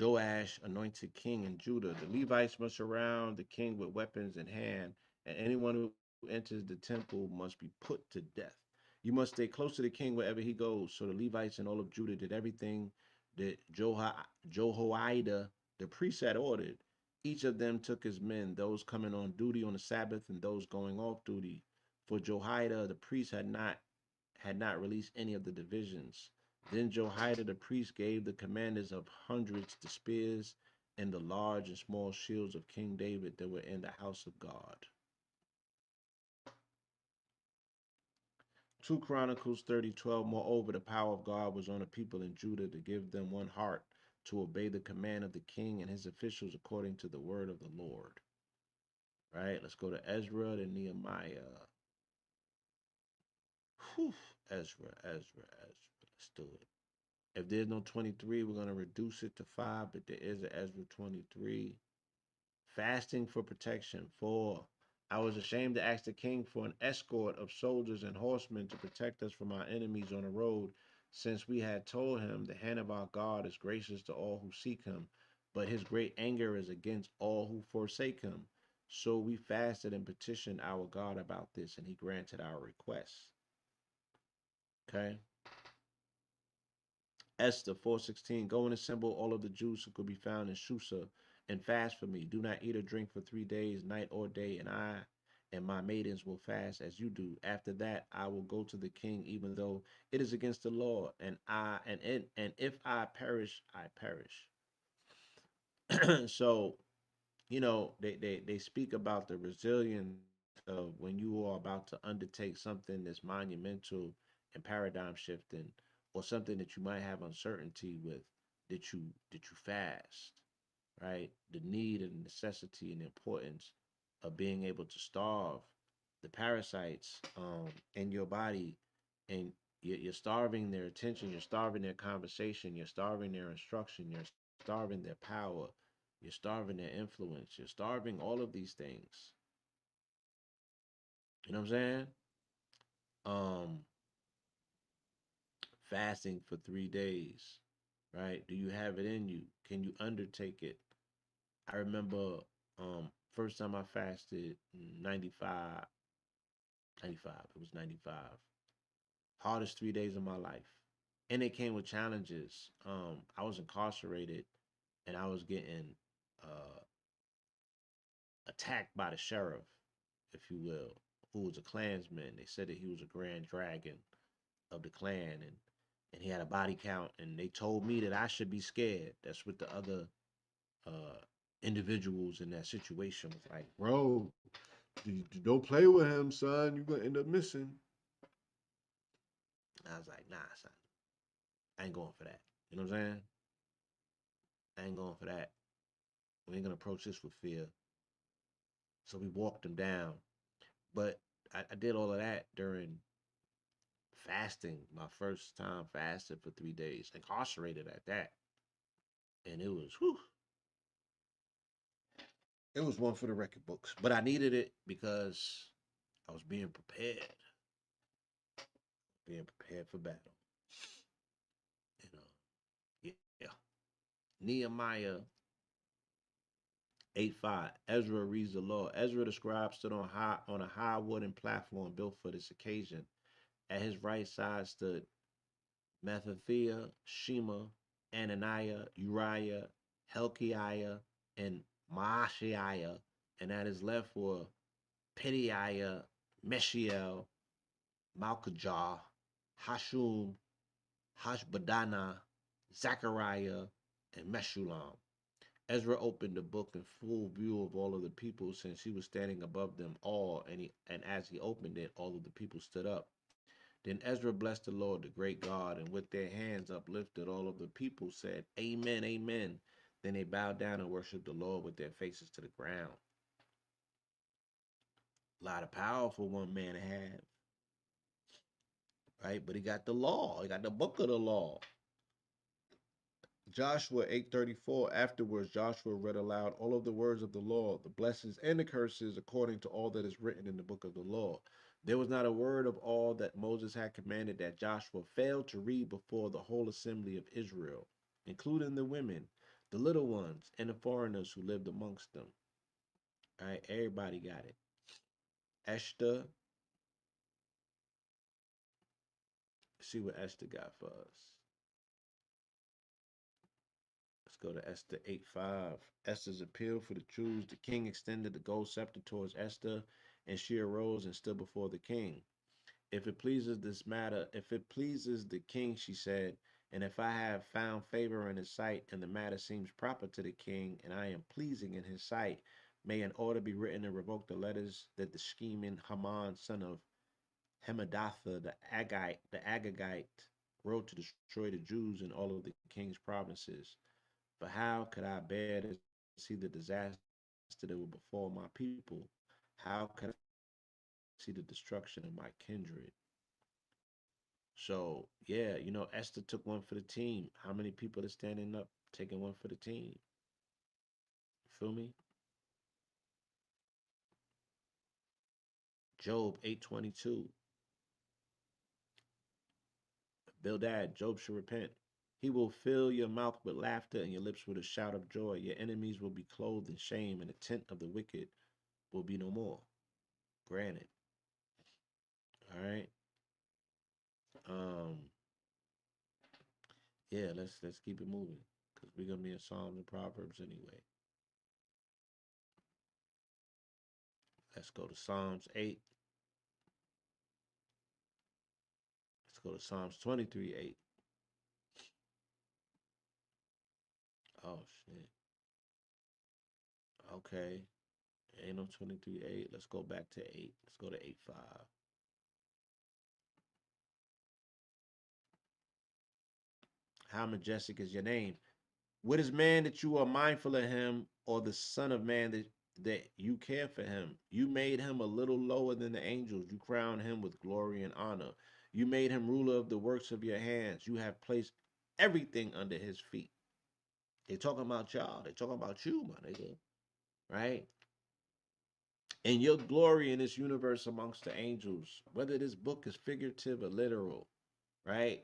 Joash anointed king in Judah. The Levites must surround the king with weapons in hand, and anyone who enters the temple must be put to death. You must stay close to the king wherever he goes. So the Levites and all of Judah did everything that Jehoiada, the priest, had ordered. Each of them took his men, those coming on duty on the Sabbath and those going off duty. For Jehoiada, the priest, had not released any of the divisions. Then Jehoiada the priest gave the commanders of hundreds the spears and the large and small shields of King David that were in the house of God. 2 Chronicles 30:12. Moreover, the power of God was on the people in Judah to give them one heart to obey the command of the king and his officials according to the word of the Lord. Right? Let's go to Ezra and Nehemiah. Whew. Ezra. Let's do it. If there's no 23, we're going to reduce it to 5, but there is an Ezra 23. Fasting for protection. 4. I was ashamed to ask the king for an escort of soldiers and horsemen to protect us from our enemies on the road, since we had told him the hand of our God is gracious to all who seek him, but his great anger is against all who forsake him. So we fasted and petitioned our God about this, and he granted our requests. Okay. Esther 4:16. Go and assemble all of the Jews who could be found in Susa and fast for me. Do not eat or drink for 3 days, night or day, and I and my maidens will fast as you do. After that, I will go to the king, even though it is against the law, and if I perish, I perish. So they speak about the resilience of when you are about to undertake something that's monumental and paradigm shifting, or something that you might have uncertainty with, that you fast, right? The need and necessity and importance of being able to starve the parasites in your body, and you're starving their attention, you're starving their conversation, you're starving their instruction, you're starving their power, you're starving their influence, you're starving all of these things. You know what I'm saying? Um, Fasting for 3 days, right? Do you have it in you? Can you undertake it? I remember first time I fasted 95, 95. It was 95. Hardest 3 days of my life. And it came with challenges. I was incarcerated and I was getting uh, attacked by the sheriff, if you will, who was a Klansman. They said that he was a grand dragon of the Klan, and he had a body count, and they told me that I should be scared. That's what the other uh, individuals in that situation was like, bro, don't play with him, son. You're gonna end up missing. I was like, nah, son, I ain't going for that. You know what I'm saying? I ain't going for that. We ain't gonna approach this with fear. So we walked him down. But I did all of that during fasting, my first time fasting for 3 days, incarcerated at that. And it was, whew, it was one for the record books. But I needed it because I was being prepared for battle. You know, yeah. Nehemiah 8:5. Ezra reads the law. Ezra the scribe stood on a high wooden platform built for this occasion. At his right side stood Mattathiah, Shema, Ananiah, Uriah, Helkiah, and Maashiah. And at his left were Pedaiah, Meshiel, Malkijah, Hashum, Hashbadana, Zechariah, and Meshulam. Ezra opened the book in full view of all of the people, since he was standing above them all, and as he opened it, all of the people stood up. Then Ezra blessed the Lord, the great God, and with their hands uplifted, all of the people said, Amen, Amen. Then they bowed down and worshiped the Lord with their faces to the ground. A lot of power for one man to have, right? But he got the law, he got the book of the law. Joshua 8:34. Afterwards, Joshua read aloud all of the words of the law, the blessings and the curses, according to all that is written in the book of the law. There was not a word of all that Moses had commanded that Joshua failed to read before the whole assembly of Israel, including the women, the little ones, and the foreigners who lived amongst them. All right, everybody got it. Esther, see what Esther got for us. Let's go to Esther 8:5. Esther's appeal for the Jews. The king extended the gold scepter towards Esther, and she arose and stood before the king. If it pleases the king, she said, and if I have found favor in his sight, and the matter seems proper to the king, and I am pleasing in his sight, may an order be written and revoke the letters that the scheming Haman, son of Hamadatha the Agagite, wrote to destroy the Jews in all of the king's provinces. For how could I bear to see the disaster that will befall my people? How could I see the destruction of my kindred? So, yeah, Esther took one for the team. How many people are standing up, taking one for the team? You feel me? Job 8:22. Bildad, Job should repent. He will fill your mouth with laughter and your lips with a shout of joy. Your enemies will be clothed in shame, and the tent of the wicked will be no more. Granted. All right. Um, yeah, let's keep it moving. Because we're gonna be in Psalms and Proverbs anyway. Let's go to Psalms 8. Let's go to Psalms 23:8. Oh shit. Okay. Ain't no 23:8. Let's go back to 8. Let's go to 8:5. How majestic is your name? What is man that you are mindful of him, or the Son of Man that that you care for him. You made him a little lower than the angels. You crowned him with glory and honor. You made him ruler of the works of your hands. You have placed everything under his feet. They talking about y'all. They talking about you, my nigga. Right? And your glory in this universe amongst the angels, whether this book is figurative or literal, right?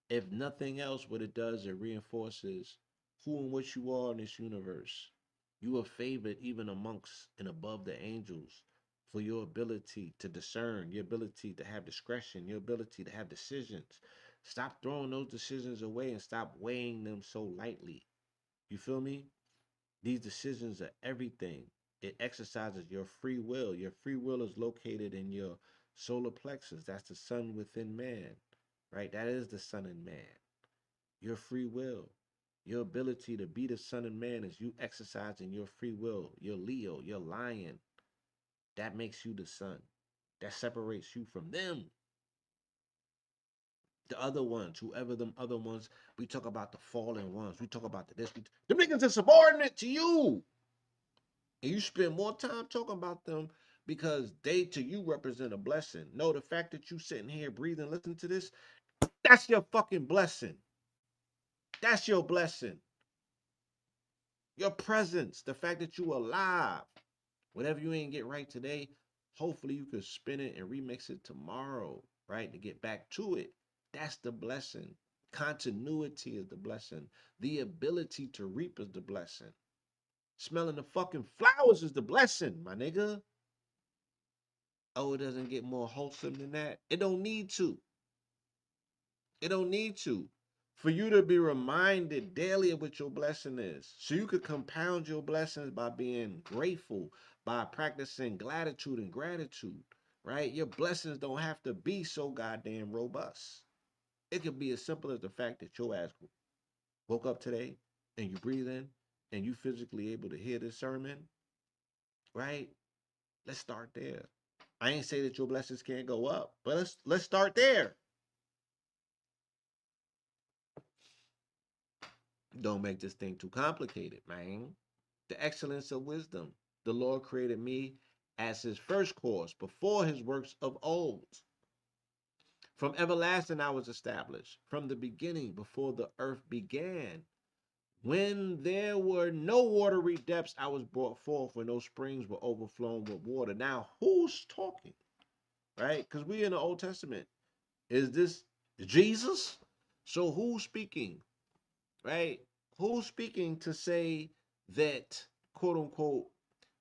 If nothing else, what it does, it reinforces who and what you are in this universe. You are favored even amongst and above the angels for your ability to discern, your ability to have discretion, your ability to have decisions. Stop throwing those decisions away and stop weighing them so lightly. You feel me? These decisions are everything. It exercises your free will. Your free will is located in your solar plexus. That's the sun within man, right? That is the sun in man. Your free will. Your ability to be the son in man is you exercising your free will. Your Leo, your lion. That makes you the sun. That separates you from them. The other ones, whoever them other ones, we talk about the fallen ones. We talk about the this. Them niggas are subordinate to you. And you spend more time talking about them because they to you represent a blessing. No, the fact that you sitting here breathing, listening to this, that's your fucking blessing. That's your blessing. Your presence, the fact that you alive. Whatever you ain't get right today, hopefully you could spin it and remix it tomorrow, right? To get back to it. That's the blessing. Continuity is the blessing. The ability to reap is the blessing. Smelling the fucking flowers is the blessing, my nigga. Oh, it doesn't get more wholesome than that. It don't need to. It don't need to. For you to be reminded daily of what your blessing is. So you could compound your blessings by being grateful, by practicing gratitude and gratitude, right? Your blessings don't have to be so goddamn robust. It could be as simple as the fact that your ass woke up today and you breathe in and you physically able to hear this sermon, right? Let's start there. I ain't say that your blessings can't go up, but let's start there. Don't make this thing too complicated, man. The excellence of wisdom. The Lord created me as his first cause before his works of old. From everlasting I was established, from the beginning, before the earth began. When there were no watery depths, I was brought forth when those springs were overflowing with water. Now, who's talking? Right? Because we in the Old Testament. Is this Jesus? So who's speaking? Right? Who's speaking to say that, quote unquote,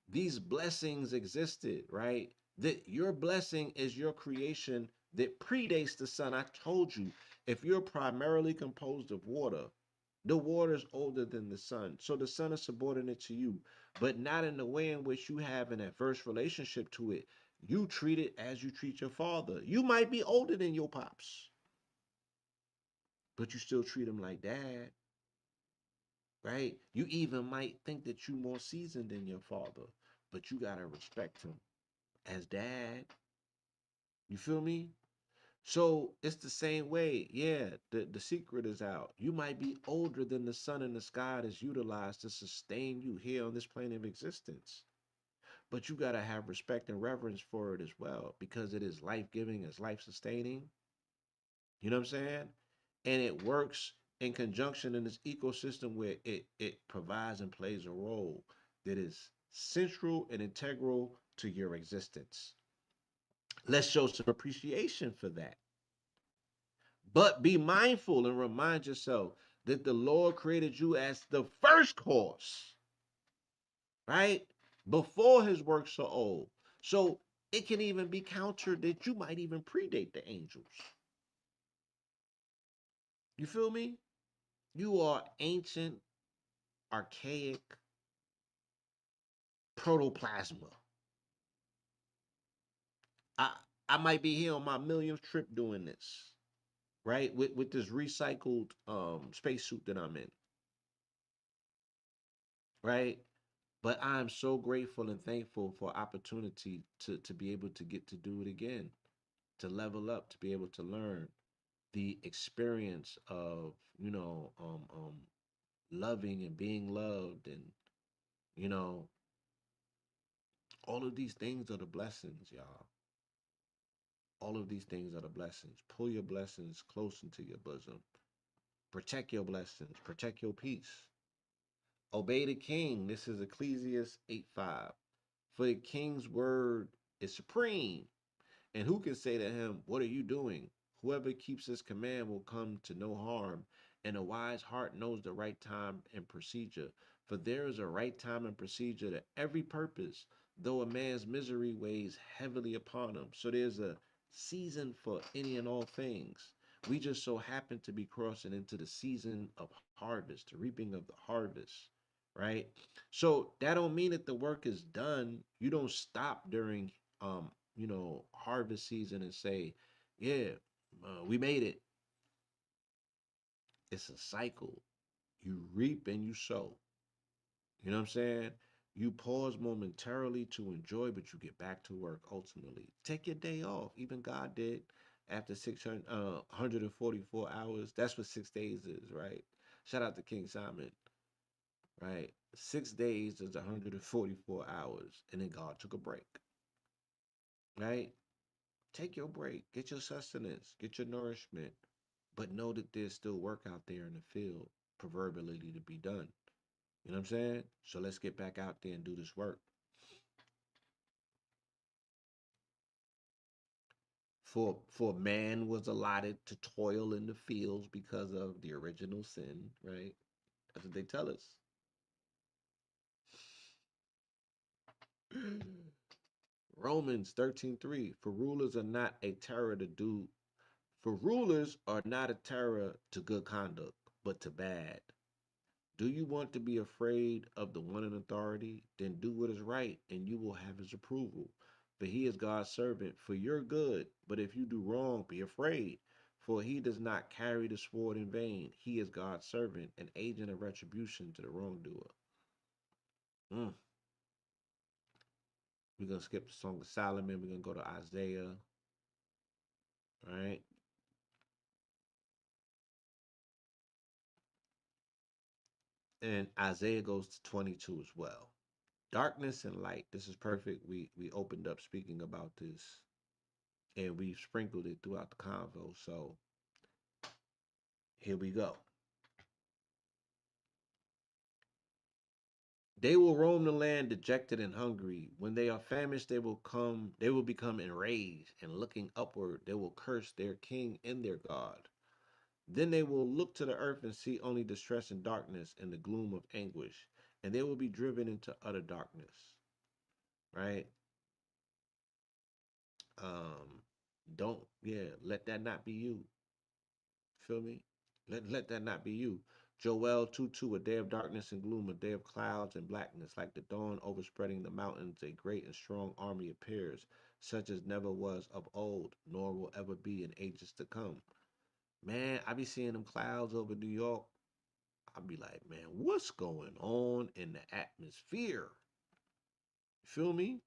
these blessings existed, right? That your blessing is your creation that predates the sun. I told you, if you're primarily composed of water, the water is older than the sun. So the sun is subordinate to you, but not in the way in which you have an adverse relationship to it. You treat it as you treat your father. You might be older than your pops, but you still treat him like dad, right? You even might think that you more seasoned than your father, but you gotta respect him as dad. You feel me? So it's the same way. Yeah, the secret is out. You might be older than the sun in the sky that's utilized to sustain you here on this plane of existence. But you gotta have respect and reverence for it as well, because it is life giving, it's life sustaining. You know what I'm saying? And it works in conjunction in this ecosystem where it provides and plays a role that is central and integral to your existence. Let's show some appreciation for that. But be mindful and remind yourself that the Lord created you as the first cause, right? Before his works are old. So it can even be countered that you might even predate the angels. You feel me? You are ancient, archaic protoplasma. I I might be here on my millionth trip doing this, right? With this recycled spacesuit that I'm in, right? But I'm so grateful and thankful for opportunity to be able to get to do it again, to level up, to be able to learn the experience of, loving and being loved and, you know, All of these things are the blessings, y'all. All of these things are the blessings. Pull your blessings close into your bosom. Protect your blessings. Protect your peace. Obey the king. This is Ecclesiastes 8:5. For the king's word is supreme. And who can say to him, what are you doing? Whoever keeps his command will come to no harm, and a wise heart knows the right time and procedure. For there is a right time and procedure to every purpose, though a man's misery weighs heavily upon him. So there's a season for any and all things. We just so happen to be crossing into the season of harvest, the reaping of the harvest, right? So that don't mean that the work is done. You don't stop during harvest season and say, yeah, we made it. It's a cycle. You reap and you sow. You know what I'm saying? You pause momentarily to enjoy, but you get back to work ultimately. Take your day off. Even God did after 144 hours. That's what 6 days is, right? Shout out to King Simon, right? 6 days is 144 hours. And then God took a break, right? Take your break, get your sustenance, get your nourishment, but know that there's still work out there in the field, proverbially to be done. You know what I'm saying? So let's get back out there and do this work. For man was allotted to toil in the fields because of the original sin, right? That's what they tell us. Romans 13:3. For rulers are not a terror to good conduct, but to bad. Do you want to be afraid of the one in authority? Then do what is right, and you will have his approval. For he is God's servant for your good. But if you do wrong, be afraid. For he does not carry the sword in vain. He is God's servant, an agent of retribution to the wrongdoer. Mm. We're going to skip the Song of Solomon. We're going to go to Isaiah. All right. And Isaiah goes to 22 as well. Darkness and light. This is perfect. We opened up speaking about this and we've sprinkled it throughout the convo. So here we go. They will roam the land dejected and hungry. When they are famished, they will become enraged, and looking upward, they will curse their king and their God. Then they will look to the earth and see only distress and darkness and the gloom of anguish, and they will be driven into utter darkness. Right? Um, don't let that not be you. Feel me? Let that not be you. Joel 2:2, a day of darkness and gloom, a day of clouds and blackness, like the dawn overspreading the mountains, a great and strong army appears, such as never was of old, nor will ever be in ages to come. Man, I be seeing them clouds over New York. I be like, man, what's going on in the atmosphere? Feel me?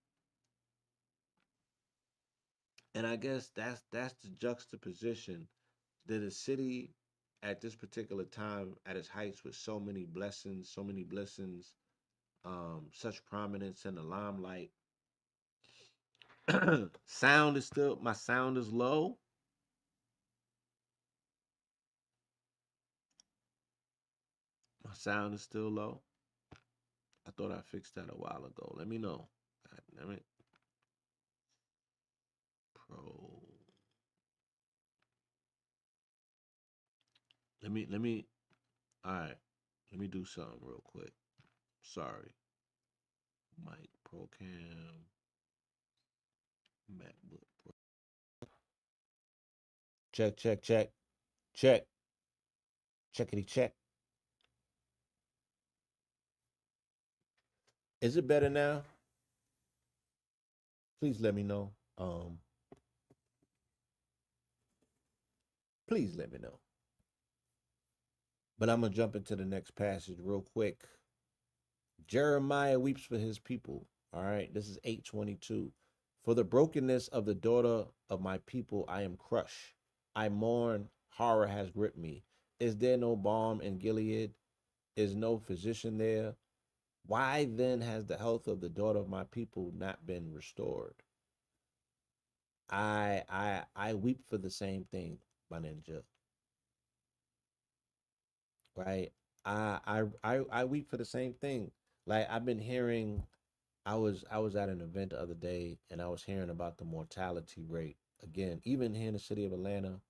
And I guess that's the juxtaposition that a city at this particular time at its heights with so many blessings, such prominence in the limelight. My sound is low. My sound is still low. I thought I fixed that a while ago. Let me know. God damn it. Pro. Let me all right. Let me do something real quick. Sorry. Mic Procam MacBook Pro. Check, check, check, check, checkity check. Is it better now? Please let me know. Please let me know. But I'm gonna jump into the next passage real quick. Jeremiah weeps for his people. All right, this is 8:22. For the brokenness of the daughter of my people, I am crushed. I mourn, horror has gripped me. Is there no balm in Gilead? Is no physician there? Why then has the health of the daughter of my people not been restored? I weep for the same thing, my ninja. Right? I weep for the same thing. Like I've been hearing, I was at an event the other day and I was hearing about the mortality rate again, even here in the city of Atlanta,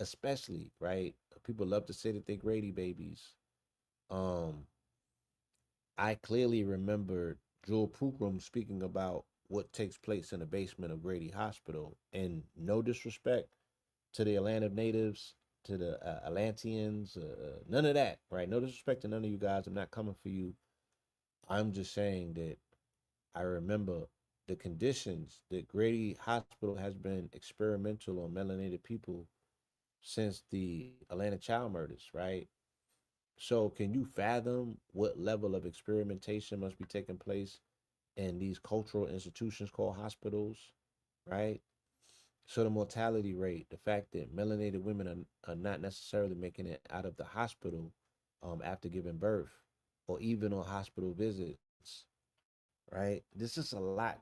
especially, right? People love to say that they're Grady babies. Um, I clearly remember Jewel Pookrum speaking about what takes place in the basement of Grady Hospital. And no disrespect to the Atlanta natives, to the Atlanteans, none of that, right? No disrespect to none of you guys. I'm not coming for you. I'm just saying that I remember the conditions that Grady Hospital has been experimental on melanated people since the Atlanta child murders, right? So, can you fathom what level of experimentation must be taking place in these cultural institutions called hospitals, right? So, the mortality rate, the fact that melanated women are not necessarily making it out of the hospital after giving birth or even on hospital visits, right? This is a lot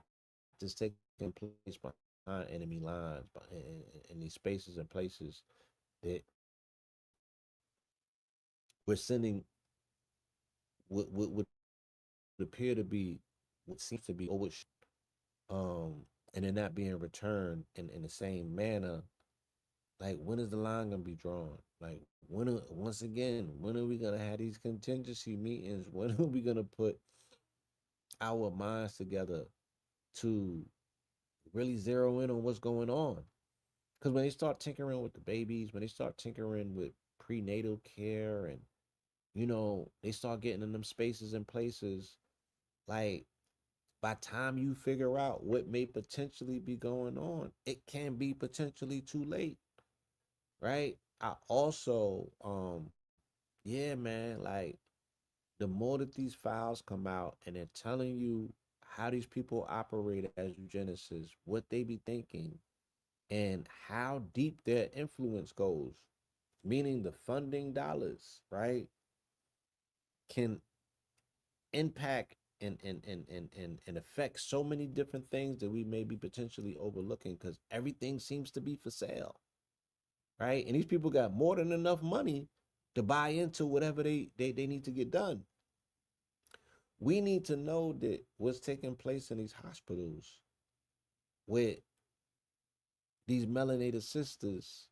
that's taking place behind enemy lines, in these spaces and places that we're sending what would appear to be what seems to be or what and they're not being returned in the same manner. Like when is the line gonna be drawn? Like once again, when are we gonna have these contingency meetings? When are we gonna put our minds together to really zero in on what's going on? Because when they start tinkering with the babies, when they start tinkering with prenatal care, and they start getting in them spaces and places, like by the time you figure out what may potentially be going on, it can be potentially too late, right? I also, yeah, man, like the more that these files come out and they're telling you how these people operate as eugenicists, what they be thinking, and how deep their influence goes, meaning the funding dollars, right, can impact and affect so many different things that we may be potentially overlooking because everything seems to be for sale, right? And these people got more than enough money to buy into whatever they need to get done. We need to know that what's taking place in these hospitals with these melanated sisters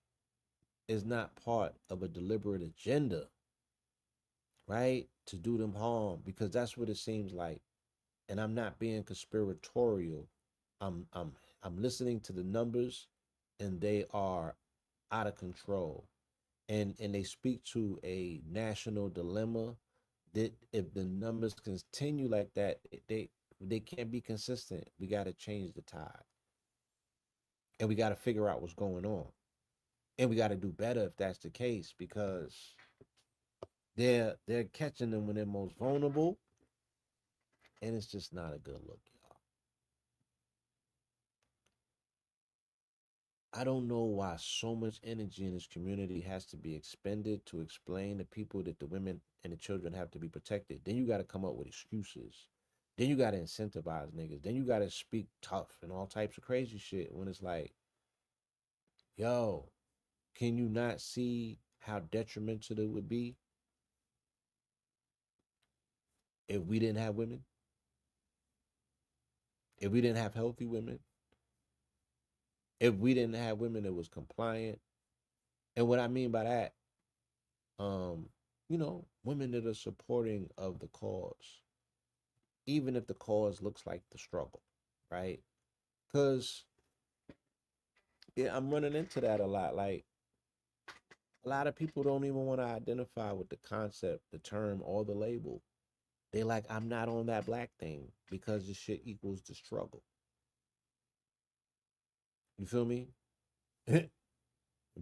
is not part of a deliberate agenda, right? To do them harm, because that's what it seems like. And I'm not being conspiratorial. I'm I'm I'm listening to the numbers and they are out of control. And they speak to a national dilemma that if the numbers continue like that, they can't be consistent. We got to change the tide. And we got to figure out what's going on. And we got to do better if that's the case because they're catching them when they're most vulnerable and it's just not a good look, y'all. I don't know why so much energy in this community has to be expended to explain to people that the women and the children have to be protected. Then you got to come up with excuses. Then you got to incentivize niggas. Then you got to speak tough and all types of crazy shit when it's like, yo, can you not see how detrimental it would be if we didn't have women? If we didn't have healthy women? If we didn't have women that was compliant? And what I mean by that, um, women that are supporting of the cause, even if the cause looks like the struggle, right? Because yeah, I'm running into that a lot. Like a lot of people don't even want to identify with the concept, the term, or the label. They like, I'm not on that black thing because the shit equals the struggle. You feel me? And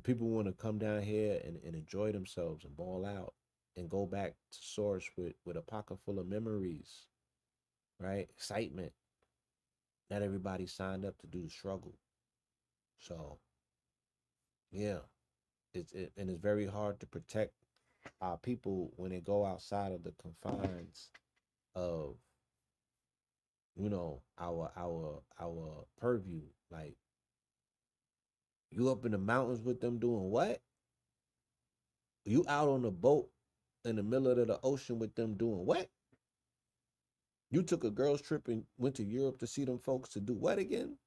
people want to come down here and enjoy themselves and ball out and go back to source with a pocket full of memories, right? Excitement. Not everybody signed up to do the struggle. So yeah, and it's very hard to protect our people when they go outside of the confines of our purview. Like, you up in the mountains with them doing what? You out on a boat in the middle of the ocean with them doing what? You took a girls trip and went to Europe to see them folks to do what again?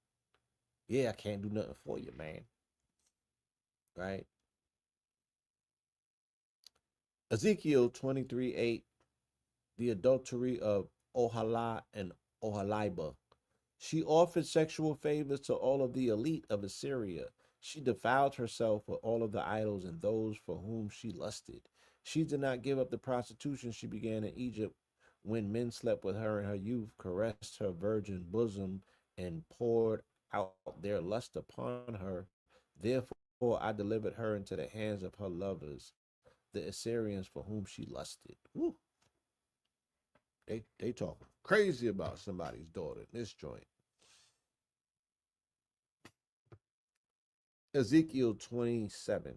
Yeah, I can't do nothing for you, man. Right? Ezekiel 23:8, the adultery of Ohala and Oholiba. She offered sexual favors to all of the elite of Assyria. She defiled herself with all of the idols and those for whom she lusted. She did not give up the prostitution she began in Egypt when men slept with her in her youth, caressed her virgin bosom, and poured out their lust upon her. Therefore, I delivered her into the hands of her lovers, the Assyrians for whom she lusted. Woo. They talk crazy about somebody's daughter in this joint. Ezekiel 27.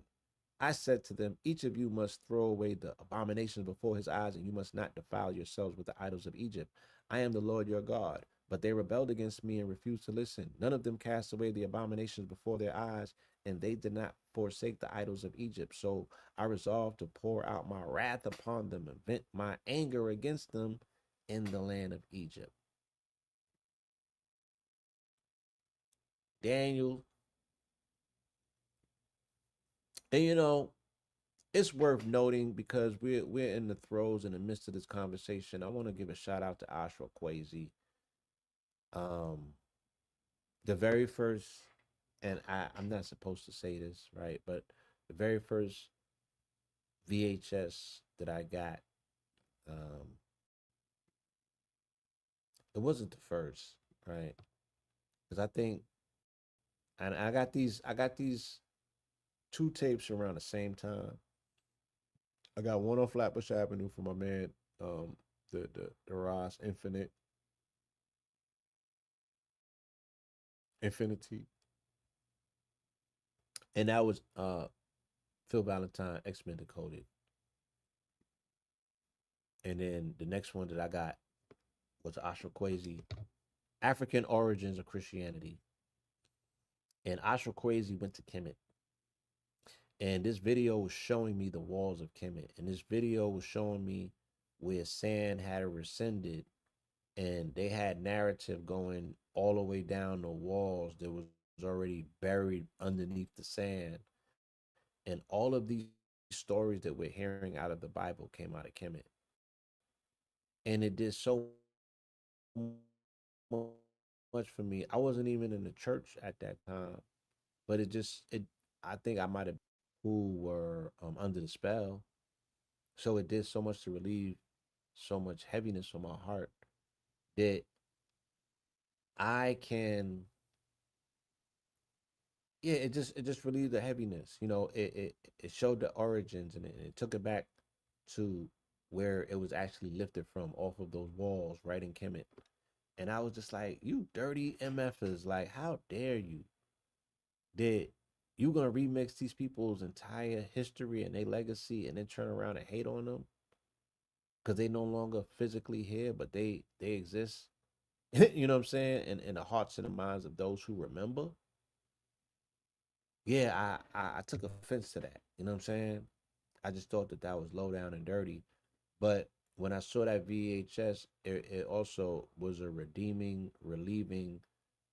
I said to them, each of you must throw away the abominations before his eyes, and you must not defile yourselves with the idols of Egypt. I am the Lord your God. But they rebelled against me and refused to listen. None of them cast away the abominations before their eyes, and they did not forsake the idols of Egypt. So I resolved to pour out my wrath upon them and vent my anger against them in the land of Egypt. Daniel, and it's worth noting because we're in the throes in the midst of this conversation. I want to give a shout out to Ashra Kwesi. Um, the very first, and I'm not supposed to say this, right? But the very first VHS that I got, um, it wasn't the first, right? Because I think, and I got these two tapes around the same time. I got one on Flatbush Avenue for my man, um, the Ross Infinity, and that was Phil Valentine, X Men Decoded. And then the next one that I got was Ashra Kwesi, African Origins of Christianity. And Ashra Kwesi went to Kemet. And this video was showing me the walls of Kemet. And this video was showing me where sand had rescinded. And they had narrative going all the way down the walls that was already buried underneath the sand. And all of these stories that we're hearing out of the Bible came out of Kemet. And it did so much for me. I wasn't even in the church at that time, but I think I might have been one of the few who were under the spell. So it did so much to relieve so much heaviness from my heart that I can, yeah, it just relieved the heaviness. It showed the origins, and it took it back to where it was actually lifted from, off of those walls right in Kemet. And I was just like, you dirty MFers, like, how dare you? Did you gonna remix these people's entire history and their legacy and then turn around and hate on them because they no longer physically here, but they exist. You know what I'm saying? In the hearts and the minds of those who remember. Yeah, I took offense to that. You know what I'm saying? I just thought that that was low down and dirty. But when I saw that VHS, it also was a redeeming, relieving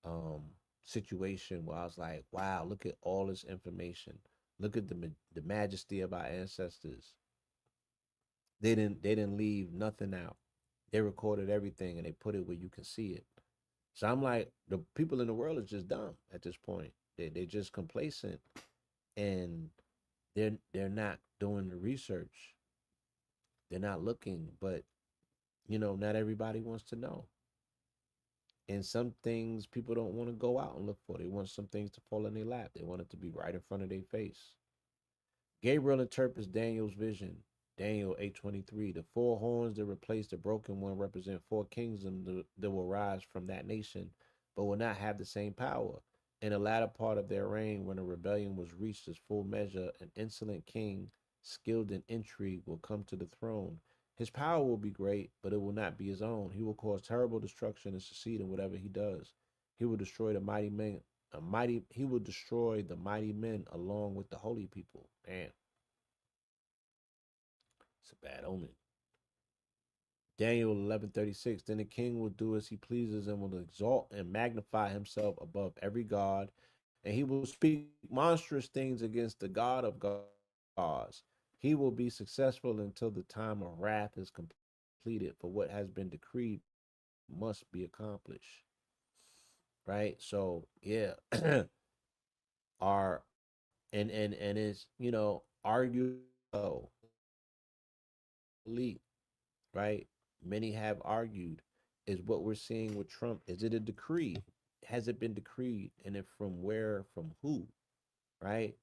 um, situation where I was like, wow, look at all this information. Look at the majesty of our ancestors. They didn't leave nothing out. They recorded everything and they put it where you can see it. So I'm like, the people in the world is just dumb at this point. They're just complacent, and they're not doing the research. They're not looking, but not everybody wants to know. And some things people don't want to go out and look for. They want some things to fall in their lap. They want it to be right in front of their face. Gabriel interprets Daniel's vision. Daniel 8:23. The four horns that replace the broken one represent four kingdoms that will rise from that nation, but will not have the same power. In the latter part of their reign, when a rebellion was reached its full measure, an insolent king, skilled in intrigue, will come to the throne. His power will be great, but it will not be his own. He will cause terrible destruction and succeed in whatever he does. He will destroy the mighty men, he will destroy the mighty men along with the holy people. Man, it's a bad omen. Daniel 11:36. Then the king will do as he pleases and will exalt and magnify himself above every god, and he will speak monstrous things against the God of gods. He will be successful until the time of wrath is completed, for what has been decreed must be accomplished. Right? So yeah, are and it's arguably, right? Many have argued, is what we're seeing with Trump. Is it a decree? Has it been decreed? And if from where, from who? Right?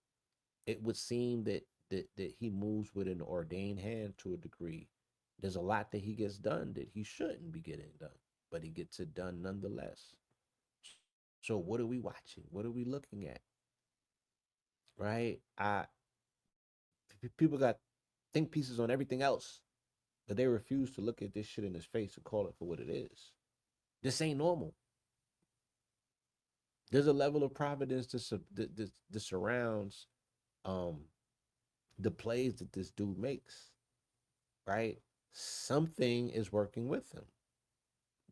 It would seem that he moves with an ordained hand to a degree. There's a lot that he gets done that he shouldn't be getting done, but he gets it done nonetheless. So what are we watching? What are we looking at? Right? People got think pieces on everything else, but they refuse to look at this shit in his face and call it for what it is. This ain't normal. There's a level of providence that surrounds um the plays that this dude makes, right? Something is working with him.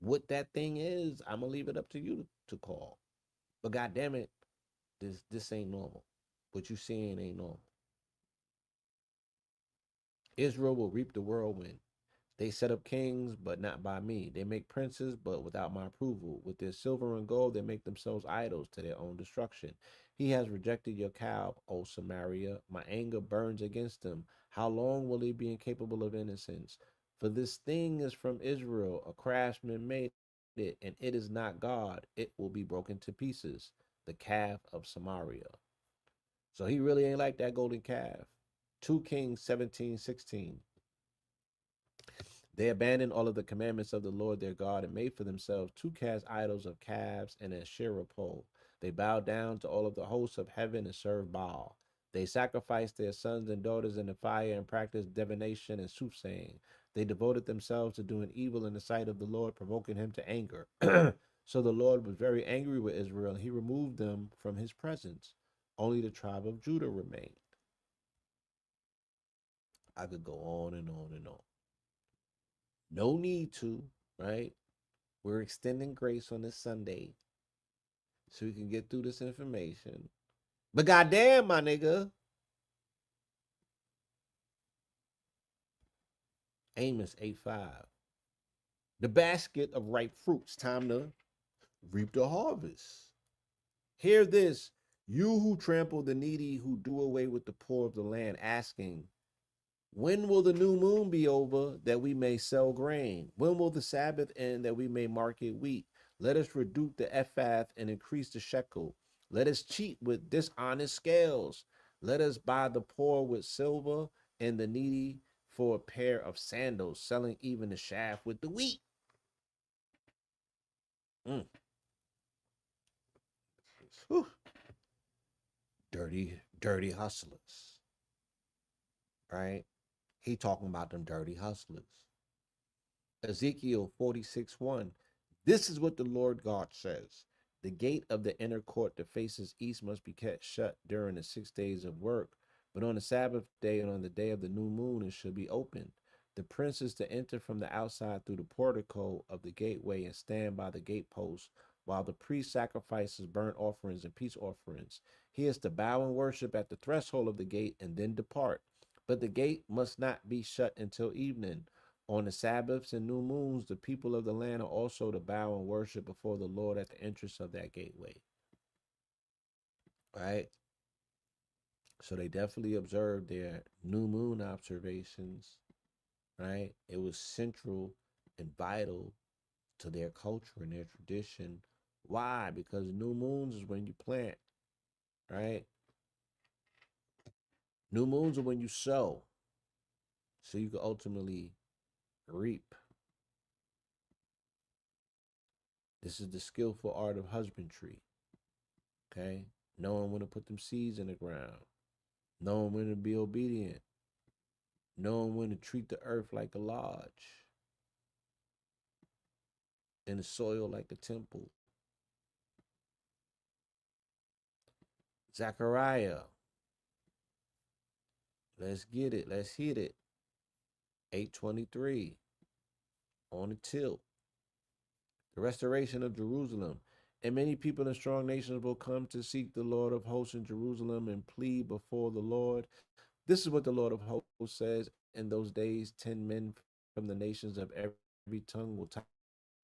What that thing is, I'm gonna leave it up to you to call. But god damn it, this ain't normal. What you seeing ain't normal. Israel will reap the whirlwind. They set up kings, but not by me. They make princes, but without my approval. With their silver and gold, they make themselves idols to their own destruction. He has rejected your cow, O Samaria. My anger burns against them. How long will he be incapable of innocence? For this thing is from Israel. A craftsman made it, and it is not God. It will be broken to pieces. The calf of Samaria. So he really ain't like that golden calf. 2 Kings 17:16. They abandoned all of the commandments of the Lord their God and made for themselves two cast idols of calves and a Asherah pole. They bowed down to all of the hosts of heaven and served Baal. They sacrificed their sons and daughters in the fire and practiced divination and soothsaying. They devoted themselves to doing evil in the sight of the Lord, provoking him to anger. So the Lord was very angry with Israel, and he removed them from his presence. Only the tribe of Judah remained. I could go on and on and on. No need to, right? We're extending grace on this Sunday so we can get through this information. But goddamn, my nigga, Amos 8:5. The basket of ripe fruits, time to reap the harvest. Hear this, you who trample the needy, who do away with the poor of the land, asking, when will the new moon be over that we may sell grain? When will the Sabbath end that we may market wheat? Let us reduce the ephah and increase the shekel. Let us cheat with dishonest scales. Let us buy the poor with silver and the needy for a pair of sandals, selling even the shaft with the wheat. Mm. Whew. Dirty, dirty hustlers, right? He talking about them dirty hustlers. Ezekiel 46:1. This is what the Lord God says. The gate of the inner court that faces east must be kept shut during the 6 days of work, but on the Sabbath day and on the day of the new moon it should be opened. The prince is to enter from the outside through the portico of the gateway and stand by the gatepost while the priest sacrifices burnt offerings and peace offerings. He is to bow and worship at the threshold of the gate and then depart. But the gate must not be shut until evening. On the Sabbaths and new moons, the people of the land are also to bow and worship before the Lord at the entrance of that gateway. Right? So they definitely observed their new moon observations. Right? It was central and vital to their culture and their tradition. Why? Because new moons is when you plant. Right? New moons are when you sow. So you can ultimately reap. This is the skillful art of husbandry. Okay? Knowing when to put them seeds in the ground, knowing when to be obedient, knowing when to treat the earth like a lodge and the soil like a temple. Zechariah, let's get it, let's hit it. 823 on the tilt. The restoration of Jerusalem. And many people and strong nations will come to seek the Lord of hosts in Jerusalem and plead before the Lord. This is what the Lord of hosts says. In those days, 10 men from the nations of every tongue will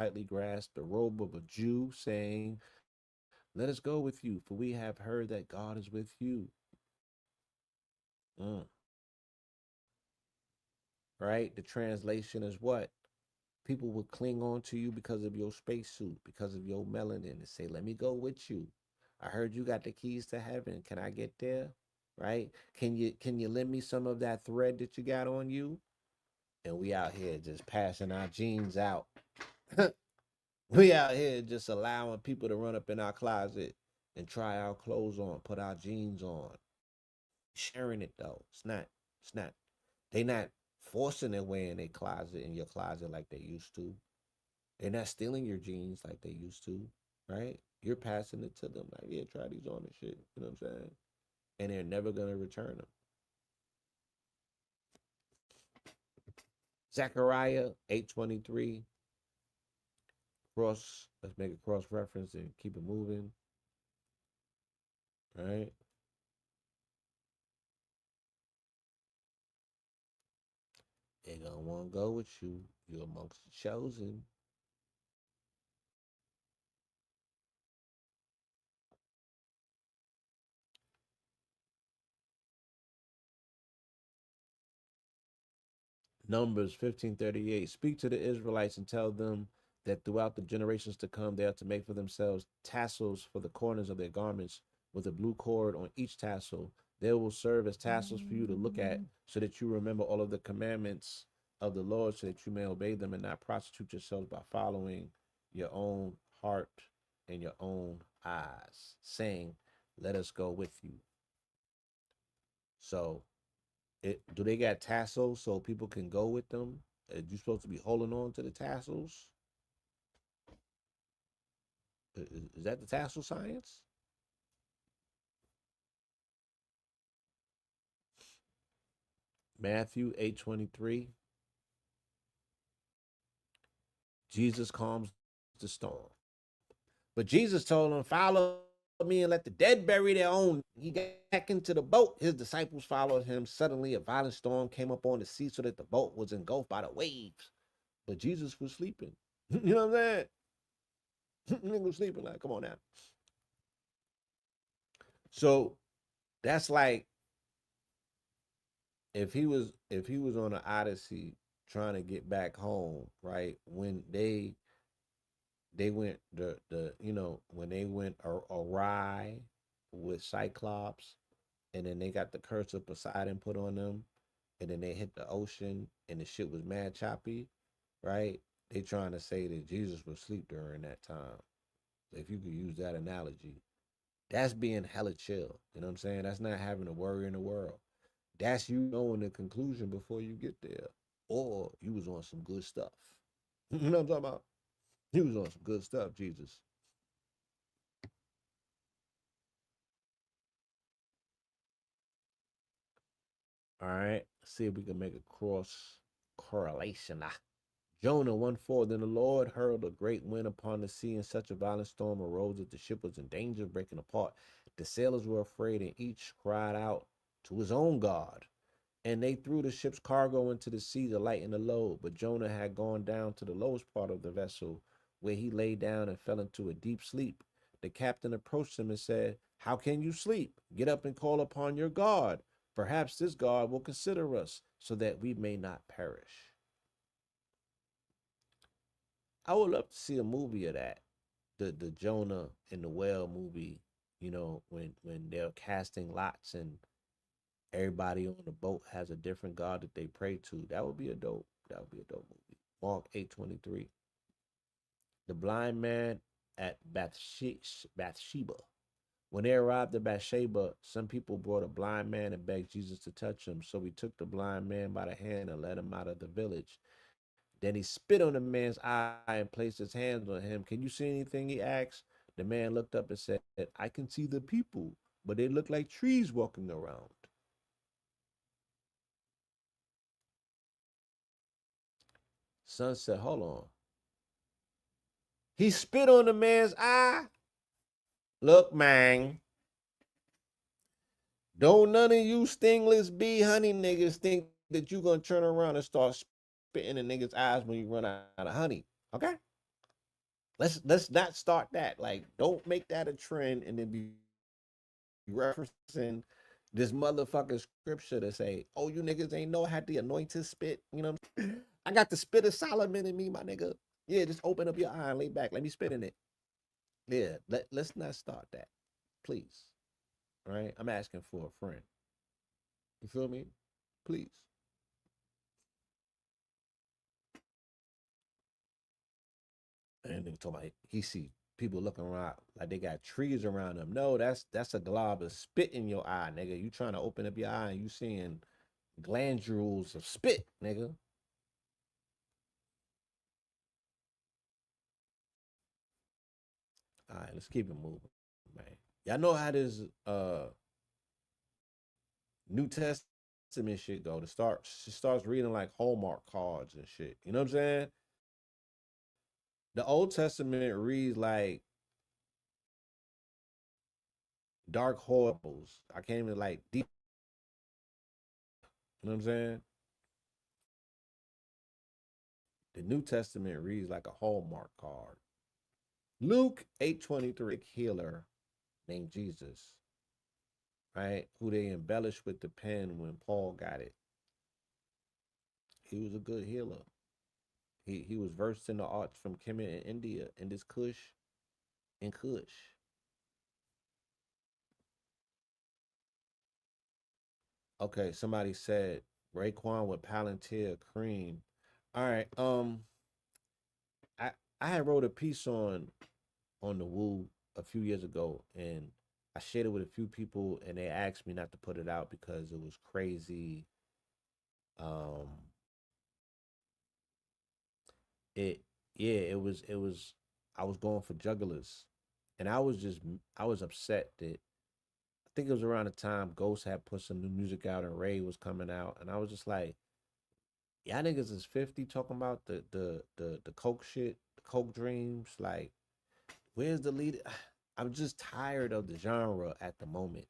tightly grasp the robe of a Jew, saying, let us go with you, for we have heard that God is with you. Mm. Right? The translation is what? People will cling on to you because of your spacesuit, because of your melanin, and say, let me go with you. I heard you got the keys to heaven. Can I get there? Right? Can you lend me some of that thread that you got on you? And we out here just passing our jeans out. We out here just allowing people to run up in our closet and try our clothes on, put our jeans on. Sharing it though. It's not they not forcing their way in their closet in your closet like they used to. They're not stealing your jeans like they used to, right? You're passing it to them like, yeah, try these on and shit. You know what I'm saying? And they're never gonna return them. Zechariah 8:23 cross. Let's make a cross reference and keep it moving. Right? They gonna want to go with you. You're amongst the chosen. Numbers 15:38. Speak to the Israelites and tell them that throughout the generations to come, they are to make for themselves tassels for the corners of their garments with a blue cord on each tassel. They will serve as tassels for you to look at so that you remember all of the commandments of the Lord so that you may obey them and not prostitute yourselves by following your own heart and your own eyes, saying, let us go with you. So do they got tassels so people can go with them? You supposed to be holding on to the tassels? Is that the tassel science? Matthew 8:23. Jesus calms the storm. But Jesus told him, follow me and let the dead bury their own. He got back into the boat. His disciples followed him. Suddenly, a violent storm came up on the sea so that the boat was engulfed by the waves. But Jesus was sleeping. You know what I'm saying? Nigga was sleeping. Like, come on now. So that's like if he was on an odyssey trying to get back home, right? When they went the when they went awry with Cyclops, and then they got the curse of Poseidon put on them, and then they hit the ocean, and the shit was mad choppy, right? They trying to say that Jesus was asleep during that time. If you could use that analogy, that's being hella chill. You know what I'm saying? That's not having a worry in the world. That's you knowing the conclusion before you get there. Or you was on some good stuff. You know what I'm talking about? He was on some good stuff, Jesus. All right. See if we can make a cross correlation. Jonah 1:4. Then the Lord hurled a great wind upon the sea, and such a violent storm arose that the ship was in danger of breaking apart. The sailors were afraid, and each cried out to his own God. And they threw the ship's cargo into the sea to lighten the load. But Jonah had gone down to the lowest part of the vessel, where he lay down and fell into a deep sleep. The captain approached him and said, how can you sleep? Get up and call upon your God. Perhaps this God will consider us, so that we may not perish. I would love to see a movie of that. The Jonah and the whale movie, when they're casting lots and everybody on the boat has a different God that they pray to. That would be a dope movie. Mark 8:23. The blind man at Bathsheba. When they arrived at Bathsheba, some people brought a blind man and begged Jesus to touch him. So he took the blind man by the hand and led him out of the village. Then he spit on the man's eye and placed his hands on him. Can you see anything? He asked. The man looked up and said, I can see the people, but they look like trees walking around. Son said, hold on. He spit on the man's eye. Look, man, don't none of you stingless bee honey niggas think that you gonna turn around and start spitting in niggas' eyes when you run out of honey. Okay? Let's not start that. Like, don't make that a trend and then be referencing this motherfucking scripture to say, oh, you niggas ain't know I had the anointed spit. You know what I'm saying? I got the spit of Solomon in me, my nigga. Yeah, just open up your eye and lay back. Let me spit in it. Yeah, let's not start that. Please. All right? I'm asking for a friend. You feel me? Please. And then talking about he see people looking around like they got trees around them. No, that's a glob of spit in your eye, nigga. You trying to open up your eye and you seeing glandules of spit, nigga. All right, let's keep it moving, man. Y'all know how this New Testament shit go. She starts reading like Hallmark cards and shit. You know what I'm saying? The Old Testament reads like dark horribles. I can't even like deep. You know what I'm saying? The New Testament reads like a Hallmark card. Luke 8:23, healer named Jesus, right? Who they embellished with the pen when Paul got it. He was a good healer. He was versed in the arts from Kemet in India and this Kush and Kush. Okay, somebody said Raekwon with Palantir cream. All right. I I had wrote a piece on the Woo a few years ago, and I shared it with a few people, and they asked me not to put it out because it was crazy. Um, it yeah, it was. I was going for jugglers, and I was upset that I think it was around the time Ghost had put some new music out and Ray was coming out, and I was just like, y'all niggas is 50 talking about the coke shit, the coke dreams. Like, where's the lead? I'm just tired of the genre at the moment.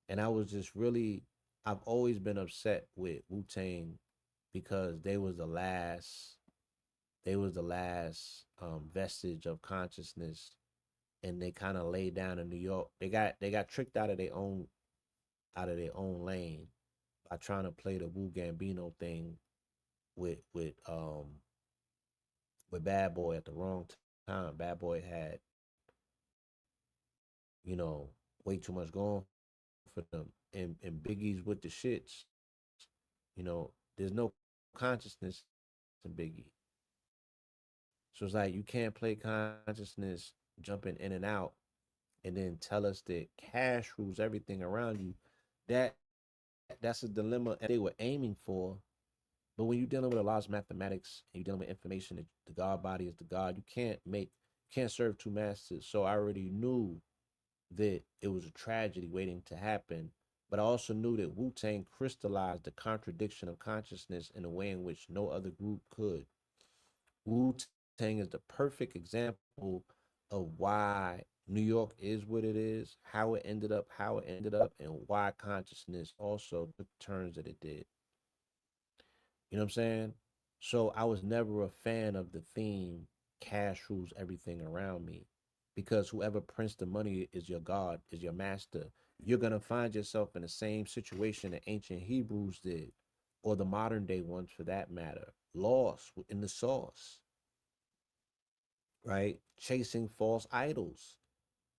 And I was just really, I've always been upset with Wu Tang because they was the last vestige of consciousness, and they kind of laid down in New York. They got tricked out of their own lane by trying to play the Wu Gambino thing with with um with Bad Boy at the wrong time. Bad Boy had, you know, way too much going for them. And Biggie's with the shits, you know, there's no consciousness in Biggie. So it's like you can't play consciousness jumping in and out and then tell us that cash rules everything around you. That's a dilemma and that's what they were aiming for. But when you're dealing with a lot of mathematics and you're dealing with information that the God body is the God, you can't serve two masters. So I already knew that it was a tragedy waiting to happen. But I also knew that Wu Tang crystallized the contradiction of consciousness in a way in which no other group could. Wu Tang is the perfect example of why New York is what it is, how it ended up, and why consciousness also took turns that it did. You know what I'm saying? So I was never a fan of the theme cash rules everything around me because whoever prints the money is your God, is your master. You're going to find yourself in the same situation the ancient Hebrews did, or the modern day ones for that matter, lost in the sauce, right? Chasing false idols.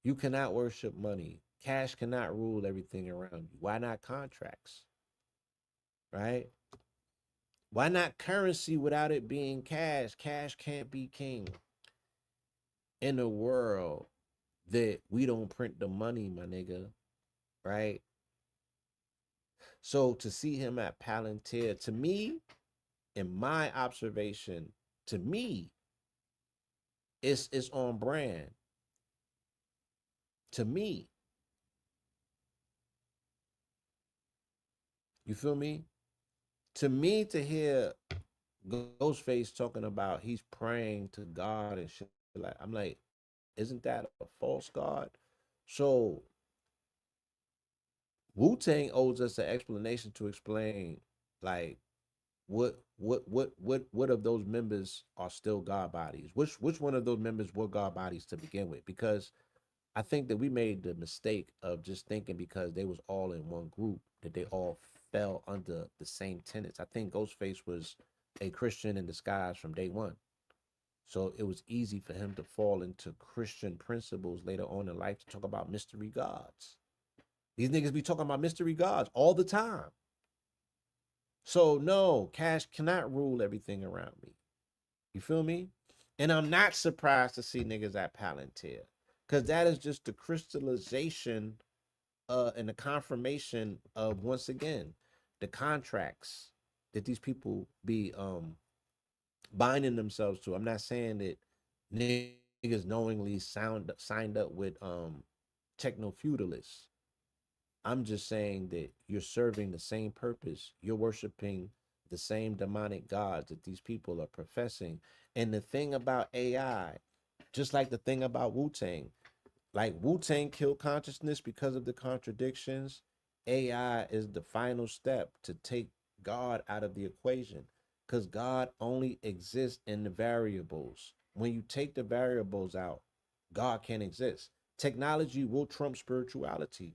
You cannot worship money. Cash cannot rule everything around you. Why not contracts, right? Why not currency without it being cash? Cash can't be king in a world. that we don't print the money, my nigga, right? So to see him at Palantir, to me, in my observation, to me, it's on brand. To me, you feel me? To me, to hear Ghostface talking about he's praying to God and shit, like I'm like, isn't that a false god? So Wu Tang owes us an explanation to explain, like, what of those members are still God bodies? Which one of those members were God bodies to begin with? Because I think that we made the mistake of just thinking because they was all in one group that they all fell under the same tenets. I think Ghostface was a Christian in disguise from day one. So it was easy for him to fall into Christian principles later on in life to talk about mystery gods. These niggas be talking about mystery gods all the time. So no, cash cannot rule everything around me. You feel me? And I'm not surprised to see niggas at Palantir. Cause that is just the crystallization and the confirmation of, once again, the contracts that these people be binding themselves to. I'm not saying that niggas knowingly signed up with techno feudalists. I'm just saying that you're serving the same purpose. You're worshiping the same demonic gods that these people are professing. And the thing about AI, just like the thing about Wu Tang, like Wu Tang killed consciousness because of the contradictions. AI is the final step to take God out of the equation because God only exists in the variables. When you take the variables out, God can't exist. Technology will trump spirituality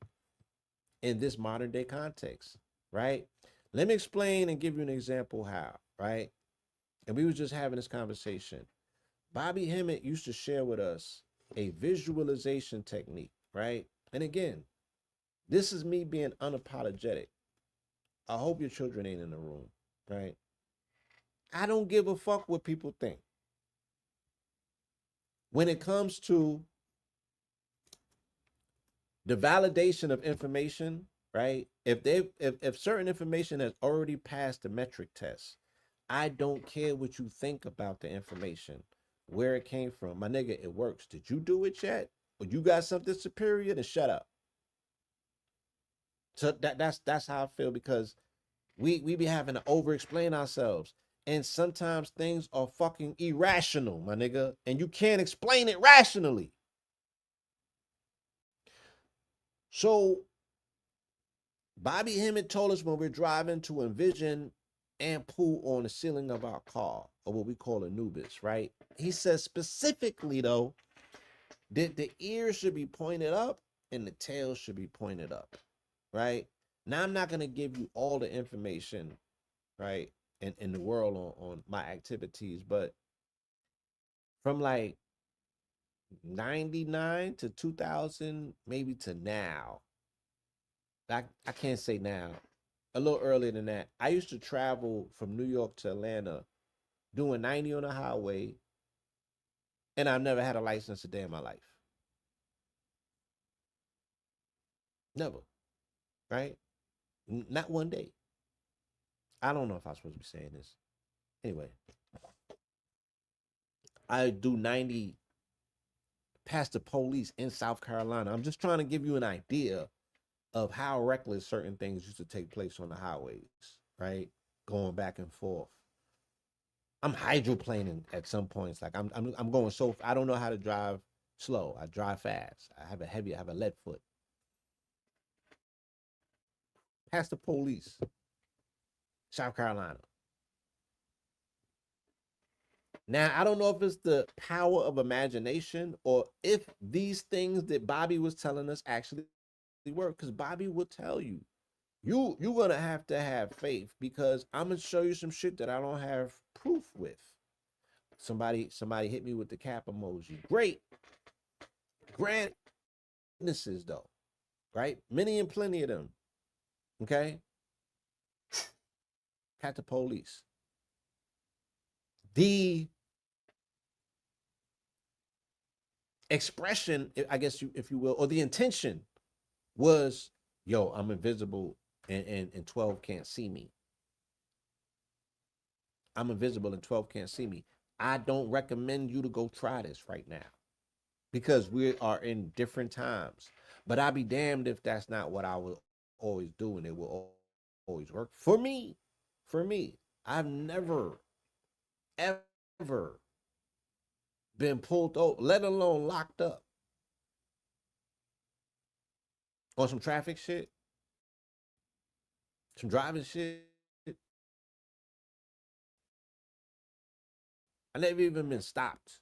in this modern day context, right? Let me explain and give you an example how, right? And we was just having this conversation. Bobby Hemmett used to share with us a visualization technique, right? And again, this is me being unapologetic. I hope your children ain't in the room, right? I don't give a fuck what people think. When it comes to the validation of information, right? If certain information has already passed the metric test, I don't care what you think about the information, where it came from. My nigga, it works. Did you do it yet? Or you got something superior? Then shut up. So that's how I feel because we be having to over explain ourselves. And sometimes things are fucking irrational, my nigga. And you can't explain it rationally. So Bobby Hemmett told us when we're driving to envision and poo on the ceiling of our car, or what we call Anubis, right? He says specifically though that the ears should be pointed up and the tail should be pointed up, right? Now I'm not gonna give you all the information, right, in the world on my activities, but from like 99 to 2000, maybe to now, I can't say now, a little earlier than that. I used to travel from New York to Atlanta doing 90 on the highway, and I've never had a license a day in my life. Never, right? Not one day. I don't know if I'm supposed to be saying this. Anyway, I do 90 past the police in South Carolina. I'm just trying to give you an idea of how reckless certain things used to take place on the highways, right? Going back and forth. I'm hydroplaning at some points. Like I'm going so I don't know how to drive slow. I drive fast. I have a lead foot. Past the police, South Carolina. Now I don't know if it's the power of imagination or if these things that Bobby was telling us actually work. Because Bobby will tell you, you're gonna have to have faith because I'm gonna show you some shit that I don't have proof with. Somebody hit me with the cap emoji. Great. Grant witnesses though, right? Many and plenty of them. Okay. Cat the police. The expression, I guess if you will, or the intention was, yo, I'm invisible and 12 can't see me. I'm invisible and 12 can't see me. I don't recommend you to go try this right now because we are in different times. But I'd be damned if that's not what I will always do and it will always work. For me, I've never, ever been pulled over, let alone locked up on some traffic shit, some driving shit. I never even been stopped,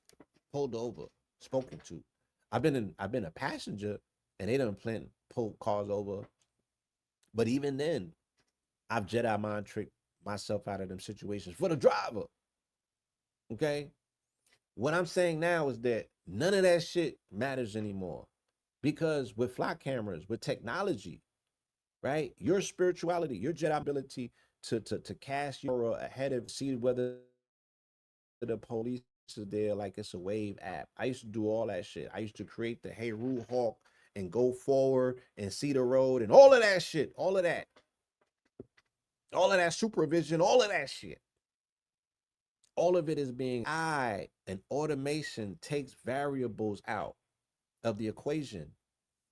pulled over, spoken to. I've been a passenger and they done pull cars over. But even then, I've Jedi mind tricked myself out of them situations for the driver. Okay. What I'm saying now is that none of that shit matters anymore. Because with fly cameras, with technology, right? Your spirituality, your Jedi ability to cast your aura ahead of see whether the police is there like it's a wave app. I used to do all that shit. I used to create the Hey Rule Hawk and go forward and see the road and all of that shit, all of that supervision, all of that shit. All of it is being and automation takes variables out of the equation.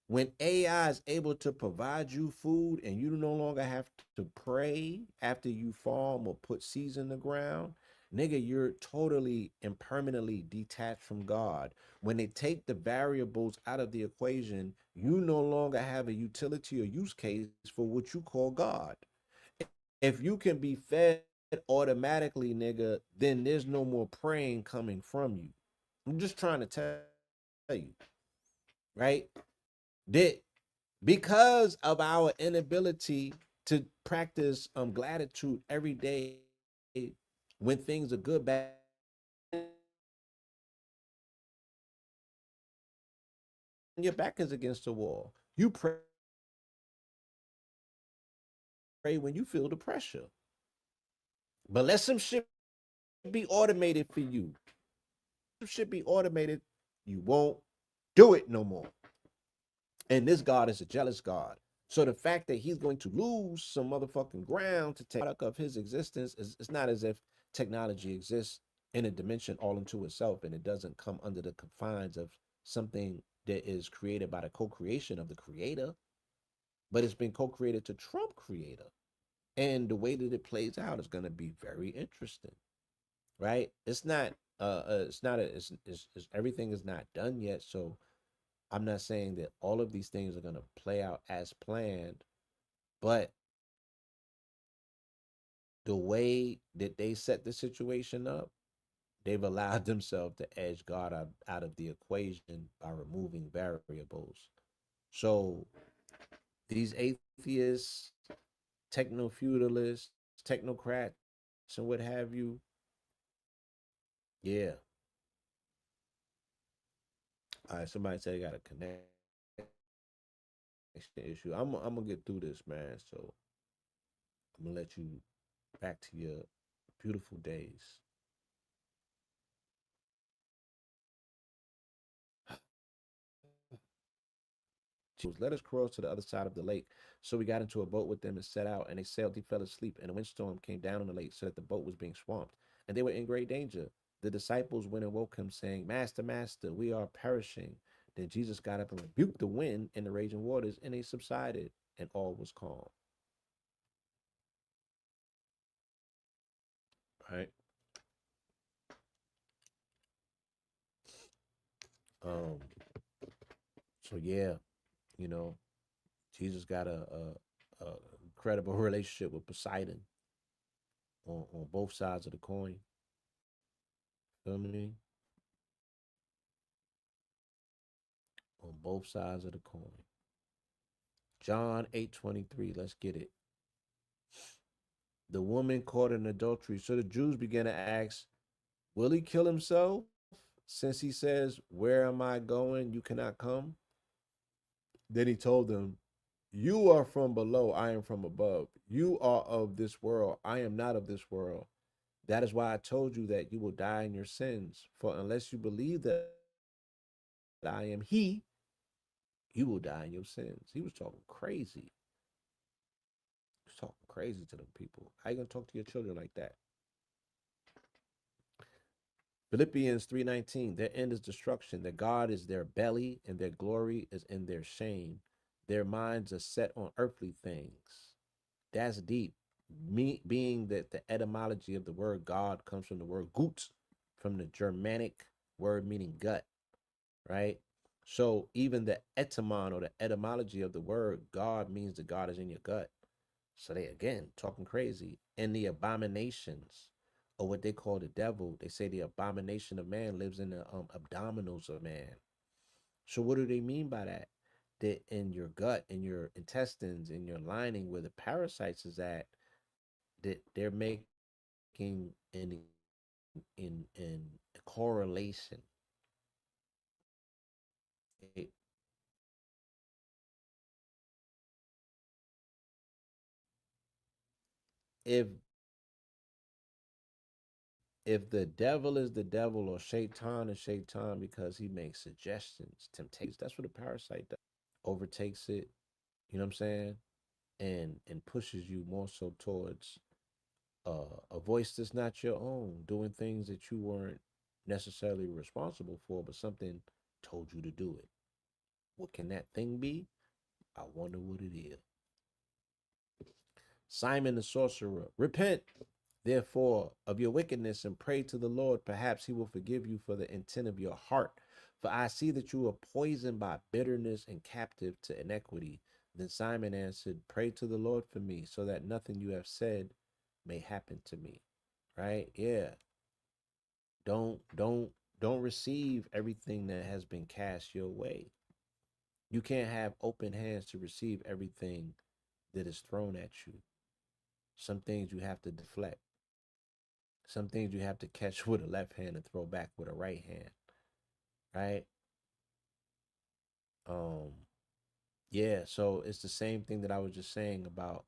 When AI is able to provide you food and you no longer have to pray after you farm or put seeds in the ground, nigga, you're totally and permanently detached from God. When they take the variables out of the equation, you no longer have a utility or use case for what you call God. If you can be fed automatically, nigga, then there's no more praying coming from you. I'm just trying to tell you, right? That because of our inability to practice gratitude every day when things are good, bad, your back is against the wall. You pray when you feel the pressure. But let some shit be automated for you. Some shit be automated, you won't do it no more. And this God is a jealous God. So the fact that he's going to lose some motherfucking ground to take product of his existence is it's not as if technology exists in a dimension all into itself and it doesn't come under the confines of something that is created by the co-creation of the creator, but it's been co-created to trump creator. And the way that it plays out is going to be very interesting, right? It's everything is not done yet. So I'm not saying that all of these things are going to play out as planned, but the way that they set the situation up, they've allowed themselves to edge God out of the equation by removing variables. So these atheists, techno feudalists, technocrats, and what have you, yeah. All right, somebody said they got a connection issue. I'm gonna get through this, man. So I'm gonna let you back to your beautiful days. Let us cross to the other side of the lake. So we got into a boat with them and set out, and they sailed. He fell asleep, and a windstorm came down on the lake so that the boat was being swamped, and they were in great danger. The disciples went and woke him, saying, Master, Master, we are perishing. Then Jesus got up and rebuked the wind and the raging waters, and they subsided, and all was calm. Right? Um, so yeah, you know, Jesus got a incredible relationship with Poseidon on both sides of the coin. Feel me? On both sides of the coin. John 8:23. Let's get it. The woman caught in adultery. So the Jews began to ask, will he kill himself? Since he says, where am I going? You cannot come. Then he told them, you are from below, I am from above. You are of this world, I am not of this world. That is why I told you that you will die in your sins. For unless you believe that I am he, you will die in your sins. He was talking crazy. He was talking crazy to them people. How you gonna talk to your children like that? Philippians 3:19, their end is destruction. Their God is their belly, and their glory is in their shame. Their minds are set on earthly things. That's deep. Me being that the etymology of the word God comes from the word gut, from the Germanic word meaning gut, right? So even the etymon or the etymology of the word God means that God is in your gut. So they again talking crazy. And the abominations, or what they call the devil, they say the abomination of man lives in the abdominals of man. So what do they mean by that? That in your gut, in your intestines, in your lining, where the parasites is at, that they're making in a correlation. It, if the devil is the devil or shaitan is shaitan because he makes suggestions, temptations, that's what a parasite does. Overtakes it, you know what I'm saying? And pushes you more so towards a voice that's not your own, doing things that you weren't necessarily responsible for, but something told you to do it. What can that thing be? I wonder what it is. Simon the sorcerer, repent, therefore, of your wickedness and pray to the Lord. Perhaps he will forgive you for the intent of your heart. For I see that you are poisoned by bitterness and captive to iniquity. Then Simon answered, pray to the Lord for me, so that nothing you have said may happen to me. Right? Yeah. Don't receive everything that has been cast your way. You can't have open hands to receive everything that is thrown at you. Some things you have to deflect. Some things you have to catch with a left hand and throw back with a right hand, right? Um, yeah, so it's the same thing that I was just saying about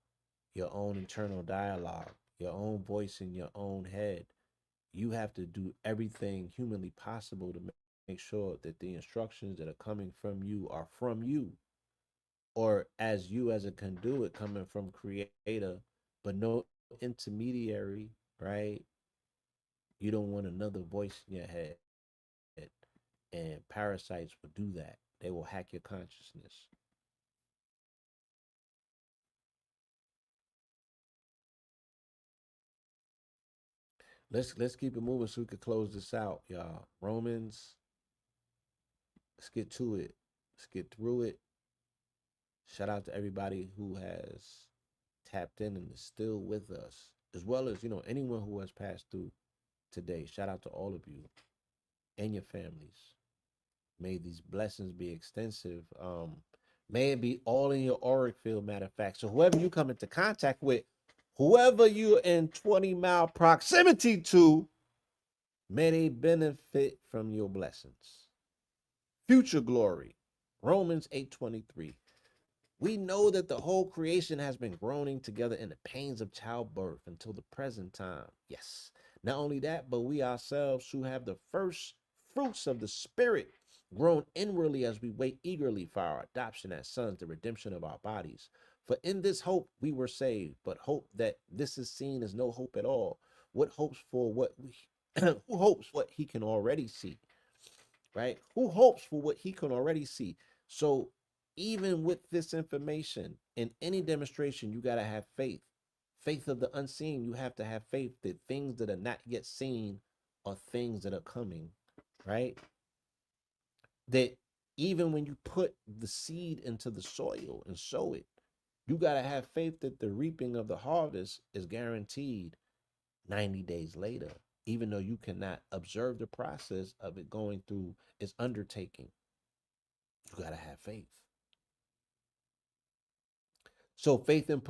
your own internal dialogue, your own voice in your own head. You have to do everything humanly possible to make sure that the instructions that are coming from you are from you, or as you as a conduit coming from creator, but no intermediary, right? You don't want another voice in your head. And parasites will do that. They will hack your consciousness. Let's keep it moving so we can close this out, y'all. Romans, let's get to it. Let's get through it. Shout out to everybody who has tapped in and is still with us, as well as anyone who has passed through today. Shout out to all of you and your families. May these blessings be extensive. May it be all in your auric field, matter of fact. So whoever you come into contact with, whoever you're in 20-mile proximity to, may they benefit from your blessings. Future glory. Romans 8:23. We know that the whole creation has been groaning together in the pains of childbirth until the present time. Yes. Not only that, but we ourselves who have the first fruits of the Spirit groan inwardly as we wait eagerly for our adoption as sons, the redemption of our bodies. For in this hope we were saved, but hope that this is seen as no hope at all. What hopes for what we who hopes what he can already see? Right? Who hopes for what he can already see? So, even with this information, in any demonstration, you got to have faith. Faith of the unseen, you have to have faith that things that are not yet seen are things that are coming, right? That even when you put the seed into the soil and sow it, you got to have faith that the reaping of the harvest is guaranteed 90 days later, even though you cannot observe the process of it going through its undertaking. You got to have faith. So faith and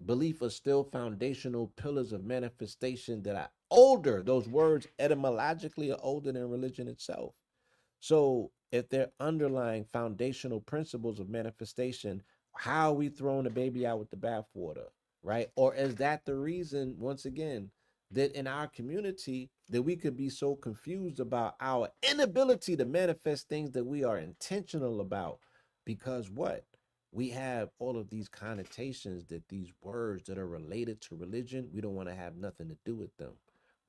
belief are still foundational pillars of manifestation that are older. Those words etymologically are older than religion itself. So if they're underlying foundational principles of manifestation, how are we throwing the baby out with the bathwater, right? Or is that the reason, once again, that in our community that we could be so confused about our inability to manifest things that we are intentional about because what we have all of these connotations that these words that are related to religion we don't want to have nothing to do with them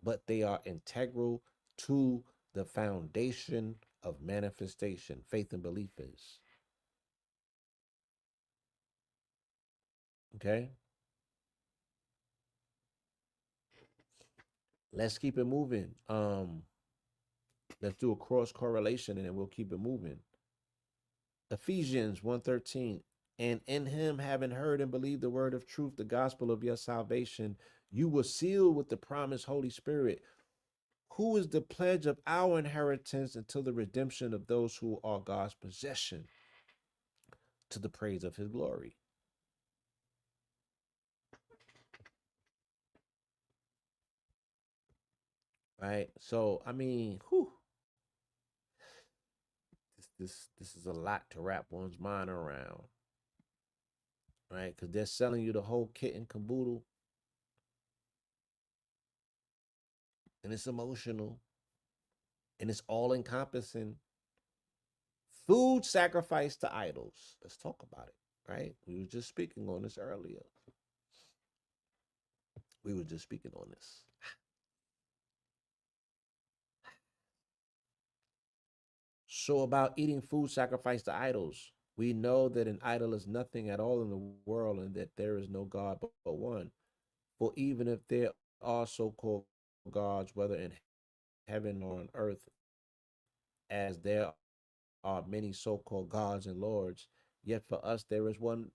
but they are integral to the foundation of manifestation faith and belief is okay. Let's keep it moving. Let's do a cross correlation and then we'll keep it moving. Ephesians 1:13. And in him, having heard and believed the word of truth, the gospel of your salvation, you were sealed with the promised Holy Spirit, who is the pledge of our inheritance until the redemption of those who are God's possession to the praise of his glory. Right? So, I mean, whew, this is a lot to wrap one's mind around, right? Because they're selling you the whole kit and caboodle, and it's emotional, and it's all encompassing. Food sacrificed to idols. Let's talk about it, right? We were just speaking on this earlier. We were just speaking on this. So about eating food sacrificed to idols, we know that an idol is nothing at all in the world and that there is no God but one. For even if there are so-called gods, whether in heaven or on earth, as there are many so-called gods and lords, yet for us there is one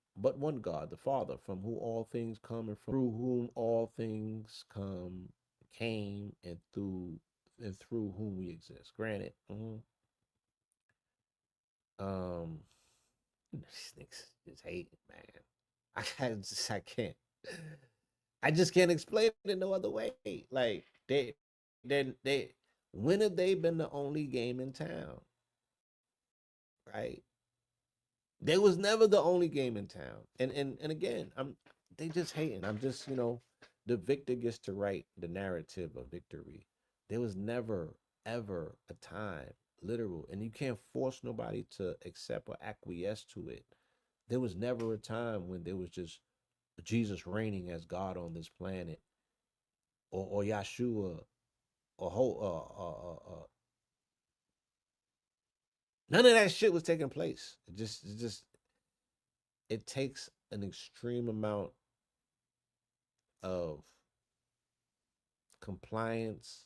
God, the Father, from whom all things come and from through whom all things came and through whom we exist. Granted, um, these niggas just hate it, man. I just can't explain it no other way. Like they when have they been the only game in town, right? They was never the only game in town. And again, they just hating. I'm just, the victor gets to write the narrative of victory. There was never ever a time, literal, and you can't force nobody to accept or acquiesce to it. There was never a time when there was just Jesus reigning as God on this planet, or Yahshua, or none of that shit was taking place. It takes an extreme amount of compliance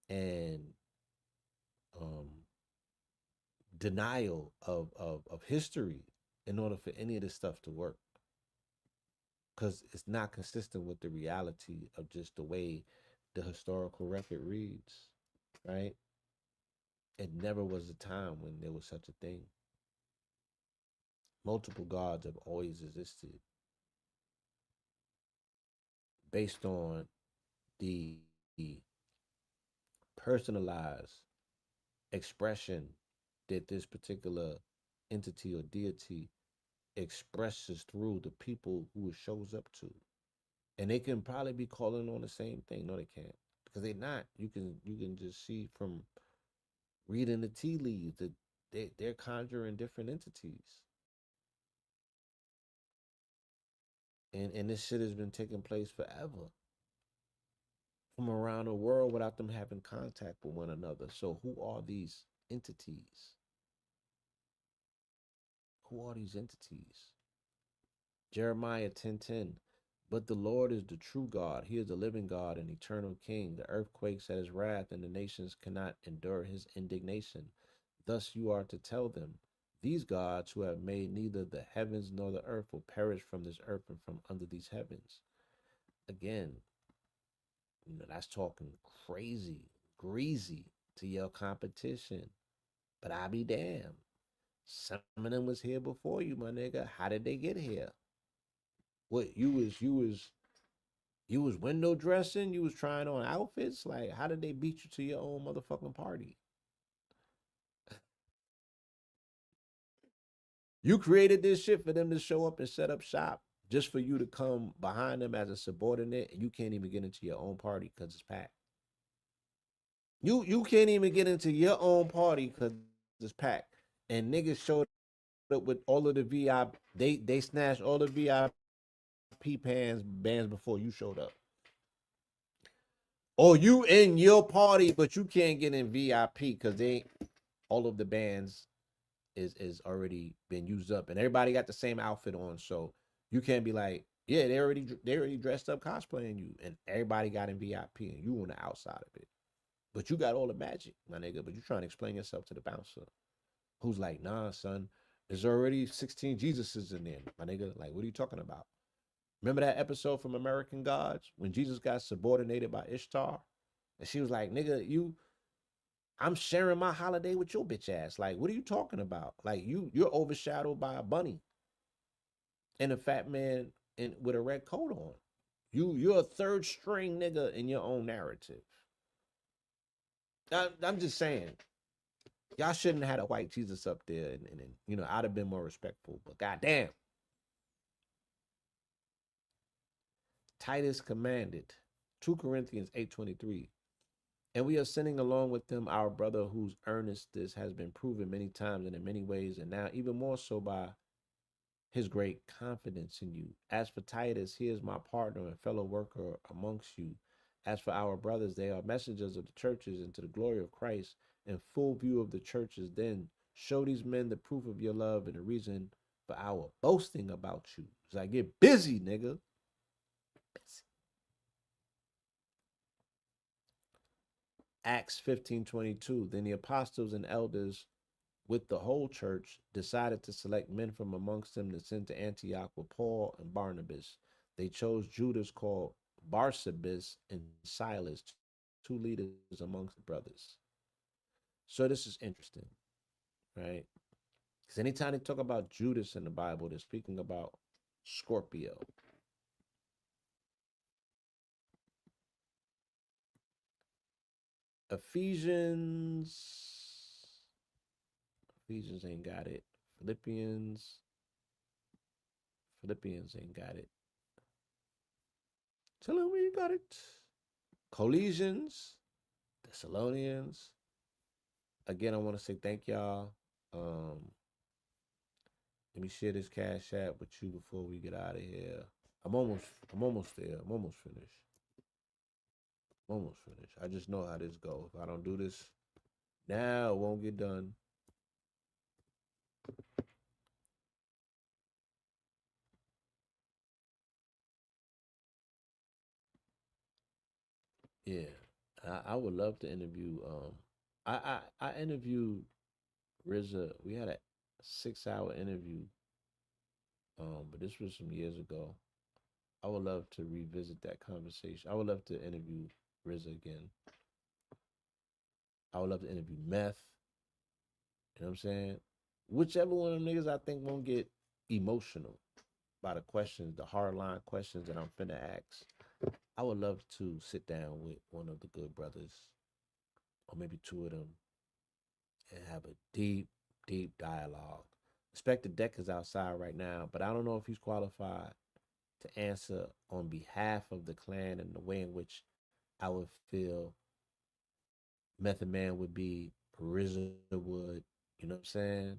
and um, denial of history in order for any of this stuff to work because it's not consistent with the reality of just the way the historical record reads, right? It never was a time when there was such a thing. Multiple gods have always existed based on the personalized expression that this particular entity or deity expresses through the people who it shows up to. And they can probably be calling on the same thing. No, they can't. Because they're not. You can just see from reading the tea leaves that they're conjuring different entities. And this shit has been taking place forever from around the world without them having contact with one another. So who are these entities? Who are these entities? Jeremiah 10:10. But the Lord is the true God. He is the living God and eternal King. The earth quakes at his wrath, and the nations cannot endure his indignation. Thus you are to tell them, these gods who have made neither the heavens nor the earth will perish from this earth and from under these heavens. Again, that's talking crazy, greasy to your competition. But I be damned. Some of them was here before you, my nigga. How did they get here? What you was window dressing, you was trying on outfits. Like, how did they beat you to your own motherfucking party? You created this shit for them to show up and set up shop. just for you to come behind them as a subordinate, and you can't even get into your own party because it's packed. You can't even get into your own party because it's packed. And niggas showed up with all of the VIP. They snatched all the VIP bands before you showed up. Or you in your party, but you can't get in VIP because they all of the bands is already been used up, and everybody got the same outfit on. So you can't be like, yeah, they already dressed up cosplaying you, and everybody got in VIP, and you on the outside of it. But you got all the magic, my nigga. But you trying to explain yourself to the bouncer, who's like, nah, son, there's already 16 Jesuses in there, my nigga. Like, what are you talking about? Remember that episode from American Gods when Jesus got subordinated by Ishtar? And she was like, nigga, I'm sharing my holiday with your bitch ass. Like, what are you talking about? Like, you're overshadowed by a bunny and a fat man with a red coat on. You're a third string nigga in your own narrative. I'm just saying, y'all shouldn't have had a white Jesus up there, and I'd have been more respectful. But goddamn, Titus commanded, 2 Corinthians 8:23. And we are sending along with them our brother whose earnestness has been proven many times and in many ways, and now even more so by his great confidence in you. As for Titus, he is my partner and fellow worker amongst you. As for our brothers, they are messengers of the churches and to the glory of Christ in full view of the churches. Then show these men the proof of your love and the reason for our boasting about you. It's like, get busy, nigga. Busy. Acts 15:22. Then the apostles and elders with the whole church decided to select men from amongst them to send to Antioch with Paul and Barnabas. They chose Judas called Barsabas and Silas, two leaders amongst the brothers. So this is interesting, right? Because anytime they talk about Judas in the Bible, they're speaking about Scorpio. Ephesians, Ephesians ain't got it. Philippians, Philippians ain't got it. Tell them we got it. Colossians, Thessalonians. Again, I want to say thank y'all. Um, Let me share this cash app with you before we get out of here. I'm almost there. I'm almost finished. I'm almost finished. I just know how this goes. If I don't do this now, it won't get done. Yeah, I would love to interview. I interviewed RZA. We had a 6 hour interview. But this was some years ago. I would love to revisit that conversation. I would love to interview RZA again. I would love to interview Meth. You know what I'm saying? Whichever one of them niggas I think won't get emotional by the questions, the hardline questions that I'm finna ask. I would love to sit down with one of the good brothers, or maybe two of them, and have a deep, deep dialogue. Inspector Deck is outside right now, but I don't know if he's qualified to answer on behalf of the clan and the way in which I would feel Method Man would be, RZA would, you know what I'm saying?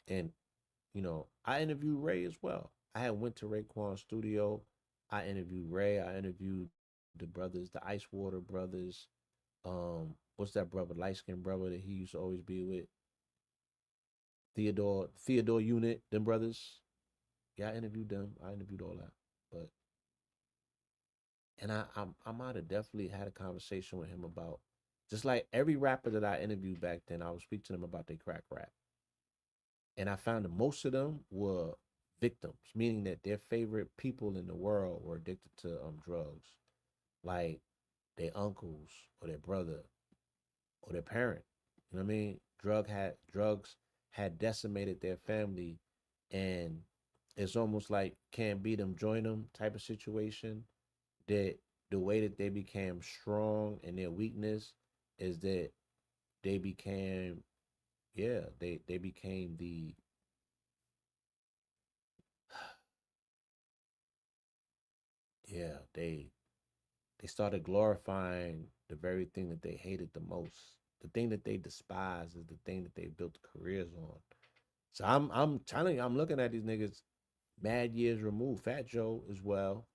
And I interviewed Ray as well. I had went to Raekwon's studio. I interviewed Ray. I interviewed the brothers, the Ice Water brothers. What's that brother, light skinned brother that he used to always be with? Theodore Unit, them brothers. Yeah, I interviewed them. I interviewed all that. But and I might have definitely had a conversation with him about just like every rapper that I interviewed back then, I would speak to them about their crack rap. And I found that most of them were victims, meaning that their favorite people in the world were addicted to drugs, like their uncles or their brother or their parent. You know what I mean? Drugs had decimated their family, and it's almost like can't beat them, join them type of situation. That the way that they became strong and their weakness is that they became, yeah, they became the Yeah, they started glorifying the very thing that they hated the most. The thing that they despise is the thing that they built careers on. So I'm telling you, I'm looking at these niggas mad years removed. Fat Joe as well,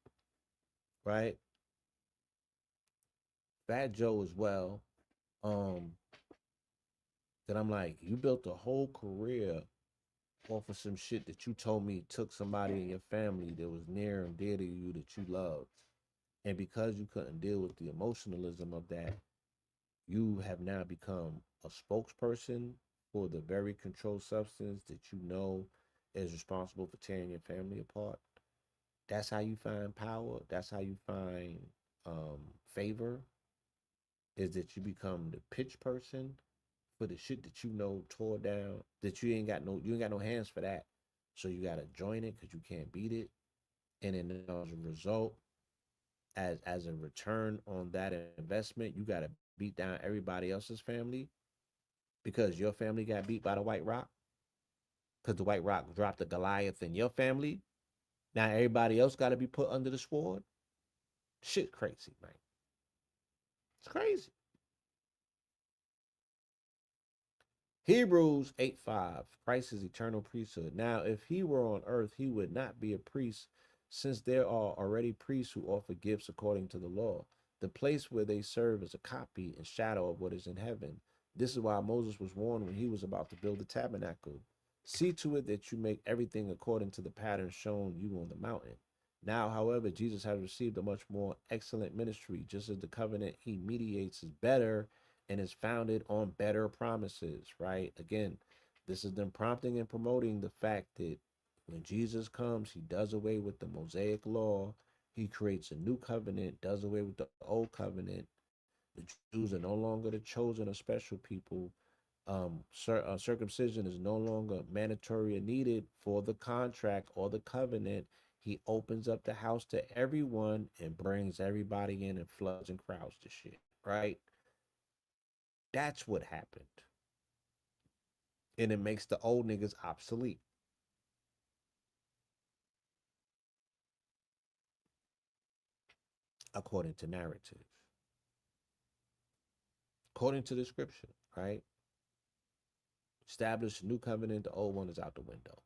right? Fat Joe as well. Um, that I'm like, you built a whole career off of some shit that you told me took somebody in your family that was near and dear to you that you loved. And because you couldn't deal with the emotionalism of that, you have now become a spokesperson for the very controlled substance that you know is responsible for tearing your family apart. That's how you find power. That's how you find favor. Is that you become the pitch person for the shit that you know tore down. That you ain't got no hands for that. So you gotta join it because you can't beat it. And then as a result, as a return on that investment, you gotta beat down everybody else's family because your family got beat by the White Rock because the White Rock dropped the Goliath in your family. Now everybody else got to be put under the sword. Shit, crazy, man. It's crazy. Hebrews 8:5. Christ is eternal priesthood. Now, if he were on earth, he would not be a priest, since there are already priests who offer gifts according to the law. The place where they serve is a copy and shadow of what is in heaven. This is why Moses was warned when he was about to build the tabernacle. See to it that you make everything according to the pattern shown you on the mountain. Now, however, Jesus has received a much more excellent ministry, just as the covenant he mediates is better and is founded on better promises, right? Again, this is them prompting and promoting the fact that when Jesus comes, he does away with the Mosaic law. He creates a new covenant, does away with the old covenant. The Jews are no longer the chosen or special people. Circumcision is no longer mandatory or needed for the contract or the covenant. He opens up the house to everyone and brings everybody in and floods and crowds the shit, right? That's what happened. And it makes the old niggas obsolete, according to narrative, according to the scripture, right? Establish a new covenant, the old one is out the window.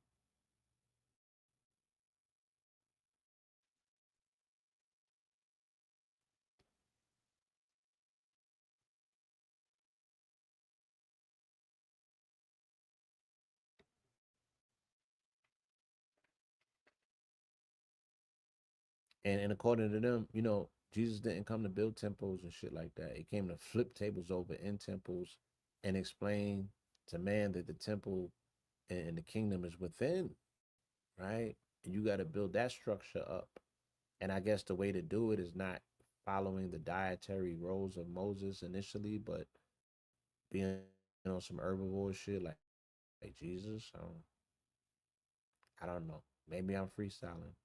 And according to them, Jesus didn't come to build temples and shit like that. He came to flip tables over in temples and explain to man that the temple and the kingdom is within, right? And you got to build that structure up. And I guess the way to do it is not following the dietary rules of Moses initially, but being on some herbivore shit like Jesus. I don't know. Maybe I'm freestyling.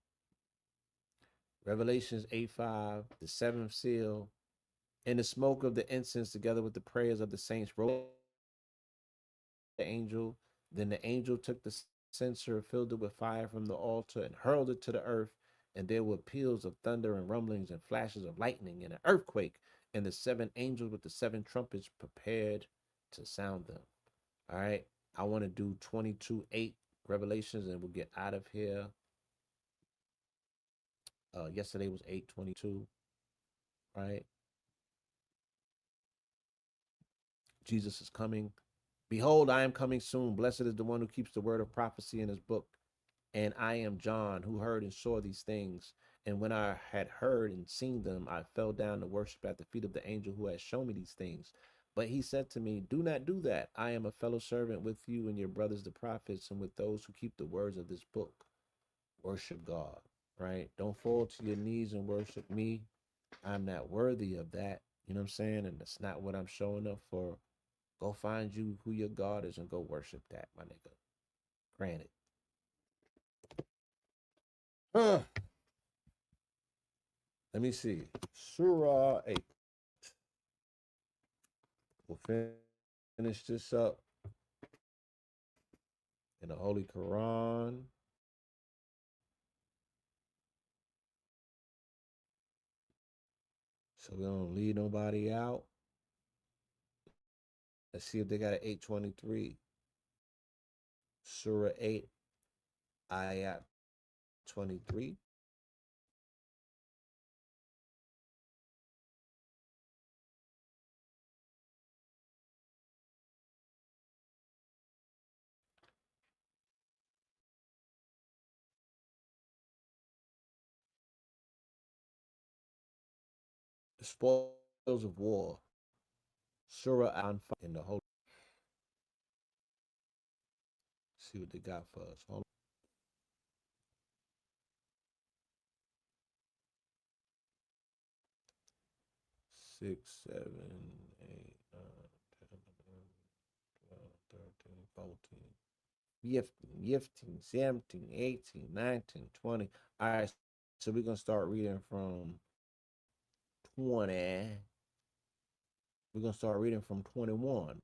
Revelations 8:5, the seventh seal, and the smoke of the incense together with the prayers of the saints rose the angel. Then the angel took the censer, filled it with fire from the altar, and hurled it to the earth. And there were peals of thunder and rumblings and flashes of lightning and an earthquake. And the seven angels with the seven trumpets prepared to sound them. All right. I want to do 22:8 Revelations and we'll get out of here. Yesterday was 8:22, right? Jesus is coming. Behold, I am coming soon. Blessed is the one who keeps the word of prophecy in his book. And I am John, who heard and saw these things. And when I had heard and seen them, I fell down to worship at the feet of the angel who had shown me these things. But he said to me, do not do that. I am a fellow servant with you and your brothers, the prophets, and with those who keep the words of this book. Worship God, right? Don't fall to your knees and worship me. I'm not worthy of that. You know what I'm saying? And that's not what I'm showing up for. Go find you who your God is and go worship that, my nigga. Granted. Huh. Let me see. Surah 8. We'll finish this up in the Holy Quran. So we don't leave nobody out. Let's see if they got an 823. Surah 8, Ayat 23. The spoils of war. Surah Al Anfal in the Holy. See what they got for us. Hold 6, 7, 8, 9, 10, 11, 12, 13, 14. Gifting, 17, 18, 19, 20. All right, so we're going to start reading from 20. We're going to start reading from 21.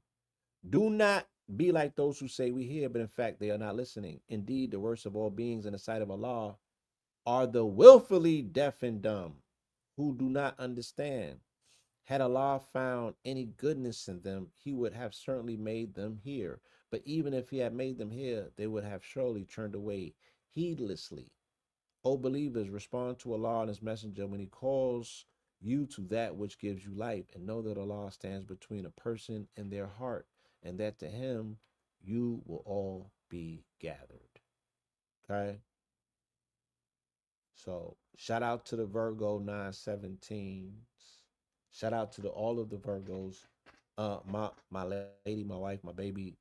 Do not be like those who say we hear, but in fact they are not listening. Indeed, the worst of all beings in the sight of Allah are the willfully deaf and dumb, who do not understand. Had Allah found any goodness in them, he would have certainly made them hear. But even if he had made them hear, they would have surely turned away heedlessly. O believers, respond to Allah and his messenger when he calls you to that which gives you life, and know that Allah stands between a person and their heart, and that to him you will all be gathered. Okay? So shout out to the Virgo 917s. Shout out to all of the Virgos. My lady, my wife, my baby,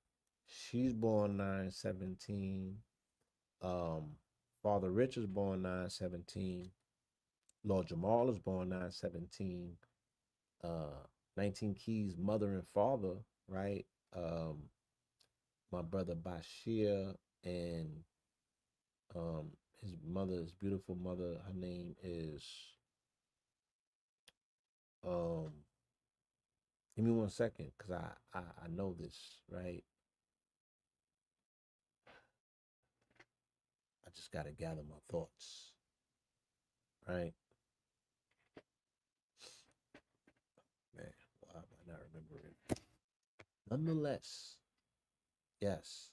she's born 917. Um, Father Rich is born 917. Lord Jamal is born 917. Uh 19 Keys mother and father, right? My brother Bashir and his mother, his beautiful mother, her name is um give me 1 second because I know this, right? I just gotta gather my thoughts, right? Man, why am I not remembering? Nonetheless, yes,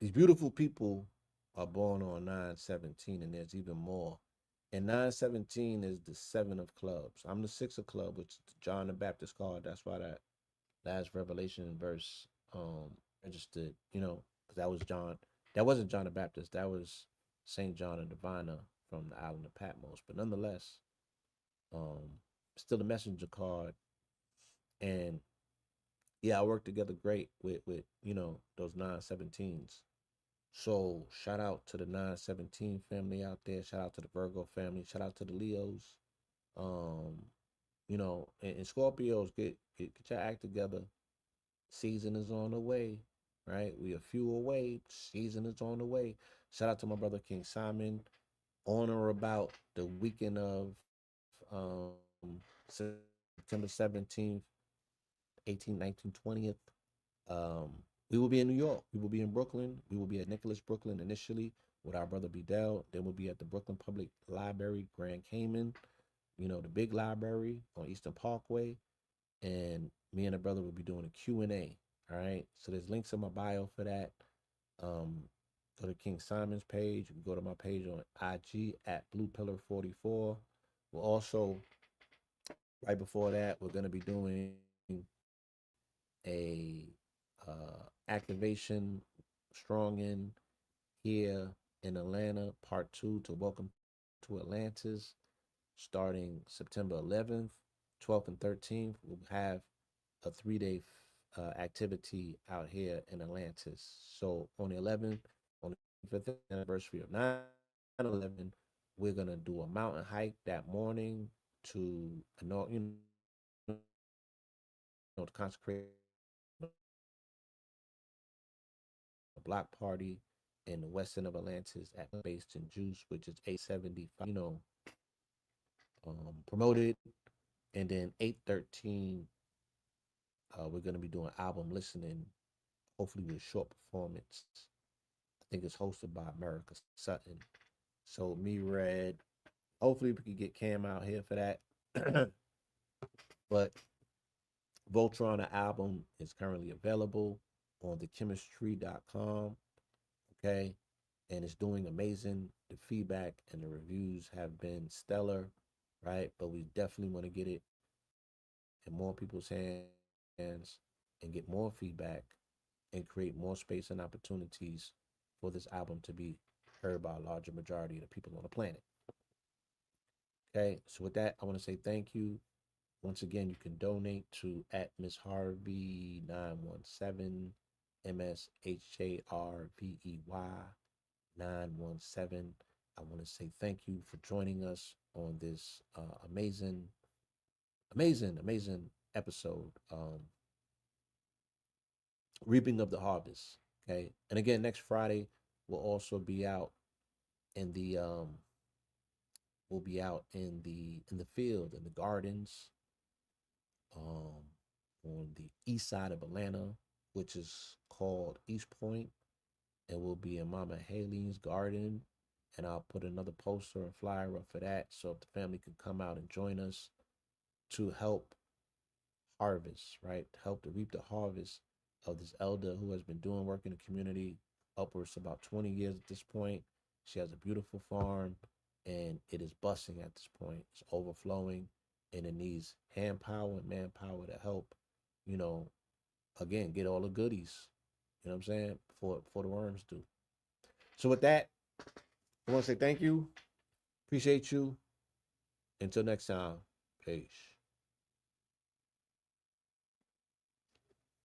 these beautiful people are born on 917, and there's even more. And 917 is the seven of clubs. I'm the six of club, which is John the Baptist card. That's why that last Revelation verse registered, because that was John. That wasn't John the Baptist. That was Saint John the Diviner from the island of Patmos. But nonetheless, um, still the messenger card. And yeah, I work together great with those 917s. So shout out to the 917 family out there. Shout out to the Virgo family. Shout out to the Leos. Um, and Scorpios, get your act together. Season is on the way, right? We a few away. Season is on the way. Shout out to my brother King Simon. On or about the weekend of September 17th, 18th, 19th, 20th. We will be in New York. We will be in Brooklyn. We will be at Nicholas, Brooklyn initially with our brother Bedell. Then we'll be at the Brooklyn Public Library, Grand Cayman, the big library on Eastern Parkway. And me and the brother will be doing a Q&A. All right. So there's links in my bio for that. Um, Go to King Simon's page. You can go to my page on IG at Blue Pillar 44. We'll also, right before that, we're going to be doing a activation strong here in Atlanta, part two to Welcome to Atlantis, starting September 11th, 12th, and 13th. We'll have a 3-day activity out here in Atlantis. So on the 11th, on the 5th anniversary of 9/11, we're gonna do a mountain hike that morning to to consecrate a block party in the west end of Atlantis at Based in Juice, which is 875. Promoted, and then 813, we're gonna be doing album listening, hopefully with a short performance. I think it's hosted by America Sutton. So me, Red. Hopefully we can get Cam out here for that. But Voltron, the album, is currently available on thechemistry.com. Okay. And it's doing amazing. The feedback and the reviews have been stellar, right? But we definitely want to get it in more people's hands and get more feedback and create more space and opportunities for this album to be heard by a larger majority of the people on the planet. Okay, so with that, I want to say thank you. Once again, you can donate to at Miss Harvey 917 MSHARVEY 917. I want to say thank you for joining us on this amazing episode, Reaping of the Harvest. Okay, and again, next Friday we'll also be out in the we'll be out in the field in the gardens, um, on the east side of Atlanta, which is called East Point, and we'll be in Mama Haley's garden. And I'll put another poster and flyer up for that, so if the family can come out and join us to help harvest, right? To help to reap the harvest of this elder who has been doing work in the community upwards to about 20 years at this point. She has a beautiful farm and it is busting at this point. It's overflowing and it needs hand power and manpower to help, you know, again, get all the goodies. You know what I'm saying? Before the worms do. So with that, I want to say thank you. Appreciate you. Until next time. Peace.